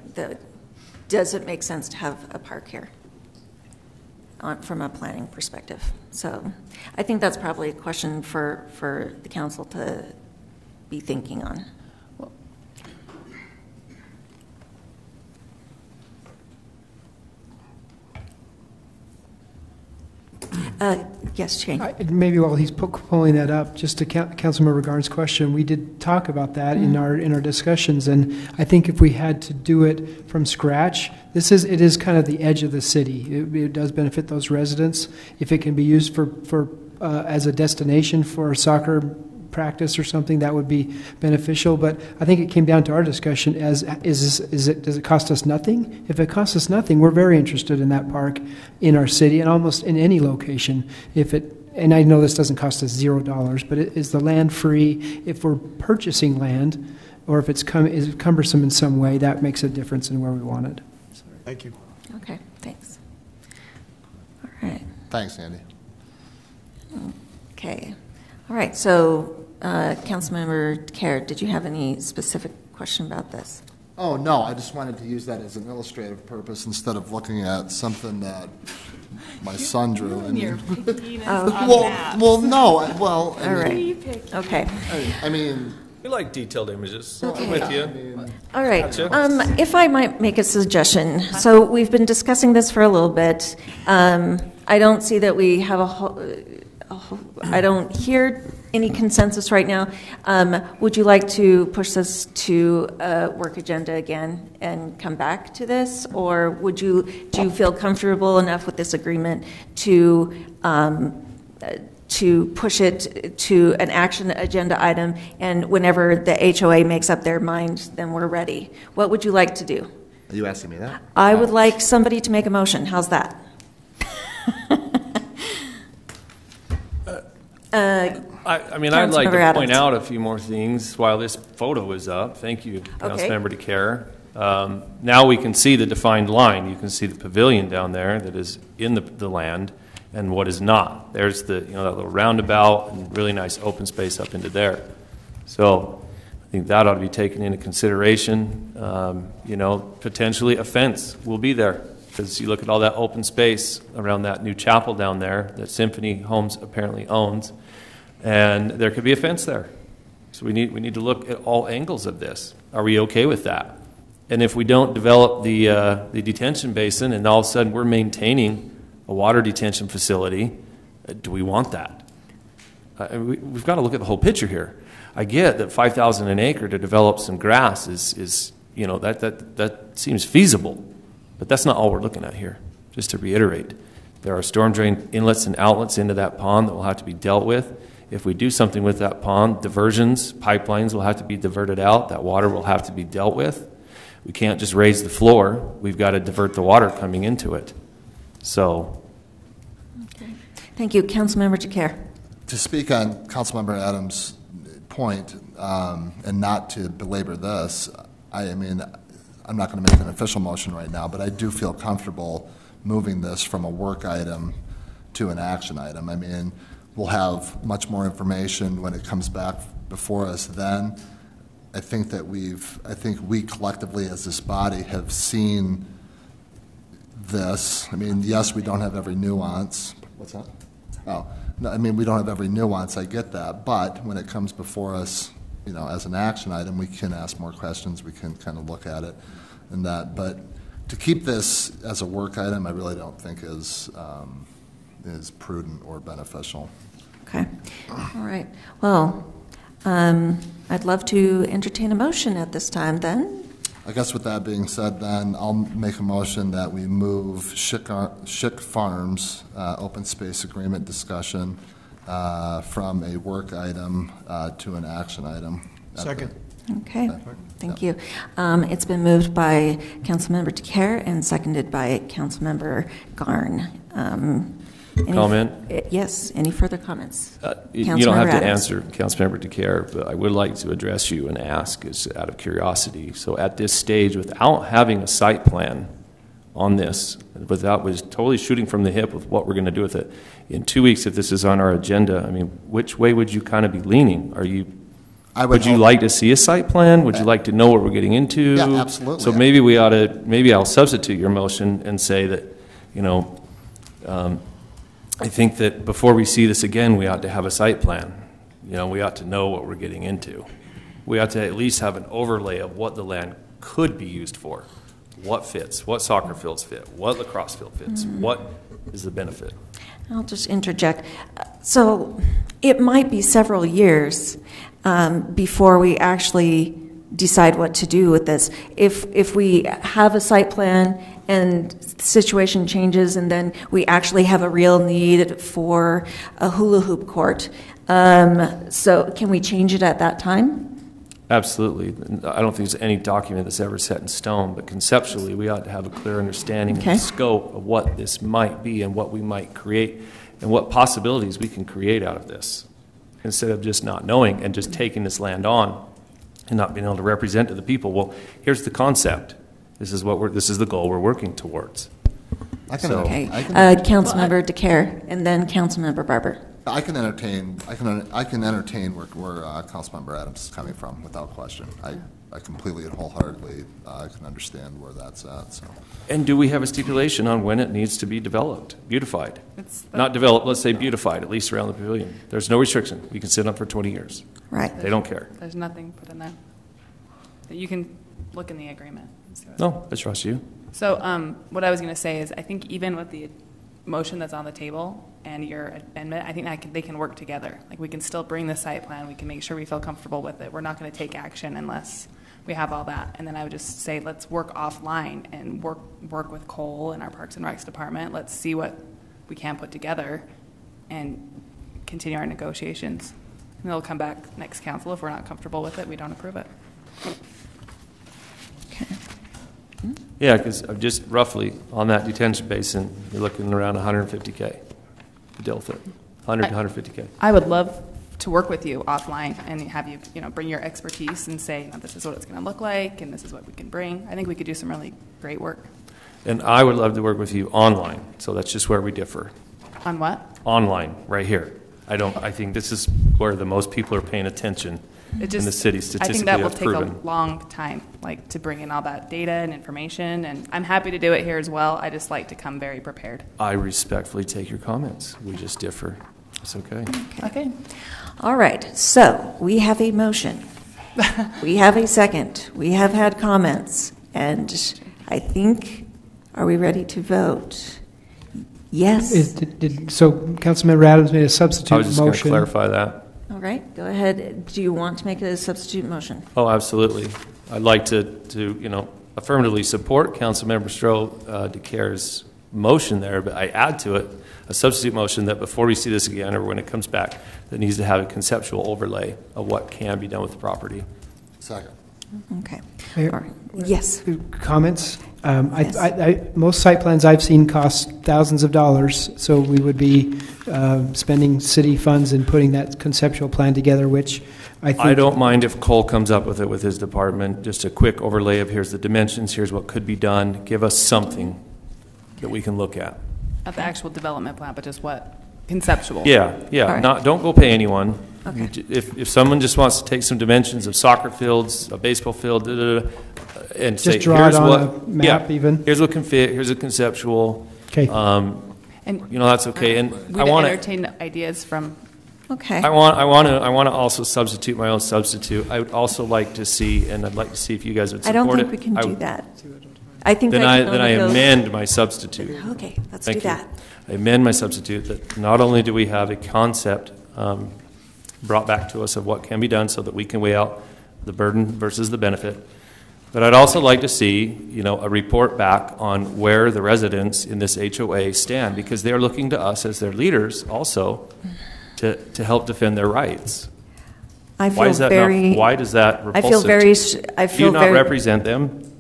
does it make sense to have a park here from a planning perspective? So I think that's probably a question for the council to be thinking on. Yes, Shane. Maybe while he's pulling that up, just to Councilmember Garn's question, we did talk about that in our discussions, and I think if we had to do it from scratch, it is kind of the edge of the city. It does benefit those residents if it can be used for as a destination for soccer practice or something, that would be beneficial. But I think it came down to our discussion as does it cost us nothing? If it costs us nothing, we're very interested in that park in our city and almost in any location. And I know this doesn't cost us $0, but is the land free? If we're purchasing land, or if it's is cumbersome in some way, that makes a difference in where we want it. Thank you. Okay, thanks. All right. Thanks, Andy. Okay. All right, so Councilmember Kerr, did you have any specific question about this? Oh, no, I just wanted to use that as an illustrative purpose instead of looking at something that my son drew. Well, no, all right. Okay. I mean, we like detailed images. Okay. I'm with you. All right. If I might make a suggestion. So we've been discussing this for a little bit. I don't see that we have I don't hear any consensus right now. Would you like to push this to a work agenda again and come back to this? Or do you feel comfortable enough with this agreement to push it to an action agenda item, and whenever the HOA makes up their mind, then we're ready? What would you like to do? Are you asking me that? I would like somebody to make a motion. How's that? I mean, I'd like to point out a few more things while this photo is up. Thank you, Councilmember DeCare. Now we can see the defined line. You can see the pavilion down there that is in the land and what is not. There's that little roundabout and really nice open space up into there. So I think that ought to be taken into consideration. Potentially a fence will be there, because you look at all that open space around that new chapel down there that Symphony Homes apparently owns, and there could be a fence there. So we need to look at all angles of this. Are we okay with that? And if we don't develop the detention basin, and all of a sudden we're maintaining a water detention facility, do we want that? We've got to look at the whole picture here. I get that $5,000 an acre to develop some grass is that seems feasible. But that's not all we're looking at here. Just to reiterate, there are storm drain inlets and outlets into that pond that will have to be dealt with. If we do something with that pond, diversions, pipelines will have to be diverted out. That water will have to be dealt with. We can't just raise the floor. We've got to divert the water coming into it. So. Okay. Thank you. Councilmember DeCare. To speak on Councilmember Adams' point, and not to belabor this, I'm not going to make an official motion right now, but I do feel comfortable moving this from a work item to an action item. I mean, we'll have much more information when it comes back before us then. I think we collectively as this body have seen this. I mean, yes, we don't have every nuance. What's that? Oh, no, I mean, we don't have every nuance, I get that, but when it comes before us, as an action item, we can ask more questions, we can kind of look at it and that. But to keep this as a work item, I really don't think is prudent or beneficial. Okay. All right. Well, I'd love to entertain a motion at this time then. I guess with that being said, then I'll make a motion that we move Schick Farms open space agreement discussion from a work item to an action item. Second. Okay, thank you. It's been moved by Councilmember DeCare and seconded by Councilmember Garn. Comment? Yes, any further comments? You don't have to Adams. answer, Councilmember DeCare, but I would like to address you and ask, is out of curiosity. So at this stage, without having a site plan on this, was totally shooting from the hip with what we're going to do with it. In 2 weeks, if this is on our agenda, I mean, which way would you kind of be leaning? Would you like to see a site plan? Would you like to know what we're getting into? Yeah, absolutely. So maybe maybe I'll substitute your motion and say that, I think that before we see this again, we ought to have a site plan. We ought to know what we're getting into. We ought to at least have an overlay of what the land could be used for, what fits, what soccer fields fit, what lacrosse field fits, what is the benefit. I'll just interject. So it might be several years before we actually decide what to do with this. If we have a site plan and the situation changes and then we actually have a real need for a hula hoop court, so can we change it at that time? Absolutely. I don't think there's any document that's ever set in stone, but conceptually we ought to have a clear understanding of the scope of what this might be and what we might create and what possibilities we can create out of this, instead of just not knowing and just taking this land on and not being able to represent to the people, well, here's the concept. This is the goal we're working towards. Councilmember DeCare and then Councilmember Barber. I can entertain where Councilmember Adams is coming from without question. I completely and wholeheartedly can understand where that's at. So. And do we have a stipulation on when it needs to be developed, beautified? Not developed, let's say beautified, at least around the pavilion. There's no restriction. We can sit on for 20 years. Right. They don't care. There's nothing put in there. You can look in the agreement. No, I trust you. So what I was going to say is I think even with the motion that's on the table and your amendment, I think they can work together. Like, we can still bring the site plan. We can make sure we feel comfortable with it. We're not going to take action unless we have all that. And then I would just say let's work offline and work with Cole and our Parks and Recs department. Let's see what we can put together and continue our negotiations. And they'll come back next council. If we're not comfortable with it, we don't approve it. Yeah, because just roughly on that detention basin, you're looking around 150K to deal with it. 100 to 150K. I would love to work with you offline and have you, bring your expertise and say, this is what it's going to look like and this is what we can bring. I think we could do some really great work. And I would love to work with you online. So that's just where we differ. On what? Online, right here. I think this is where the most people are paying attention in the city, statistically. I think that will take a long time, to bring in all that data and information. And I'm happy to do it here as well. I just like to come very prepared. I respectfully take your comments. We just differ. It's okay. Okay. All right. So we have a motion. We have a second. We have had comments. And I think, are we ready to vote? Yes. So Councilmember Adams made a substitute motion. I was just going to clarify that. All right, go ahead. Do you want to make a substitute motion? Oh, absolutely. I'd like to affirmatively support Councilmember DeCare's motion there, but I add to it a substitute motion that before we see this again or when it comes back, that needs to have a conceptual overlay of what can be done with the property. Second. Okay. Mayor, yes. Comments? Yes. Most site plans I've seen cost thousands of dollars, so we would be spending city funds and putting that conceptual plan together, which I think... I don't mind if Cole comes up with it with his department, just a quick overlay of here's the dimensions, here's what could be done. Give us something that we can look at. Not the actual development plan, but just what? Conceptual. Yeah. Right. Don't go pay anyone. Okay. If someone just wants to take some dimensions of soccer fields, a baseball field, and just say, draw here's it on what, a map even. Here's what can fit. Here's a conceptual. Okay. And that's okay. And I want to entertain ideas from. Okay. I want to also substitute my own substitute. I would also like to see, and I'd like to see if you guys would support it. I don't think we can do that. I think then I amend my substitute. Okay, let's do that. I amend my substitute that not only do we have a concept brought back to us of what can be done so that we can weigh out the burden versus the benefit. But I'd also like to see, a report back on where the residents in this HOA stand, because they're looking to us as their leaders also to help defend their rights. I feel Why is that very. why does that repulsive? I feel very. Do you not represent them?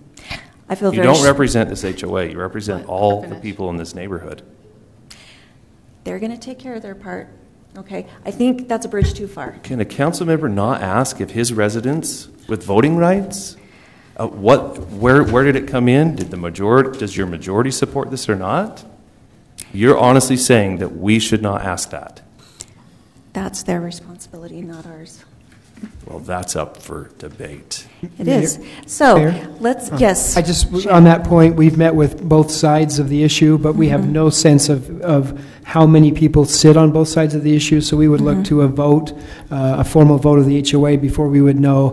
I feel you very. don't represent this HOA. You represent all the people in this neighborhood. They're going to take care of their part. Okay, I think that's a bridge too far. Can a council member not ask if his residents with voting rights? Where did it come in? Does your majority support this or not? You're honestly saying that we should not ask that. That's their responsibility, not ours. Well, that's up for debate. It is. So Fair? let's, yes. I just, on that point, we've met with both sides of the issue, but we have no sense of how many people sit on both sides of the issue, so we would look to a vote, a formal vote of the HOA before we would know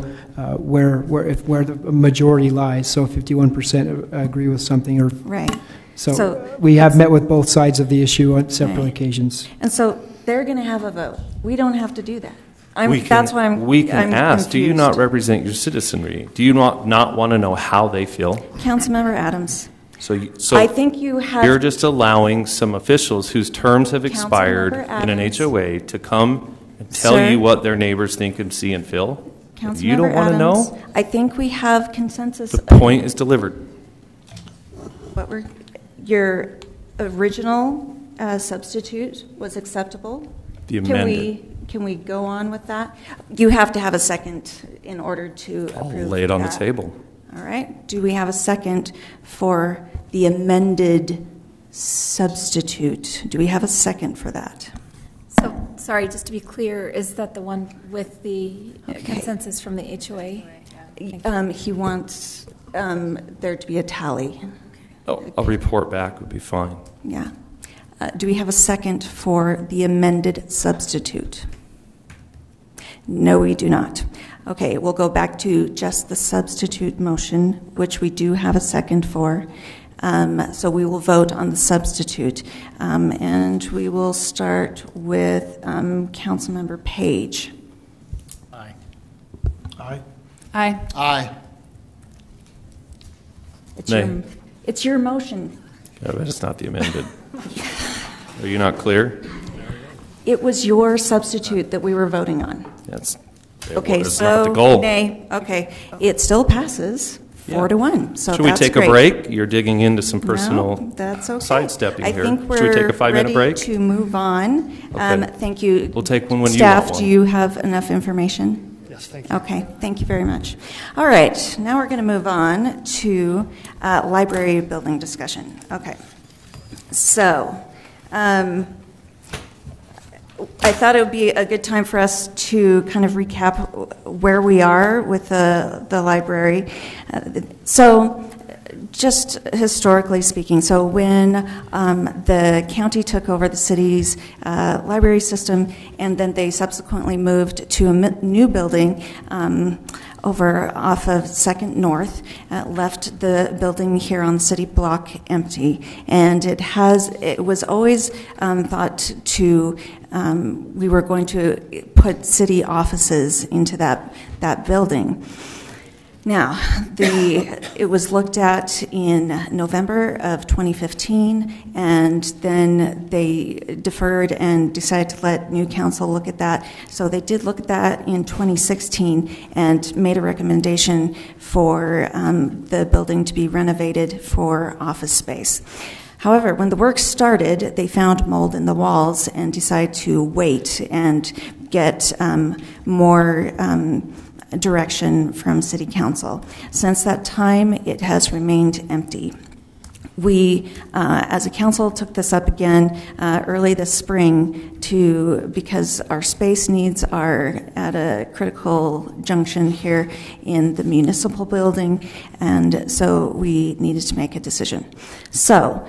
where the majority lies. So 51% agree with something, or right. So we have met with both sides of the issue on several occasions. And so they're going to have a vote. We don't have to do that. That's why we can ask, confused. Do you not represent your citizenry? Do you not want to know how they feel? Councilmember Adams. So I think you have. You're just allowing some officials whose terms have expired in an HOA to come and tell you what their neighbors think and see and feel? You don't want to know? I think we have consensus. The point is delivered. Your original substitute was acceptable. The amended. Can we go on with that? You have to have a second in order to approve. I'll lay it on the table. All right. Do we have a second for the amended substitute? Do we have a second for that? So, sorry, just to be clear, is that the one with the consensus from the HOA? He wants there to be a tally. Oh, a report back would be fine. Yeah. Do we have a second for the amended substitute? No, we do not. Okay, we'll go back to just the substitute motion, which we do have a second for. So we will vote on the substitute. And we will start with Councilmember Page. Aye. Aye. Aye. Aye. It's your motion. Yeah, but it's not the amended. Are you not clear? It was your substitute that we were voting on. That's okay. So not the goal. Nay. Okay, it still passes 4-1. So should we take great. A break? You're digging into some personal that's okay. sidestepping here. I think we're should we take a 5-minute break? To move on. Okay. Thank you. We'll take one when Staff, you want one. do you have enough information? Yes, thank you. Okay, thank you very much. All right, now we're going to move on to library building discussion. Okay, so I thought it would be a good time for us to kind of recap where we are with the library. So just historically speaking, so when the county took over the city's library system, and then they subsequently moved to a new building over off of 2nd North, left the building here on the city block empty. And it was always thought to, we were going to put city offices into that building. Now, it was looked at in November of 2015, and then they deferred and decided to let new council look at that. So they did look at that in 2016 and made a recommendation for the building to be renovated for office space. However, when the work started, they found mold in the walls and decided to wait and get more direction from City Council. Since that time, it has remained empty. We, as a council, took this up again early this spring because our space needs are at a critical junction here in the municipal building, and so we needed to make a decision. So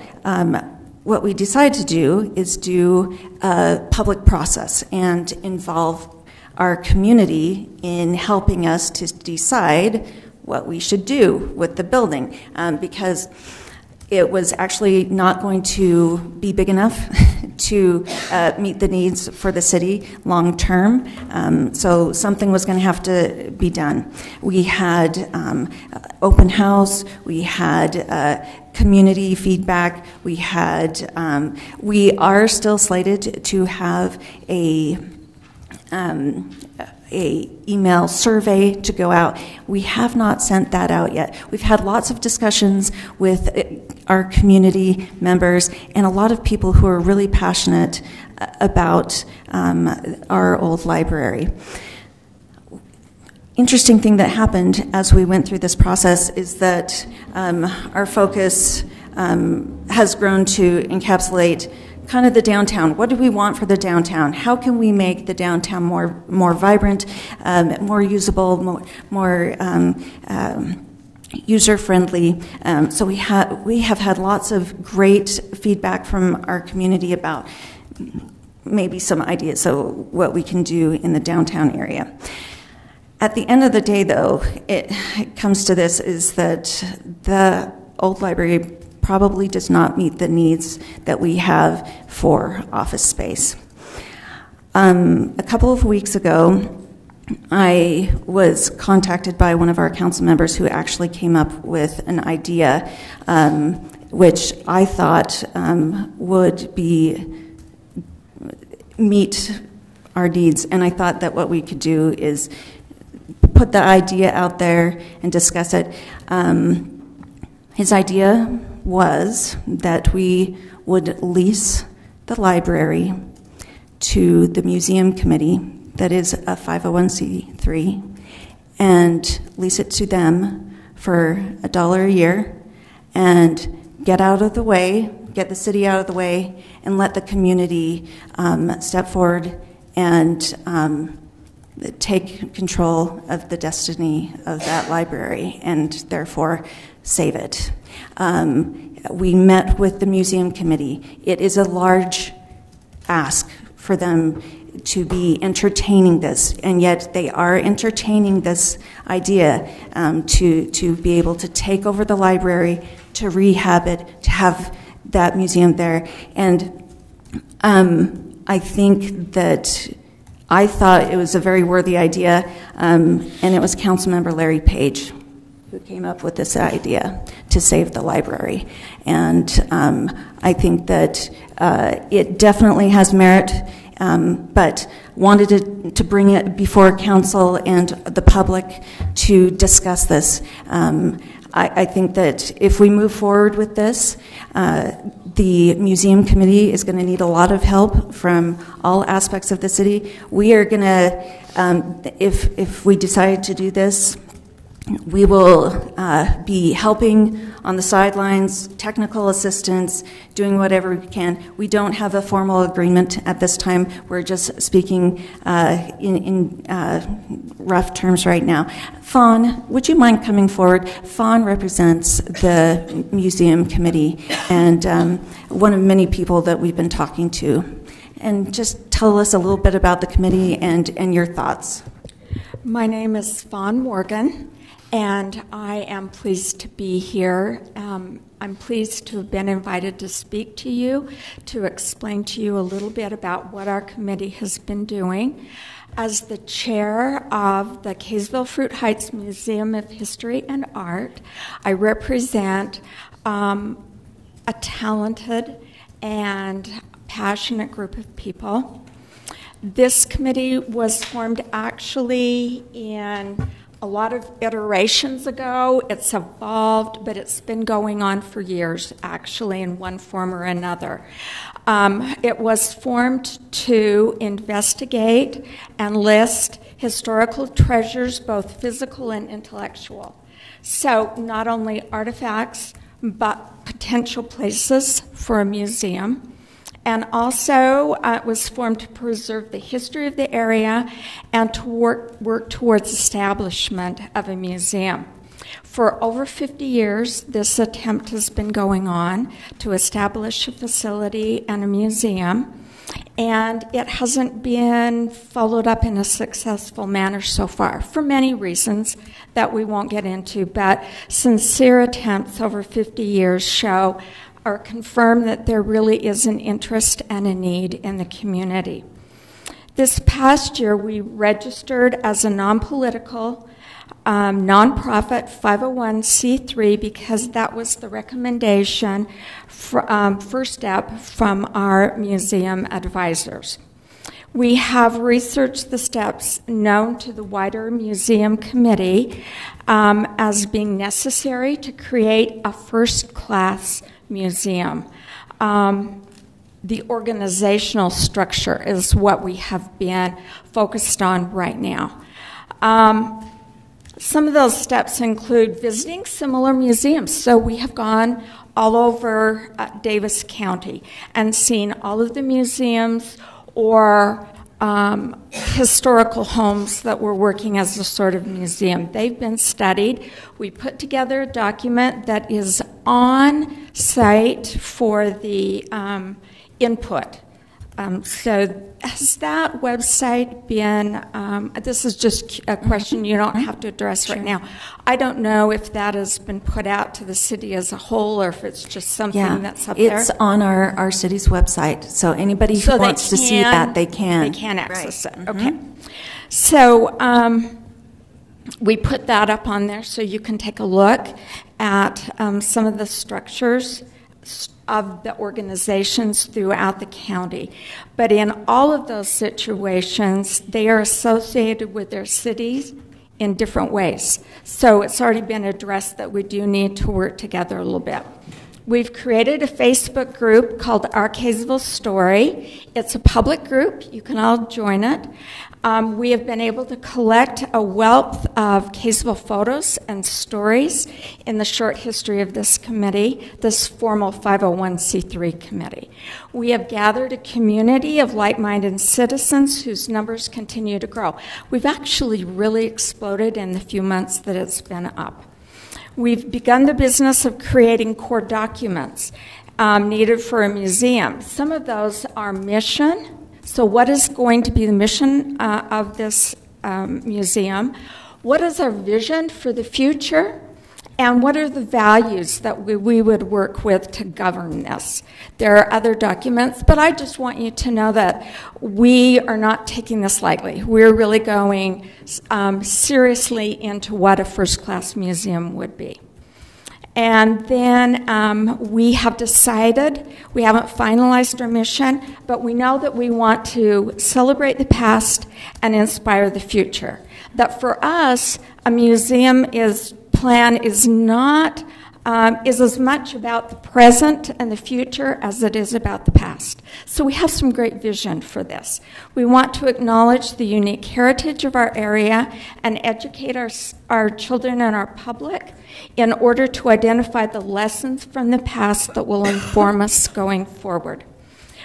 what we decided to do is do a public process and involve our community in helping us to decide what we should do with the building, because it was actually not going to be big enough to meet the needs for the city long term. So something was going to have to be done. We had open house. We had community feedback. We are still slated to have a email survey to go out. We have not sent that out yet. We've had lots of discussions with our community members and a lot of people who are really passionate about our old library. Interesting thing that happened as we went through this process is that our focus has grown to encapsulate kind of the downtown. What do we want for the downtown? How can we make the downtown more vibrant, more usable, more user-friendly? So we have had lots of great feedback from our community about maybe some ideas of what we can do in the downtown area. At the end of the day, though, it comes to this, is that the old library probably does not meet the needs that we have for office space. A couple of weeks ago, I was contacted by one of our council members who actually came up with an idea which I thought would meet our needs. And I thought that what we could do is put the idea out there and discuss it. His idea was that we would lease the library to the museum committee, that is a 501c3, and lease it to them for $1 a year and get the city out of the way, and let the community step forward and take control of the destiny of that library and therefore save it. We met with the museum committee. It is a large ask for them to be entertaining this, and yet they are entertaining this idea to be able to take over the library, to rehab it, to have that museum there. And I think that I thought it was a very worthy idea, and it was Councilmember Larry Page who came up with this idea to save the library. And I think that it definitely has merit, but wanted to bring it before council and the public to discuss this. I think that if we move forward with this, the museum committee is going to need a lot of help from all aspects of the city. We are going to, if we decide to do this, we will be helping on the sidelines, technical assistance, doing whatever we can. We don't have a formal agreement at this time. We're just speaking in rough terms right now. Fawn, would you mind coming forward? Fawn represents the museum committee and one of many people that we've been talking to. And just tell us a little bit about the committee and your thoughts. My name is Fawn Morgan, and I am pleased to be here. I'm pleased to have been invited to speak to you, to explain to you a little bit about what our committee has been doing. As the chair of the Kaysville Fruit Heights Museum of History and Art, I represent a talented and passionate group of people. This committee was formed actually in a lot of iterations ago. It's evolved, but it's been going on for years, actually, in one form or another. It was formed to investigate and list historical treasures, both physical and intellectual. So not only artifacts, but potential places for a museum. And also, it was formed to preserve the history of the area and to work towards establishment of a museum. For over 50 years, this attempt has been going on to establish a facility and a museum, and it hasn't been followed up in a successful manner so far, for many reasons that we won't get into, but sincere attempts over 50 years show or confirm that there really is an interest and a need in the community. This past year, we registered as a non-political, nonprofit 501c3 because that was the recommendation first step from our museum advisors. We have researched the steps known to the wider museum committee as being necessary to create a first-class museum. The organizational structure is what we have been focused on right now. Some of those steps include visiting similar museums. So we have gone all over Davis County and seen all of the museums or historical homes that were working as a sort of museum. They've been studied. We put together a document that is on site for the input. So has that website been, this is just a question you don't have to address right now. I don't know if that has been put out to the city as a whole or if it's just something that's up there. It's on our city's website. So anybody who wants to see that, they can. They can access it. Okay. So we put that up on there so you can take a look at some of the structures of the organizations throughout the county. But in all of those situations, they are associated with their cities in different ways. So it's already been addressed that we do need to work together a little bit. We've created a Facebook group called Our Kaysville Story. It's a public group. You can all join it. We have been able to collect a wealth of Kaysville photos and stories in the short history of this committee, this formal 501c3 committee. We have gathered a community of like-minded citizens whose numbers continue to grow. We've actually really exploded in the few months that it's been up. We've begun the business of creating core documents needed for a museum. Some of those are mission. So what is going to be the mission of this museum? What is our vision for the future? And what are the values that we would work with to govern this? There are other documents, but I just want you to know that we are not taking this lightly. We're really going seriously into what a first-class museum would be. And then we have decided, we haven't finalized our mission, but we know that we want to celebrate the past and inspire the future. That for us, a museum plan is not is as much about the present and the future as it is about the past. So we have some great vision for this. We want to acknowledge the unique heritage of our area and educate our children and our public in order to identify the lessons from the past that will inform us going forward.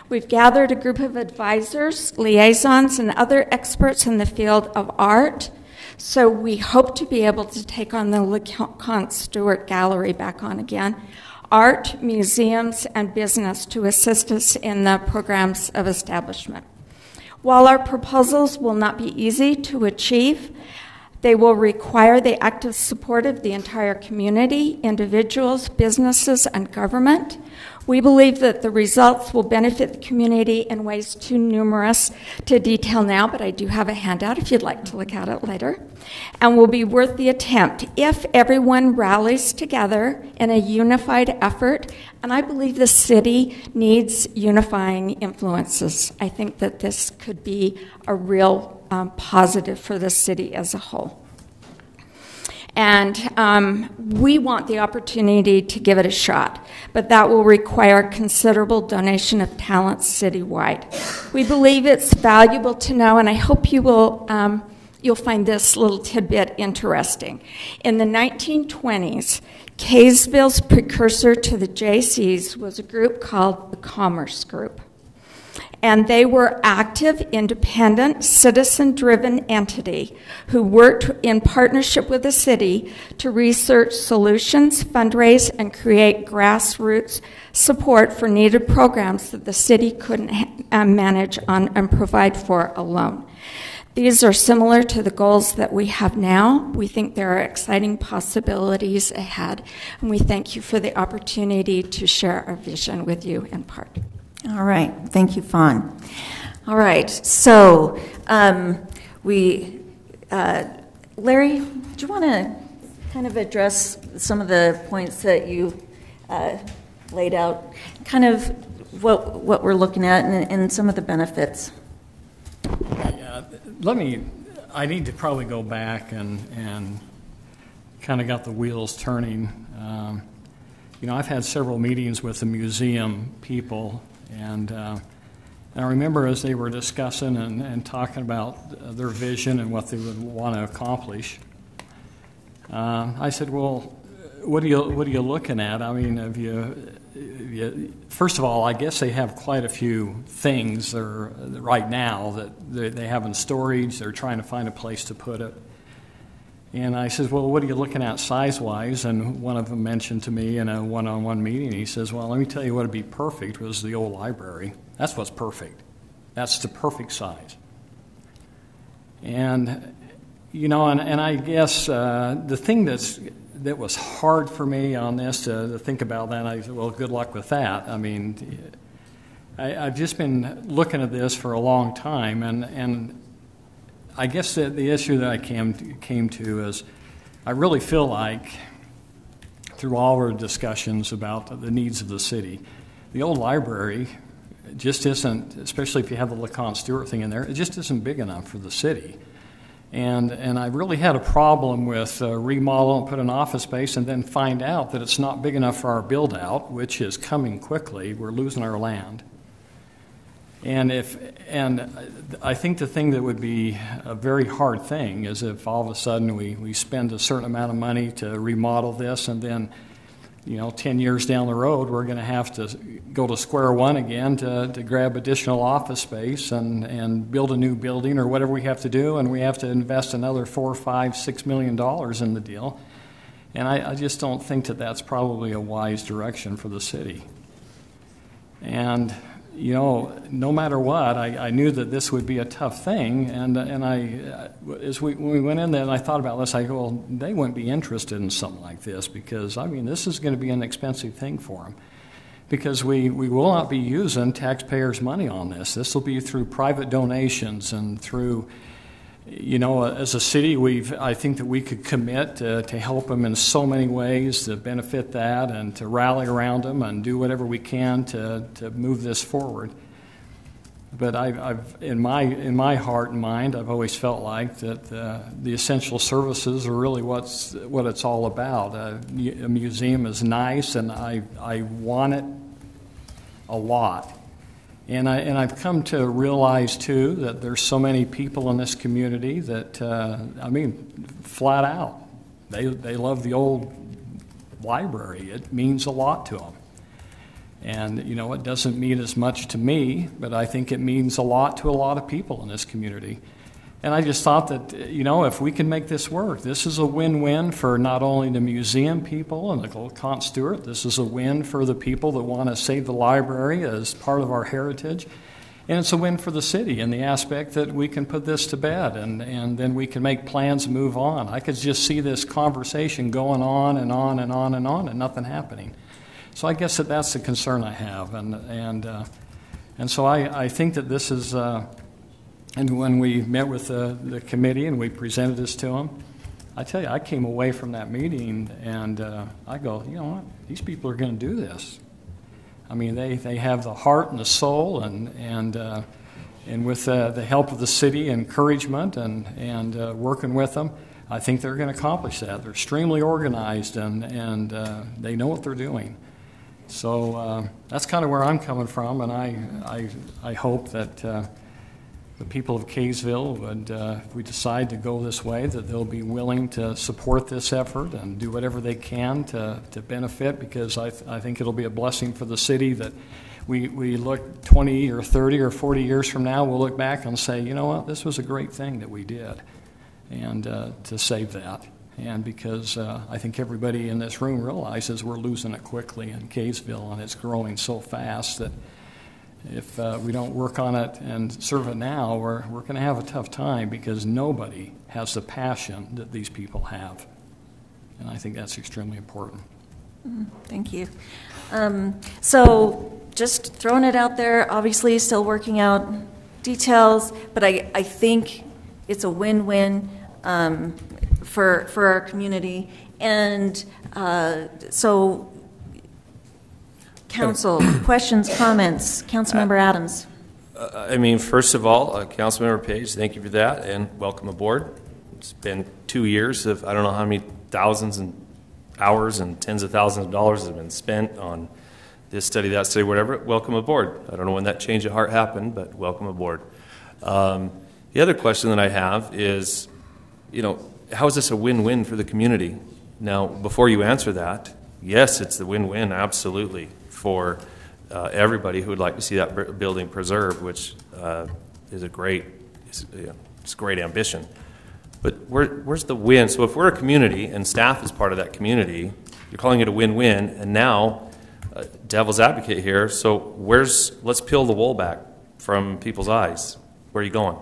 We've gathered a group of advisors, liaisons, and other experts in the field of art. So we hope to be able to take on the LeConte Stewart Gallery back on again, art, museums, and business to assist us in the programs of establishment. While our proposals will not be easy to achieve, they will require the active support of the entire community, individuals, businesses, and government. We believe that the results will benefit the community in ways too numerous to detail now, but I do have a handout if you'd like to look at it later, and will be worth the attempt if everyone rallies together in a unified effort, and I believe the city needs unifying influences. I think that this could be a real positive for the city as a whole. And we want the opportunity to give it a shot, but that will require considerable donation of talent citywide. We believe it's valuable to know, and I hope you will, you'll find this little tidbit interesting. In the 1920s, Kaysville's precursor to the JCs was a group called the Commerce Group. And they were active, independent, citizen-driven entity who worked in partnership with the city to research solutions, fundraise, and create grassroots support for needed programs that the city couldn't manage on and provide for alone. These are similar to the goals that we have now. We think there are exciting possibilities ahead, and we thank you for the opportunity to share our vision with you in part. All right. Thank you, Fawn. All right. So Larry, do you want to kind of address some of the points that you laid out, kind of what we're looking at and some of the benefits? I need to probably go back and kind of got the wheels turning. I've had several meetings with the museum people, and I remember as they were discussing and talking about their vision and what they would want to accomplish, I said, well, what are you looking at? I mean, first of all, I guess they have quite a few things right now that they have in storage. They're trying to find a place to put it. And I said, well, what are you looking at size-wise? And one of them mentioned to me in a one-on-one meeting, he says, well, let me tell you what would be perfect was the old library. That's what's perfect. That's the perfect size. And, and I guess the thing that was hard for me on this to think about that, I said, well, good luck with that. I mean, I've just been looking at this for a long time, and I guess the issue that I came to is I really feel like through all our discussions about the needs of the city, the old library just isn't, especially if you have the LeConte Stewart thing in there, it just isn't big enough for the city. And I really had a problem with remodel and put an office space and then find out that it's not big enough for our build-out, which is coming quickly. We're losing our land. And I think the thing that would be a very hard thing is if all of a sudden we spend a certain amount of money to remodel this, and then 10 years down the road we're going to have to go to square one again to grab additional office space and build a new building or whatever we have to do, and we have to invest another $4, $5, $6 million in the deal. And I just don't think that that's probably a wise direction for the city. And no matter what, I knew that this would be a tough thing, and when we went in there and I thought about this, I go, well, they wouldn't be interested in something like this because, this is going to be an expensive thing for them because we will not be using taxpayers' money on this. This will be through private donations and through, as a city, I think that we could commit to help them in so many ways to benefit that and to rally around them and do whatever we can to move this forward. But I've in my heart and mind, I've always felt like that the essential services are really what it's all about. A museum is nice, and I want it a lot. And I've come to realize, too, that there's so many people in this community that, flat out, they love the old library. It means a lot to them. And, it doesn't mean as much to me, but I think it means a lot to a lot of people in this community. And I just thought that, if we can make this work, this is a win-win for not only the museum people and the LeConte Stewart, this is a win for the people that want to save the library as part of our heritage, and it's a win for the city in the aspect that we can put this to bed and then we can make plans and move on. I could just see this conversation going on and on and on and on and nothing happening. So I guess that's the concern I have, and so I think that this is. And when we met with the committee and we presented this to them, I tell you, I came away from that meeting and I go, you know what, these people are going to do this. They have the heart and the soul, and with the help of the city, encouragement, and working with them, I think they're going to accomplish that. They're extremely organized, and they know what they're doing. So that's kind of where I'm coming from, and I hope that the people of Kaysville would, if we decide to go this way, that they'll be willing to support this effort and do whatever they can to benefit, because I think it'll be a blessing for the city that we look 20 or 30 or 40 years from now, we'll look back and say, you know what, this was a great thing that we did, and to save that. And because I think everybody in this room realizes we're losing it quickly in Kaysville, and it's growing so fast that if we don't work on it and serve it now, we're going to have a tough time because nobody has the passion that these people have. And I think that's extremely important. Thank you. So just throwing it out there, obviously still working out details, but I think it's a win-win for our community. And so, Council, questions, comments? Councilmember Adams. I mean, first of all, Councilmember Page, thank you for that, and welcome aboard. It's been 2 years of, I don't know how many thousands and hours and tens of thousands of dollars have been spent on this study, that study, whatever. Welcome aboard. I don't know when that change of heart happened, but welcome aboard. The other question that I have is, how is this a win-win for the community? Now, before you answer that, yes, it's the win-win, absolutely, for everybody who would like to see that building preserved, which is a great ambition. But where's the win? So if we're a community and staff is part of that community, you're calling it a win-win, and now, devil's advocate here, so let's peel the wool back from people's eyes. Where are you going?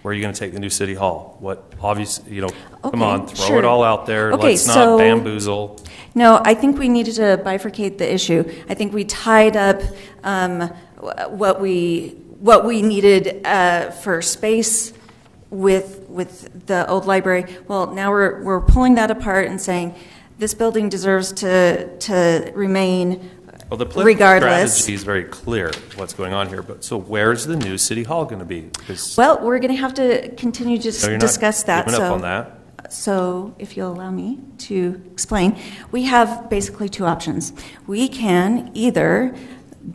Where are you going to take the new city hall? Come on, throw it all out there. Okay, let's not bamboozle. No, I think we needed to bifurcate the issue. I think we tied up what we needed for space with the old library. Well, now we're pulling that apart and saying this building deserves to remain. Well, the political regardless. strategy is very clear what's going on here. But so where's the new city hall going to be? Well, we're going to have to continue to discuss that. Giving up on that. So if you'll allow me to explain, we have basically two options. We can either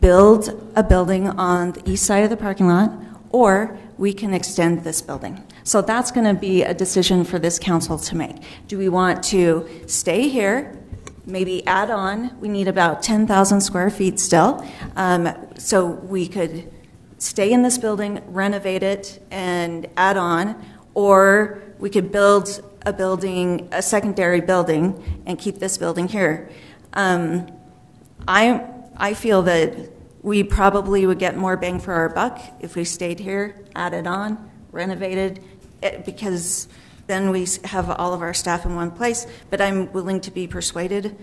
build a building on the east side of the parking lot, or we can extend this building. So that's going to be a decision for this council to make. Do we want to stay here, maybe add on? We need about 10,000 square feet still. So we could stay in this building, renovate it, and add on, or we could build a secondary building, and keep this building here. I feel that we probably would get more bang for our buck if we stayed here, added on, renovated, because then we have all of our staff in one place. But I'm willing to be persuaded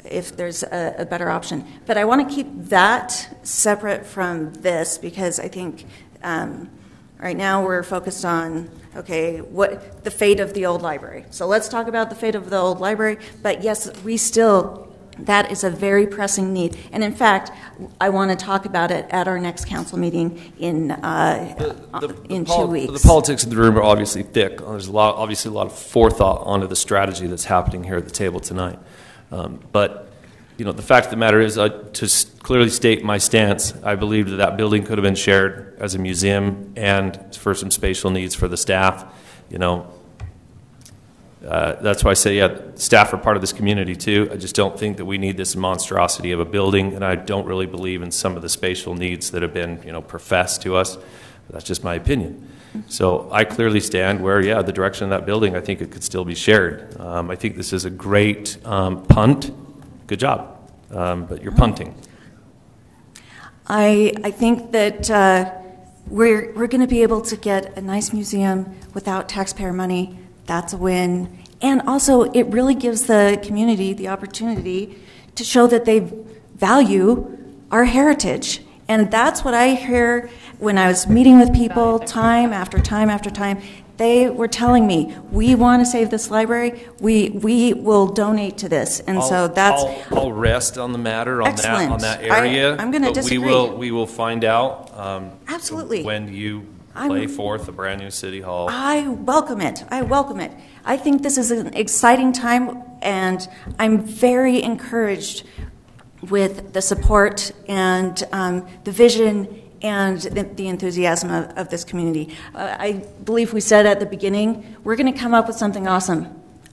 if there's a better option. But I want to keep that separate from this, because I think right now we're focused on, what the fate of the old library. So let's talk about the fate of the old library. But yes, that is a very pressing need. And in fact, I want to talk about it at our next council meeting in 2 weeks. The politics of the room are obviously thick. There's obviously a lot of forethought onto the strategy that's happening here at the table tonight. But the fact of the matter is, to clearly state my stance, I believe that building could have been shared as a museum and for some spatial needs for the staff. That's why I say, staff are part of this community too. I just don't think that we need this monstrosity of a building, and I don't really believe in some of the spatial needs that have been, professed to us. That's just my opinion. So I clearly stand where, the direction of that building, I think it could still be shared. I think this is a great punt. Good job, but you're punting. I think that we're going to be able to get a nice museum without taxpayer money. That's a win. And also, it really gives the community the opportunity to show that they value our heritage. And that's what I hear when I was meeting with people time after time after time. They were telling me, we want to save this library. We will donate to this. And I'll rest on the matter on that area. I'm going to disagree. We will find out. Absolutely. When you play forth a brand new city hall. I welcome it. I think this is an exciting time, and I'm very encouraged with the support and the vision and the enthusiasm of this community. I believe we said at the beginning, we're going to come up with something awesome.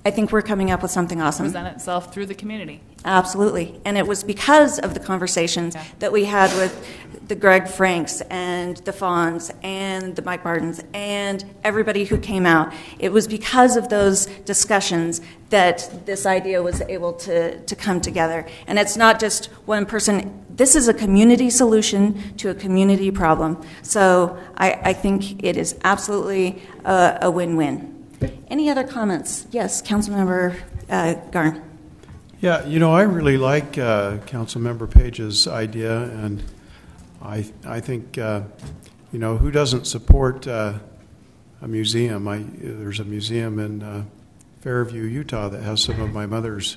I think we're coming up with something awesome. Present itself through the community. Absolutely. And it was because of the conversations that we had with the Greg Franks and the Fawns and the Mike Martins and everybody who came out. It was because of those discussions that this idea was able to come together. And it's not just one person. This is a community solution to a community problem. So I think it is absolutely a win-win. Any other comments? Yes, Councilmember Garn. Yeah, I really like Councilmember Page's idea, and I think, who doesn't support a museum? There's a museum in Fairview, Utah that has some of my mother's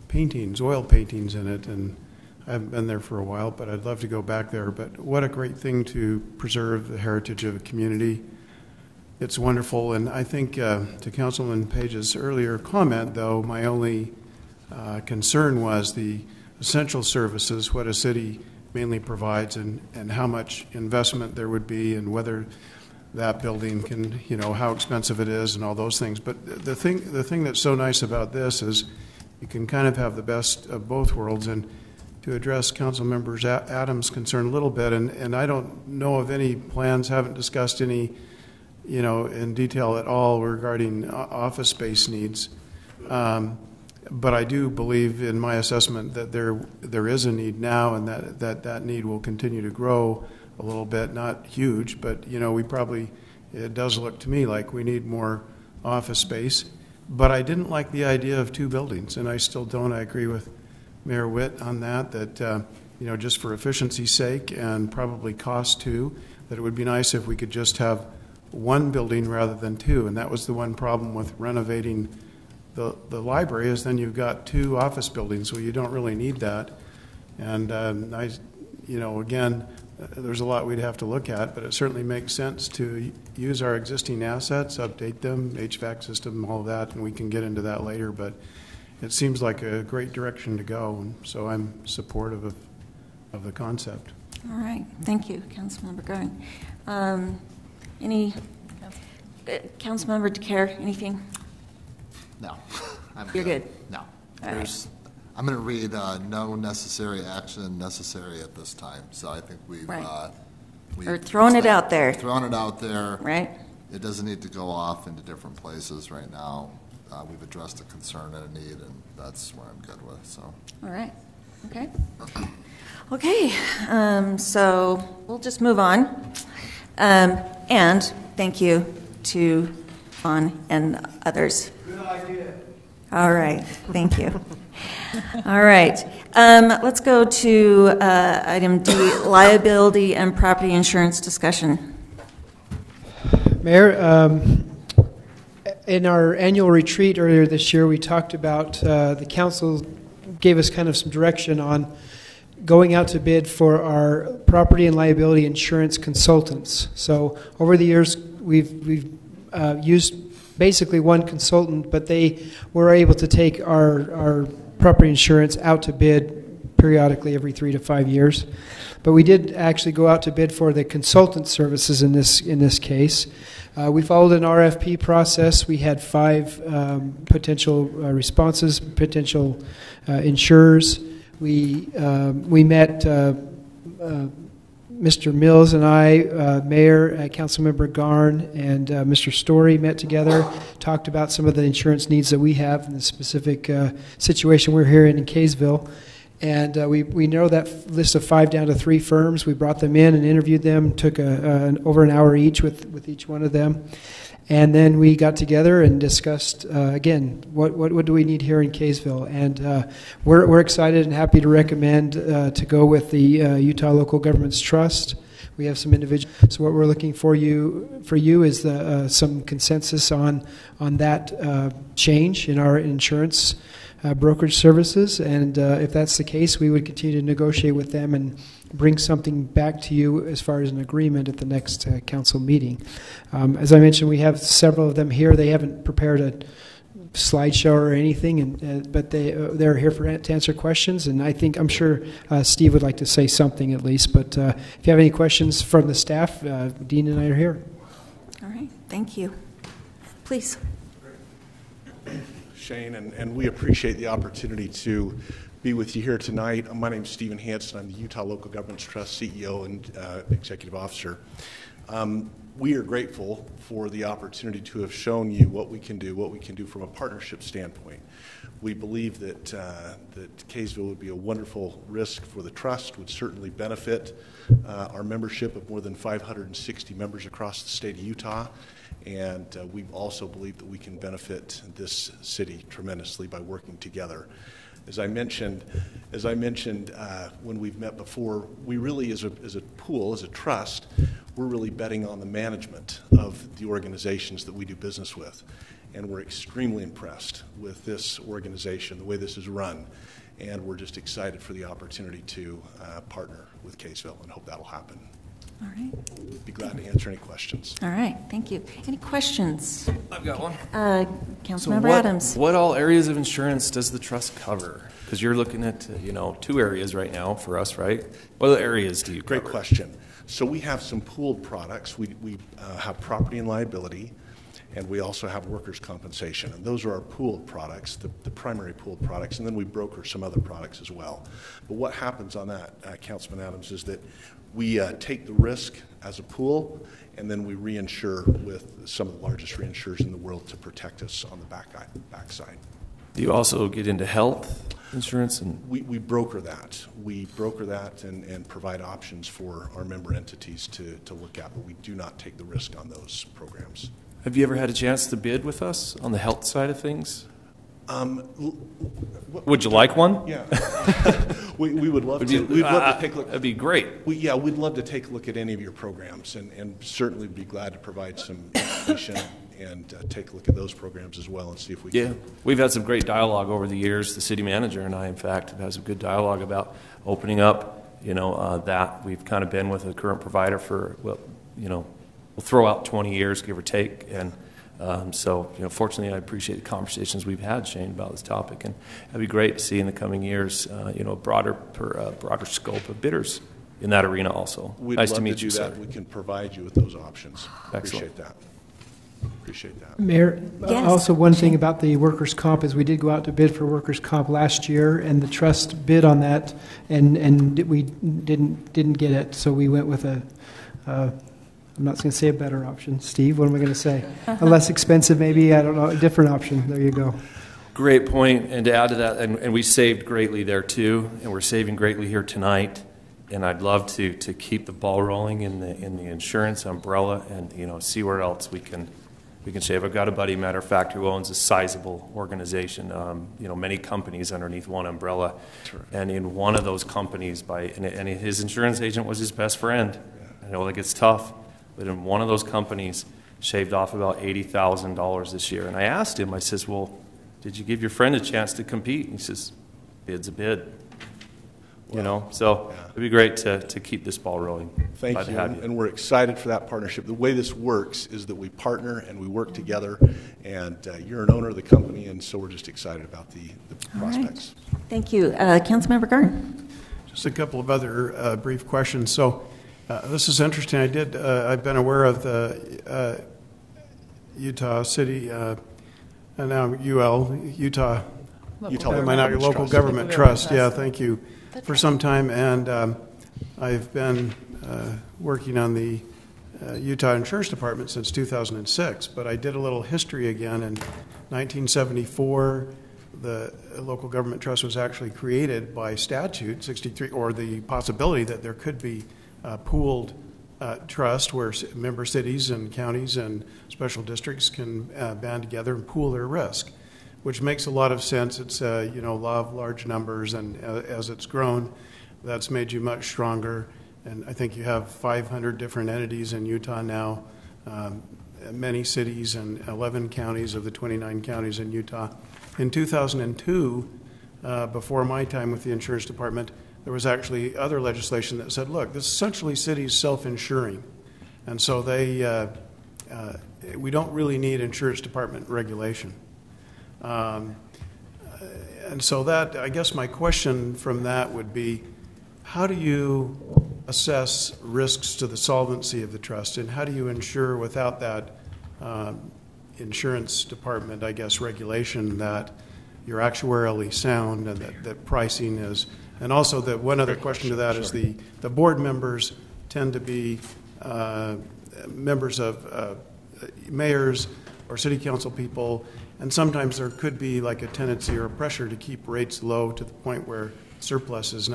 paintings, oil paintings in it, and I haven't been there for a while, but I'd love to go back there. But what a great thing to preserve the heritage of a community. It's wonderful, and I think to Councilman Page's earlier comment, though, my only concern was the essential services, what a city mainly provides, and how much investment there would be, and whether that building can, how expensive it is, and all those things. But the thing that's so nice about this is you can kind of have the best of both worlds. And to address Councilmember Adams' concern a little bit, and I don't know of any plans, haven't discussed any, in detail at all regarding office space needs. But I do believe in my assessment that there is a need now, and that need will continue to grow a little bit, not huge, but it does look to me like we need more office space. But I didn't like the idea of two buildings, and I still don't. I agree with Mayor Witt on that just for efficiency's sake and probably cost too, that it would be nice if we could just have one building rather than two. And that was the one problem with renovating the library, is then you've got two office buildings, so you don't really need that. And again, there's a lot we'd have to look at, but it certainly makes sense to use our existing assets, update them, HVAC system, all of that, and we can get into that later. But it seems like a great direction to go, and so I'm supportive of the concept. All right. Thank you, Councilmember Garn. Councilmember DeCare, anything? No. You're good? No. Right. I'm going to read no necessary action necessary at this time. So I think we've thrown it out there. Thrown it out there. Right. It doesn't need to go off into different places right now. We've addressed a concern and a need, and that's what I'm good with. So. All right. Okay. Okay. So we'll just move on. And thank you to Fawn and others. Good idea. All right. Thank you. All right. Let's go to item D, liability and property insurance discussion. Mayor, in our annual retreat earlier this year, we talked about the council gave us kind of some direction on going out to bid for our property and liability insurance consultants. So over the years, we've used basically one consultant, but they were able to take our property insurance out to bid periodically every 3 to 5 years. But we did actually go out to bid for the consultant services in this case. We followed an RFP process. We had 5 potential responses, potential insurers. We met Mr. Mills and I, Mayor, Councilmember Garn, and Mr. Story met together, talked about some of the insurance needs that we have in the specific situation we're here in Kaysville. And we narrowed that list of 5 down to 3 firms. We brought them in and interviewed them, took over an hour each with each one of them. And then we got together and discussed, again, what do we need here in Kaysville. And we're excited and happy to recommend to go with the Utah Local Governments Trust. We have some individuals. So what we're looking for you is some consensus on that change in our insurance brokerage services. And if that's the case, we would continue to negotiate with them and bring something back to you as far as an agreement at the next council meeting. As I mentioned, we have several of them here. They haven't prepared a slideshow or anything, but they're here to answer questions. And I'm sure Steve would like to say something at least. But if you have any questions from the staff, Dean and I are here. All right. Thank you. Please. Shane, and we appreciate the opportunity to be with you here tonight. My name is Stephen Hansen. I'm the Utah Local Governments Trust CEO and Executive Officer. We are grateful for the opportunity to have shown you what we can do from a partnership standpoint. We believe that Kaysville would be a wonderful risk for the trust, would certainly benefit our membership of more than 560 members across the state of Utah. And we also believe that we can benefit this city tremendously by working together. As I mentioned when we've met before, we really, as a pool, as a trust, we're really betting on the management of the organizations that we do business with. And we're extremely impressed with this organization, the way this is run. And we're just excited for the opportunity to partner with Kaysville and hope that'll happen. All right. We'd be glad to answer any questions. All right, thank you. Any questions? I've got one. Councilmember Adams. What all areas of insurance does the trust cover? Because you're looking at, 2 areas right now for us, right? What other areas do you cover? Great question. So we have some pooled products. We have property and liability, and we also have workers' compensation. And those are our pooled products, the primary pooled products, and then we broker some other products as well. But what happens on that, Councilman Adams, is that we take the risk as a pool, and then we reinsure with some of the largest reinsurers in the world to protect us on the backside. Do you also get into health insurance? We broker that. We broker that and provide options for our member entities to look at, but we do not take the risk on those programs. Have you ever had a chance to bid with us on the health side of things? Would you like one? Yeah. we would love to. We'd love to take a look. That'd be great. We'd love to take a look at any of your programs, and certainly be glad to provide some information and take a look at those programs as well and see if we can. Yeah, we've had some great dialogue over the years. The city manager and I, in fact, have had some good dialogue about opening up, that. We've kind of been with a current provider for, we'll throw out 20 years, give or take. And fortunately, I appreciate the conversations we've had, Shane, about this topic. And it'd be great to see in the coming years, a broader scope of bidders in that arena also. We'd nice love to meet do you, that. sir. We can provide you with those options. Excellent. Appreciate that. Mayor, Yes. also one thing about the workers' comp is we did go out to bid for workers' comp last year, and the trust bid on that, and we didn't get it, so we went with I'm not going to say a better option. Steve, what am I going to say? A less expensive, maybe, I don't know, a different option. There you go. Great point. And to add to that, and we saved greatly there too, and we're saving greatly here tonight. And I'd love to keep the ball rolling in the insurance umbrella and see where else we can save. I've got a buddy, matter of fact, who owns a sizable organization, many companies underneath one umbrella. Sure. And in one of those companies, and his insurance agent was his best friend. I know that gets tough, but in one of those companies, shaved off about $80,000 this year. And I asked him, I says, well, did you give your friend a chance to compete? And he says, bid's a bid. So it'd be great to keep this ball rolling. Thank you, and we're excited for that partnership. The way this works is that we partner and we work together, and you're an owner of the company, and so we're just excited about the prospects. Right. Thank you. Councilmember Garn. Just a couple of other brief questions. So this is interesting. I've been aware of the Utah City, and now Utah Local Government Trust. Yeah, thank you. For some time, and I've been working on the Utah Insurance Department since 2006, but I did a little history again. In 1974, the Local Government Trust was actually created by statute 63, or the possibility that there could be a pooled trust where member cities and counties and special districts can band together and pool their risk, which makes a lot of sense. It's law of large numbers, and as it's grown, that's made you much stronger. And I think you have 500 different entities in Utah now, many cities and 11 counties of the 29 counties in Utah. In 2002, before my time with the insurance department, there was actually other legislation that said, look, this is essentially cities self-insuring. And so we don't really need insurance department regulation. And so that, I guess my question from that would be, how do you assess risks to the solvency of the trust, and how do you ensure without that insurance department, I guess, regulation that you're actuarially sound and that pricing is, and also that one other question to that is the board members tend to be members of mayors or city council people, and sometimes there could be like a tendency or a pressure to keep rates low to the point where surplus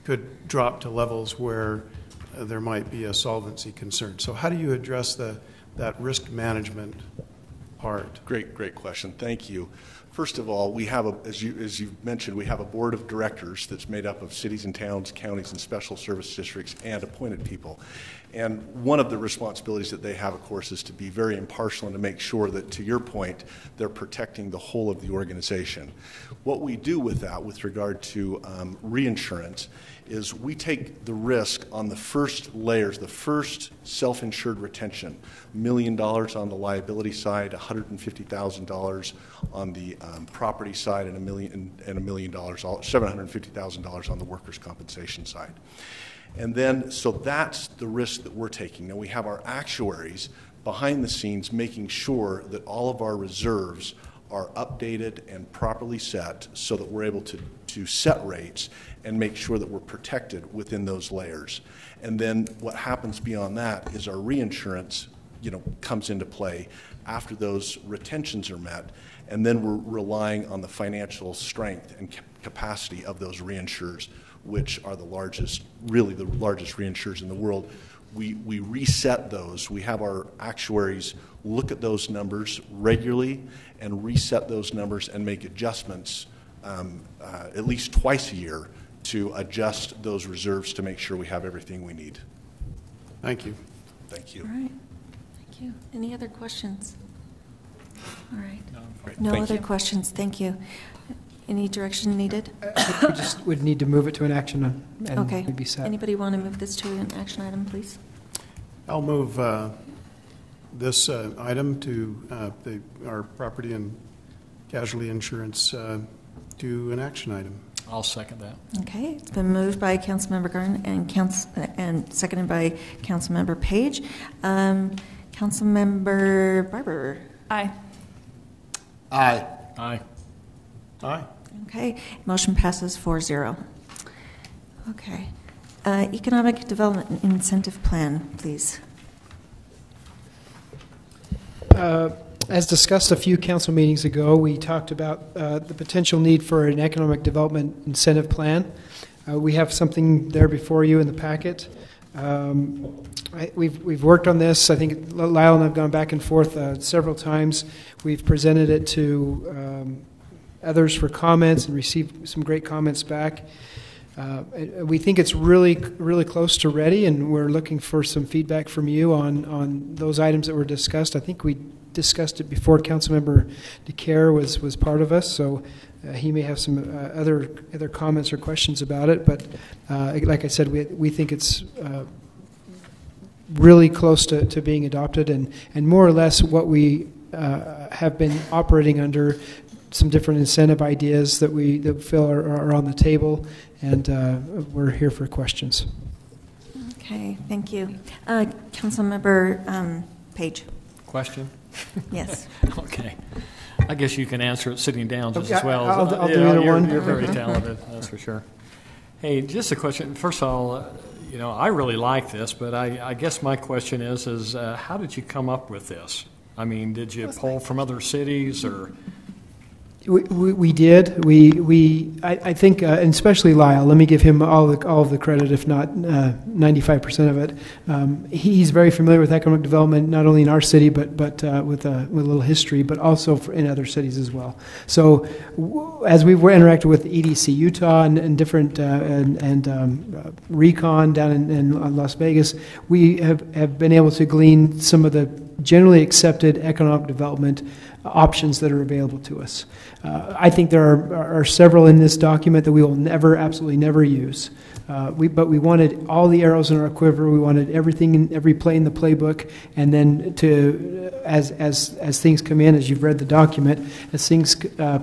could drop to levels where there might be a solvency concern. So how do you address that risk management part? Great question. Thank you. First of all, we have, as you mentioned, we have a board of directors that's made up of cities and towns, counties, and special service districts and appointed people. And one of the responsibilities that they have, of course, is to be very impartial and to make sure that, to your point, they're protecting the whole of the organization. What we do with that, with regard to reinsurance, is we take the risk on the first layers, the first self-insured retention, $1 million on the liability side, $150,000 on the property side, and $1 million, $750,000 on the workers' compensation side. And then, so that's the risk that we're taking. Now we have our actuaries behind the scenes making sure that all of our reserves are updated and properly set so that we're able to set rates and make sure that we're protected within those layers. And then what happens beyond that is our reinsurance, comes into play after those retentions are met, and then we're relying on the financial strength and capacity of those reinsurers, which are the largest reinsurers in the world. We reset those. We have our actuaries look at those numbers regularly and reset those numbers and make adjustments at least twice a year to adjust those reserves to make sure we have everything we need. Thank you. Thank you. All right. Thank you. Any other questions? All right. No Thank other questions. Thank you. Any direction needed? We just would need to move it to an action and okay. we'd be set. Anybody want to move this to an action item, please? I'll move this item to our property and casualty insurance to an action item. I'll second that. Okay, it's been moved by Councilmember Garn and seconded by Councilmember Page. Councilmember Barber. Aye. Aye. Aye. Aye. Okay, motion passes 4-0. Okay, Economic Development Incentive Plan, please. As discussed a few council meetings ago, we talked about the potential need for an economic development incentive plan. We have something there before you in the packet. We've worked on this. I think Lyle and I have gone back and forth several times. We've presented it to others for comments and received some great comments back. We think it's really close to ready, and we're looking for some feedback from you on those items that were discussed. I think we discussed it before Councilmember DeCare was part of us, so he may have some other comments or questions about it. But like I said, we think it's really close to being adopted, and more or less what we have been operating under. Some different incentive ideas that we feel are on the table, and we're here for questions. Okay, thank you. Councilmember Page. Question? Yes. Okay. I guess you can answer it sitting down just okay, as well. I'll do either one. You're very talented, that's for sure. Hey, just a question. First of all, I really like this, but I guess my question is how did you come up with this? I mean, did you pull from other cities or? We did. I think, and especially Lyle. Let me give him all of the credit, if not 95% of it. He's very familiar with economic development, not only in our city, but with a little history, but also in other cities as well. So, as we've interacted with EDC Utah and different and Recon down in Las Vegas, we have been able to glean some of the generally accepted economic development options that are available to us. I think there are several in this document that we will absolutely never use. But we wanted all the arrows in our quiver. We wanted everything in every play in the playbook, and then as things come in, as you've read the document, as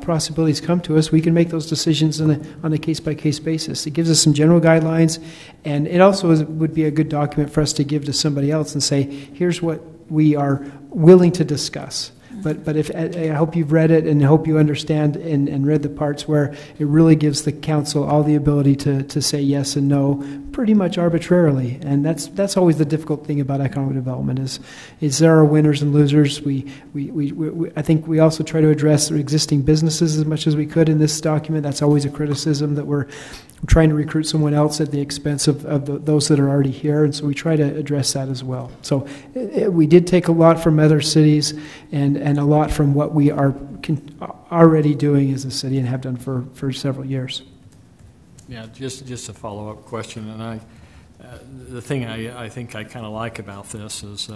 possibilities come to us, we can make those decisions on a case-by-case basis. It gives us some general guidelines, and it also would be a good document for us to give to somebody else and say, here's what we are willing to discuss. But if I hope you've read it, and I hope you understand and read the parts where it really gives the council all the ability to say yes and no pretty much arbitrarily. And that's always the difficult thing about economic development is there are winners and losers. I think we also try to address the existing businesses as much as we could in this document. That's always a criticism, that we're trying to recruit someone else at the expense of those that are already here, and so we try to address that as well. So we did take a lot from other cities and a lot from what we are already doing as a city and have done for several years. Yeah, just a follow-up question, and the thing I think I kind of like about this is,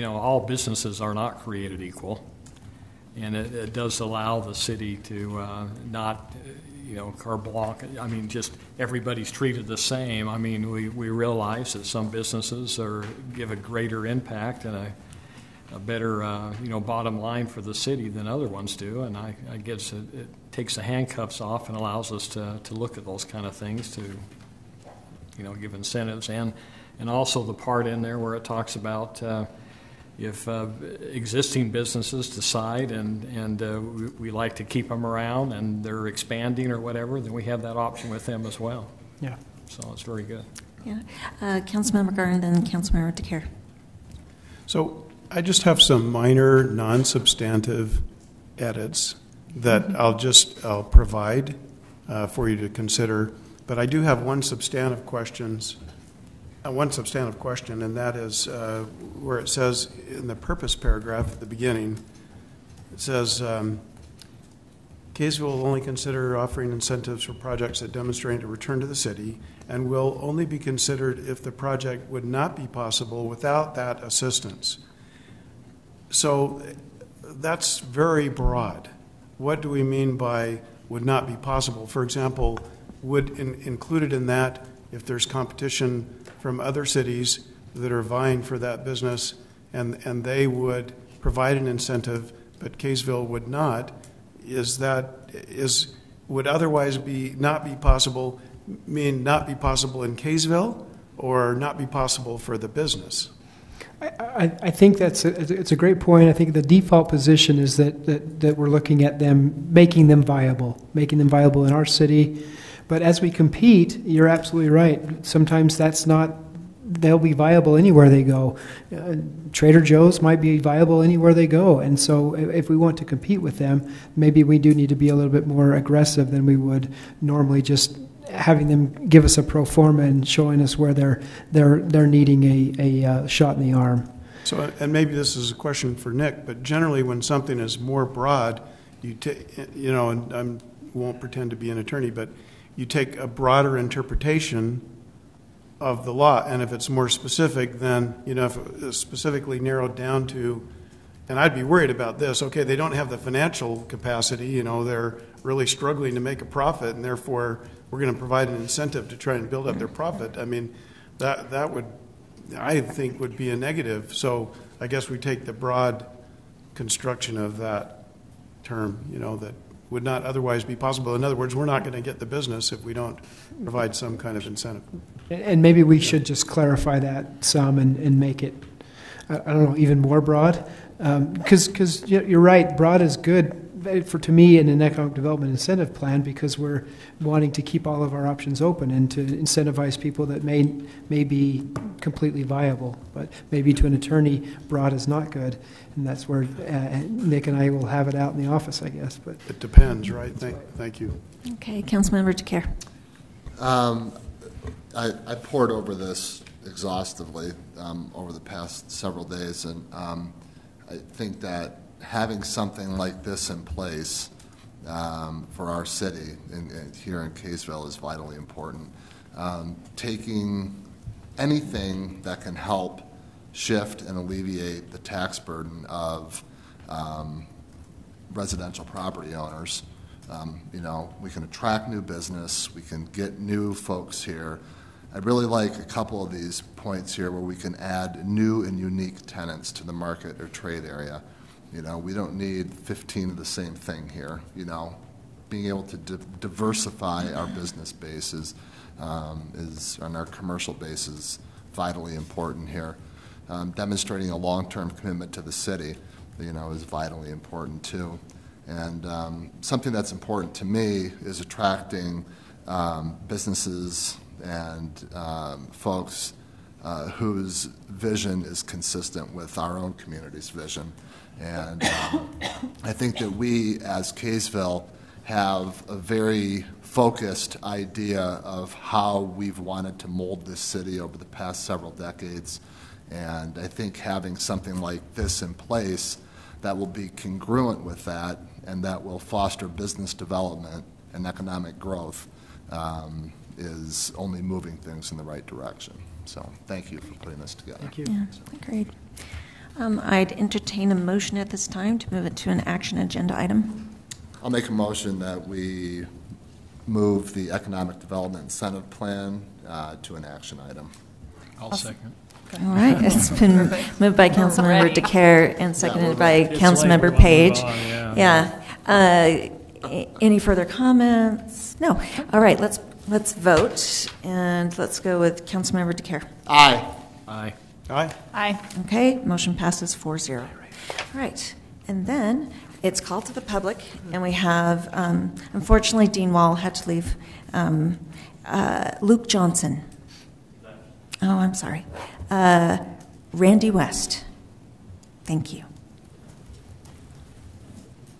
all businesses are not created equal, and it does allow the city to not, carte blanche. I mean, just everybody's treated the same. I mean, we realize that some businesses give a greater impact and a better, bottom line for the city than other ones do, and I guess it takes the handcuffs off and allows us to look at those kind of things to, give incentives, and also the part in there where it talks about if existing businesses decide and we like to keep them around and they're expanding or whatever, then we have that option with them as well. Yeah. So it's very good. Yeah. Councilmember Garner, then Councilmember DeCare. So I just have some minor, non-substantive edits that I'll provide for you to consider. But I do have one substantive question, and that is where it says in the purpose paragraph at the beginning, it says, Kaysville will only consider offering incentives for projects that demonstrate a return to the city and will only be considered if the project would not be possible without that assistance. So that's very broad. What do we mean by would not be possible? For example, would included in that, if there's competition from other cities that are vying for that business and they would provide an incentive, but Kaysville would not, would otherwise not be possible, mean not be possible in Kaysville or not be possible for the business? I think it's a great point. I think the default position is that we're looking at them, making them viable in our city. But as we compete, you're absolutely right. Sometimes they'll be viable anywhere they go. Trader Joe's might be viable anywhere they go. And so if we want to compete with them, maybe we do need to be a little bit more aggressive than we would normally, just having them give us a pro forma and showing us where they're needing a shot in the arm. So, and maybe this is a question for Nick, but generally when something is more broad, and I won't pretend to be an attorney, but you take a broader interpretation of the law, and if it's more specific, then, if it is specifically narrowed down to, and I'd be worried about this, okay, they don't have the financial capacity, they're really struggling to make a profit, and therefore we're going to provide an incentive to try and build up their profit. I mean, that would, I think, would be a negative. So I guess we take the broad construction of that term, that would not otherwise be possible. In other words, we're not going to get the business if we don't provide some kind of incentive. And maybe we should just clarify that some and make it, I don't know, even more broad. Because you're right, broad is good to me in an economic development incentive plan, because we're wanting to keep all of our options open and to incentivize people that may be completely viable. But maybe to an attorney, broad is not good. And that's where Nick and I will have it out in the office, I guess. But it depends, right? Thank you. Okay, Councilmember DeCare. I pored over this exhaustively over the past several days, and I think that having something like this in place for our city and here in Kaysville is vitally important. Taking anything that can help shift and alleviate the tax burden of residential property owners. We can attract new business, we can get new folks here. I'd really like a couple of these points here where we can add new and unique tenants to the market or trade area. We don't need 15 of the same thing here. Being able to diversify our business base and our commercial base is vitally important here. Demonstrating a long-term commitment to the city. is vitally important too. And something that's important to me is attracting businesses and folks whose vision is consistent with our own community's vision. And I think that we, as Kaysville, have a very focused idea of how we've wanted to mold this city over the past several decades. And I think having something like this in place that will be congruent with that and that will foster business development and economic growth is only moving things in the right direction. So thank you for putting this together. Thank you. Yeah, great. I'd entertain a motion at this time to move it to an action agenda item. I'll make a motion that we move the Economic Development Incentive Plan to an action item. I'll second. All right, it's been moved by Councilmember DeCare and seconded by Councilmember Page. Any further comments? No. All right, let's vote, and let's go with Councilmember DeCare. Aye. Aye. Aye. Aye. Okay, motion passes 4-0. All right, and then it's called to the public, and we have, unfortunately, Dean Wall had to leave. Luke Johnson. Oh, I'm sorry. Randy West. Thank you.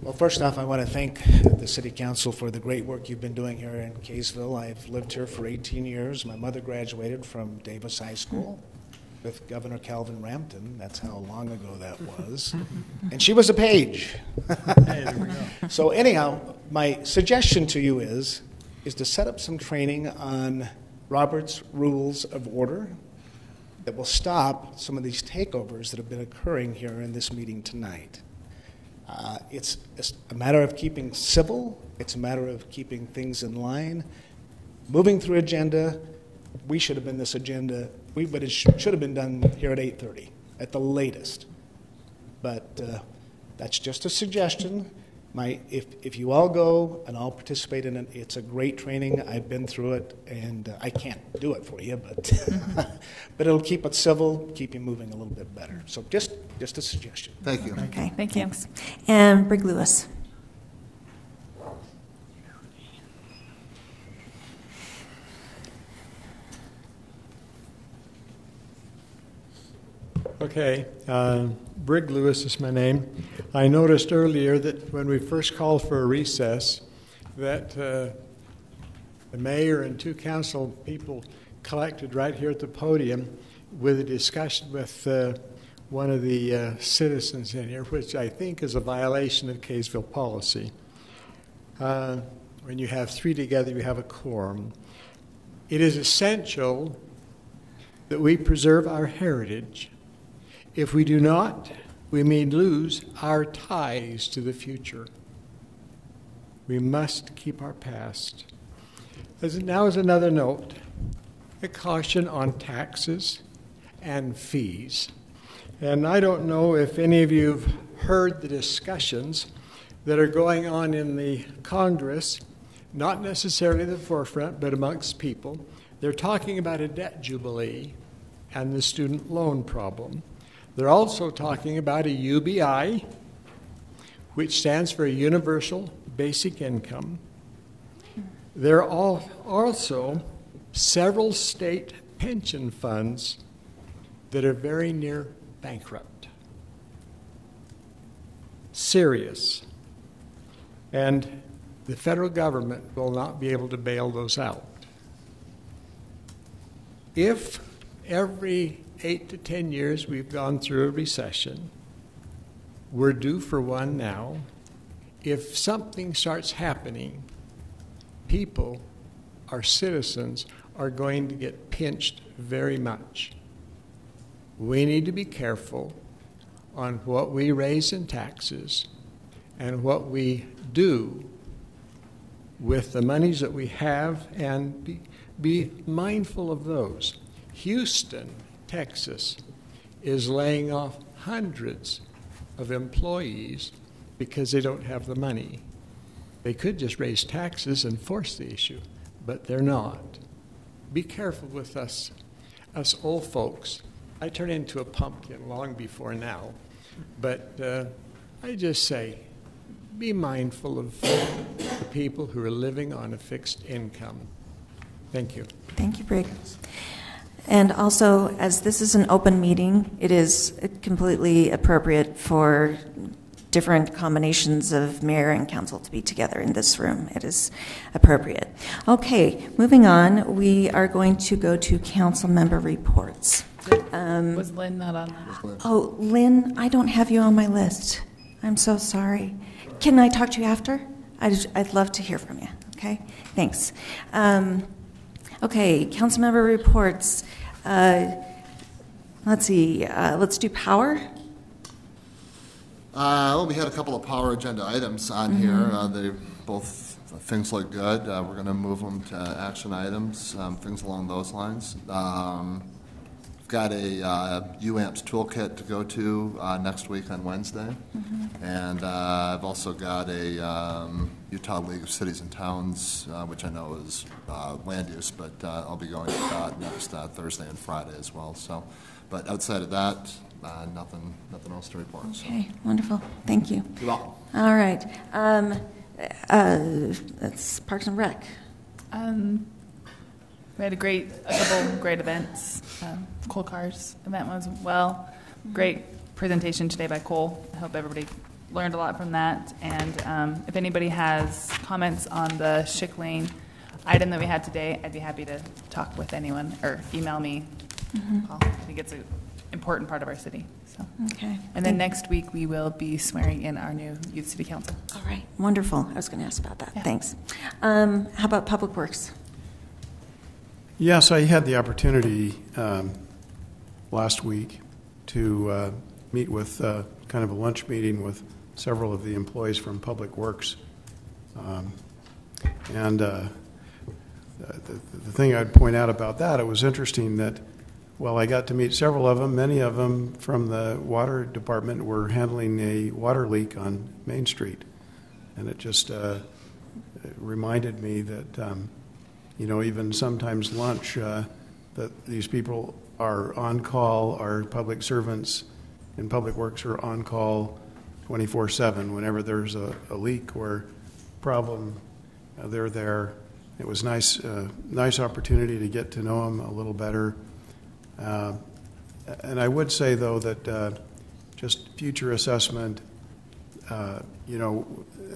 Well, first off, I want to thank the City Council for the great work you've been doing here in Kaysville. I've lived here for 18 years. My mother graduated from Davis High School with Governor Calvin Rampton. That's how long ago that was. And she was a page. Hey, there we go. So anyhow, my suggestion to you is to set up some training on Robert's Rules of Order that will stop some of these takeovers that have been occurring here in this meeting tonight. It's a matter of keeping civil. It's a matter of keeping things in line. Moving through agenda, we should have been this agenda, but it should have been done here at 8:30 at the latest. But that's just a suggestion. If you all go and I'll participate in it, it's a great training. I've been through it, and I can't do it for you, but but it'll keep it civil, keep you moving a little bit better. So just a suggestion. Thank you. Okay. Thank you. Thanks. And Brig Lewis. Okay, Brig Lewis is my name. I noticed earlier that when we first called for a recess, that the mayor and two council people collected right here at the podium with a discussion with one of the citizens in here, which I think is a violation of Kaysville policy. When you have three together, you have a quorum. It is essential that we preserve our heritage. If we do not, we may lose our ties to the future. We must keep our past. Now is another note, a caution on taxes and fees. And I don't know if any of you have heard the discussions that are going on in the Congress, not necessarily the forefront, but amongst people. They're talking about a debt jubilee and the student loan problem. They're also talking about a UBI, which stands for a Universal Basic Income. There are also several state pension funds that are very near bankrupt. Serious. And the federal government will not be able to bail those out. If every 8 to 10 years we've gone through a recession, we're due for one now. If something starts happening, people, our citizens, are going to get pinched very much. We need to be careful on what we raise in taxes and what we do with the monies that we have, and be mindful of those. Houston, Texas, is laying off hundreds of employees because they don't have the money. They could just raise taxes and force the issue, but they're not. Be careful with us old folks. I turn into a pumpkin long before now, but I just say, be mindful of the people who are living on a fixed income. Thank you. Thank you, Brig. And also, as this is an open meeting, it is completely appropriate for different combinations of mayor and council to be together in this room. It is appropriate. Okay, moving on, we are going to go to council member reports. Was Lynn not on that? Oh, Lynn, I don't have you on my list. I'm so sorry. Can I talk to you after? I'd love to hear from you. Okay, thanks. Okay, council member reports. Let's see. Let's do power. Well, we had a couple of power agenda items on here. They both things look good. We're going to move them to action items, things along those lines. Got a UAMPS toolkit to go to next week on Wednesday. And I've also got a Utah League of Cities and Towns, which I know is land use, but I'll be going to that next Thursday and Friday as well. So, but outside of that, nothing else to report. Okay, wonderful. Thank you. You're welcome. All right. That's Parks and Rec. We had a couple great events. Cole Carr's event was well. Great presentation today by Cole. I hope everybody learned a lot from that. And if anybody has comments on the Schick Lane item that we had today, I'd be happy to talk with anyone or email me. Call. I think it's an important part of our city. So. Okay. And then next week we will be swearing in our new Youth City Council. All right. Wonderful. I was going to ask about that. Yeah. Thanks. How about Public Works? Yes, I had the opportunity last week to meet with kind of a lunch meeting with several of the employees from Public Works. And the thing I'd point out about that, it was interesting that, well, I got to meet several of them. Many of them from the water department were handling a water leak on Main Street. And it just it reminded me that even sometimes lunch, that these people are on call, our public servants in Public Works are on call 24/7. Whenever there's a leak or problem, they're there. It was nice opportunity to get to know them a little better. And I would say, though, that just future assessment,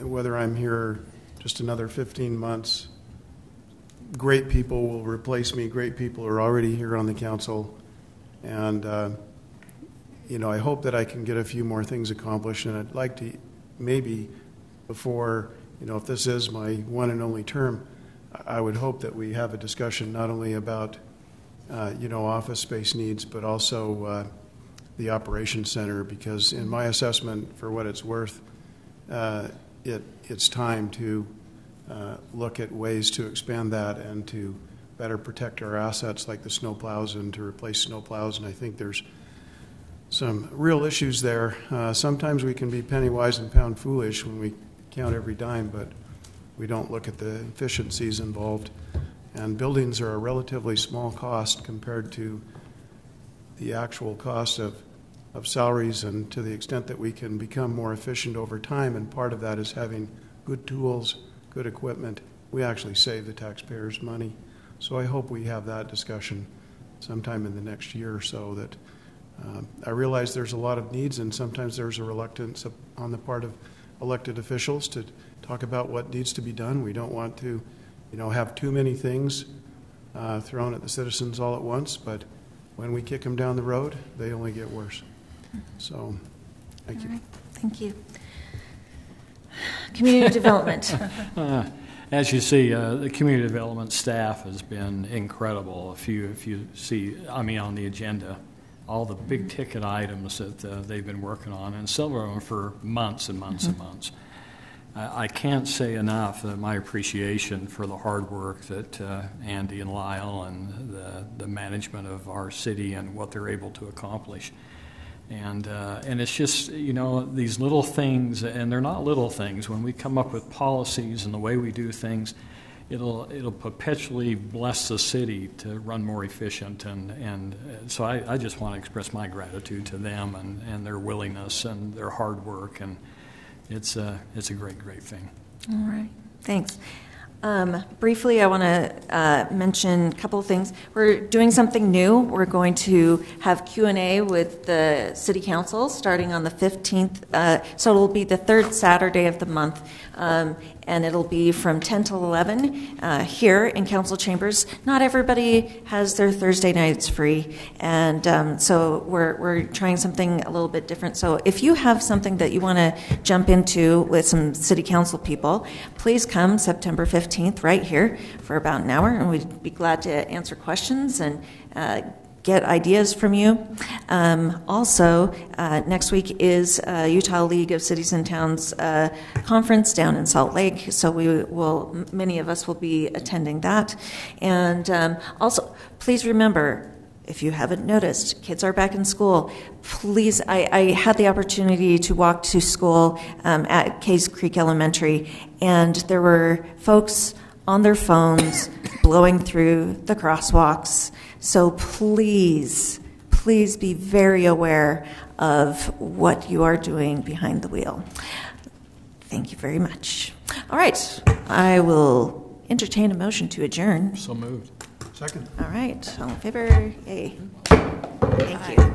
whether I'm here just another 15 months, great people will replace me. Great people are already here on the council. And, I hope that I can get a few more things accomplished. And I'd like to maybe before, if this is my one and only term, I would hope that we have a discussion not only about, office space needs, but also the operations center, because in my assessment, for what it's worth, it's time to look at ways to expand that and to better protect our assets like the snowplows and to replace snowplows. And I think there's some real issues there. Sometimes we can be penny wise and pound foolish when we count every dime, but we don't look at the efficiencies involved. And buildings are a relatively small cost compared to the actual cost of salaries, and to the extent that we can become more efficient over time, and part of that is having good tools, good equipment, we actually save the taxpayers money. So I hope we have that discussion sometime in the next year or so. That I realize there's a lot of needs, and sometimes there's a reluctance on the part of elected officials to talk about what needs to be done. We don't want to, have too many things thrown at the citizens all at once, but when we kick them down the road, they only get worse. So, thank you. All right. Thank you. Community development. As you see, the community development staff has been incredible. If you see, on the agenda, all the big ticket items that they've been working on, and some of them for months and months and months. I can't say enough that my appreciation for the hard work that Andy and Lyle and the management of our city and what they're able to accomplish. And it's just, these little things, and they're not little things. When we come up with policies and the way we do things, it'll perpetually bless the city to run more efficient. And so I just want to express my gratitude to them and their willingness and their hard work. And it's a great thing. All right, thanks. Briefly, I want to mention a couple of things. We're doing something new. We're going to have Q&A with the City Council starting on the 15th. So it'll be the third Saturday of the month, and it'll be from 10 till 11 here in Council Chambers. Not everybody has their Thursday nights free, and so we're trying something a little bit different. So if you have something that you want to jump into with some City Council people, please come September 15th right here for about an hour, and we'd be glad to answer questions and get ideas from you. Also, next week is Utah League of Cities and Towns conference down in Salt Lake, so many of us will be attending that. And also, please remember, if you haven't noticed, kids are back in school. Please, I had the opportunity to walk to school at Case Creek Elementary, and there were folks on their phones blowing through the crosswalks. So please be very aware of what you are doing behind the wheel. Thank you very much. All right, I will entertain a motion to adjourn. So moved. Second. All right, all in favor? Yay. Thank you.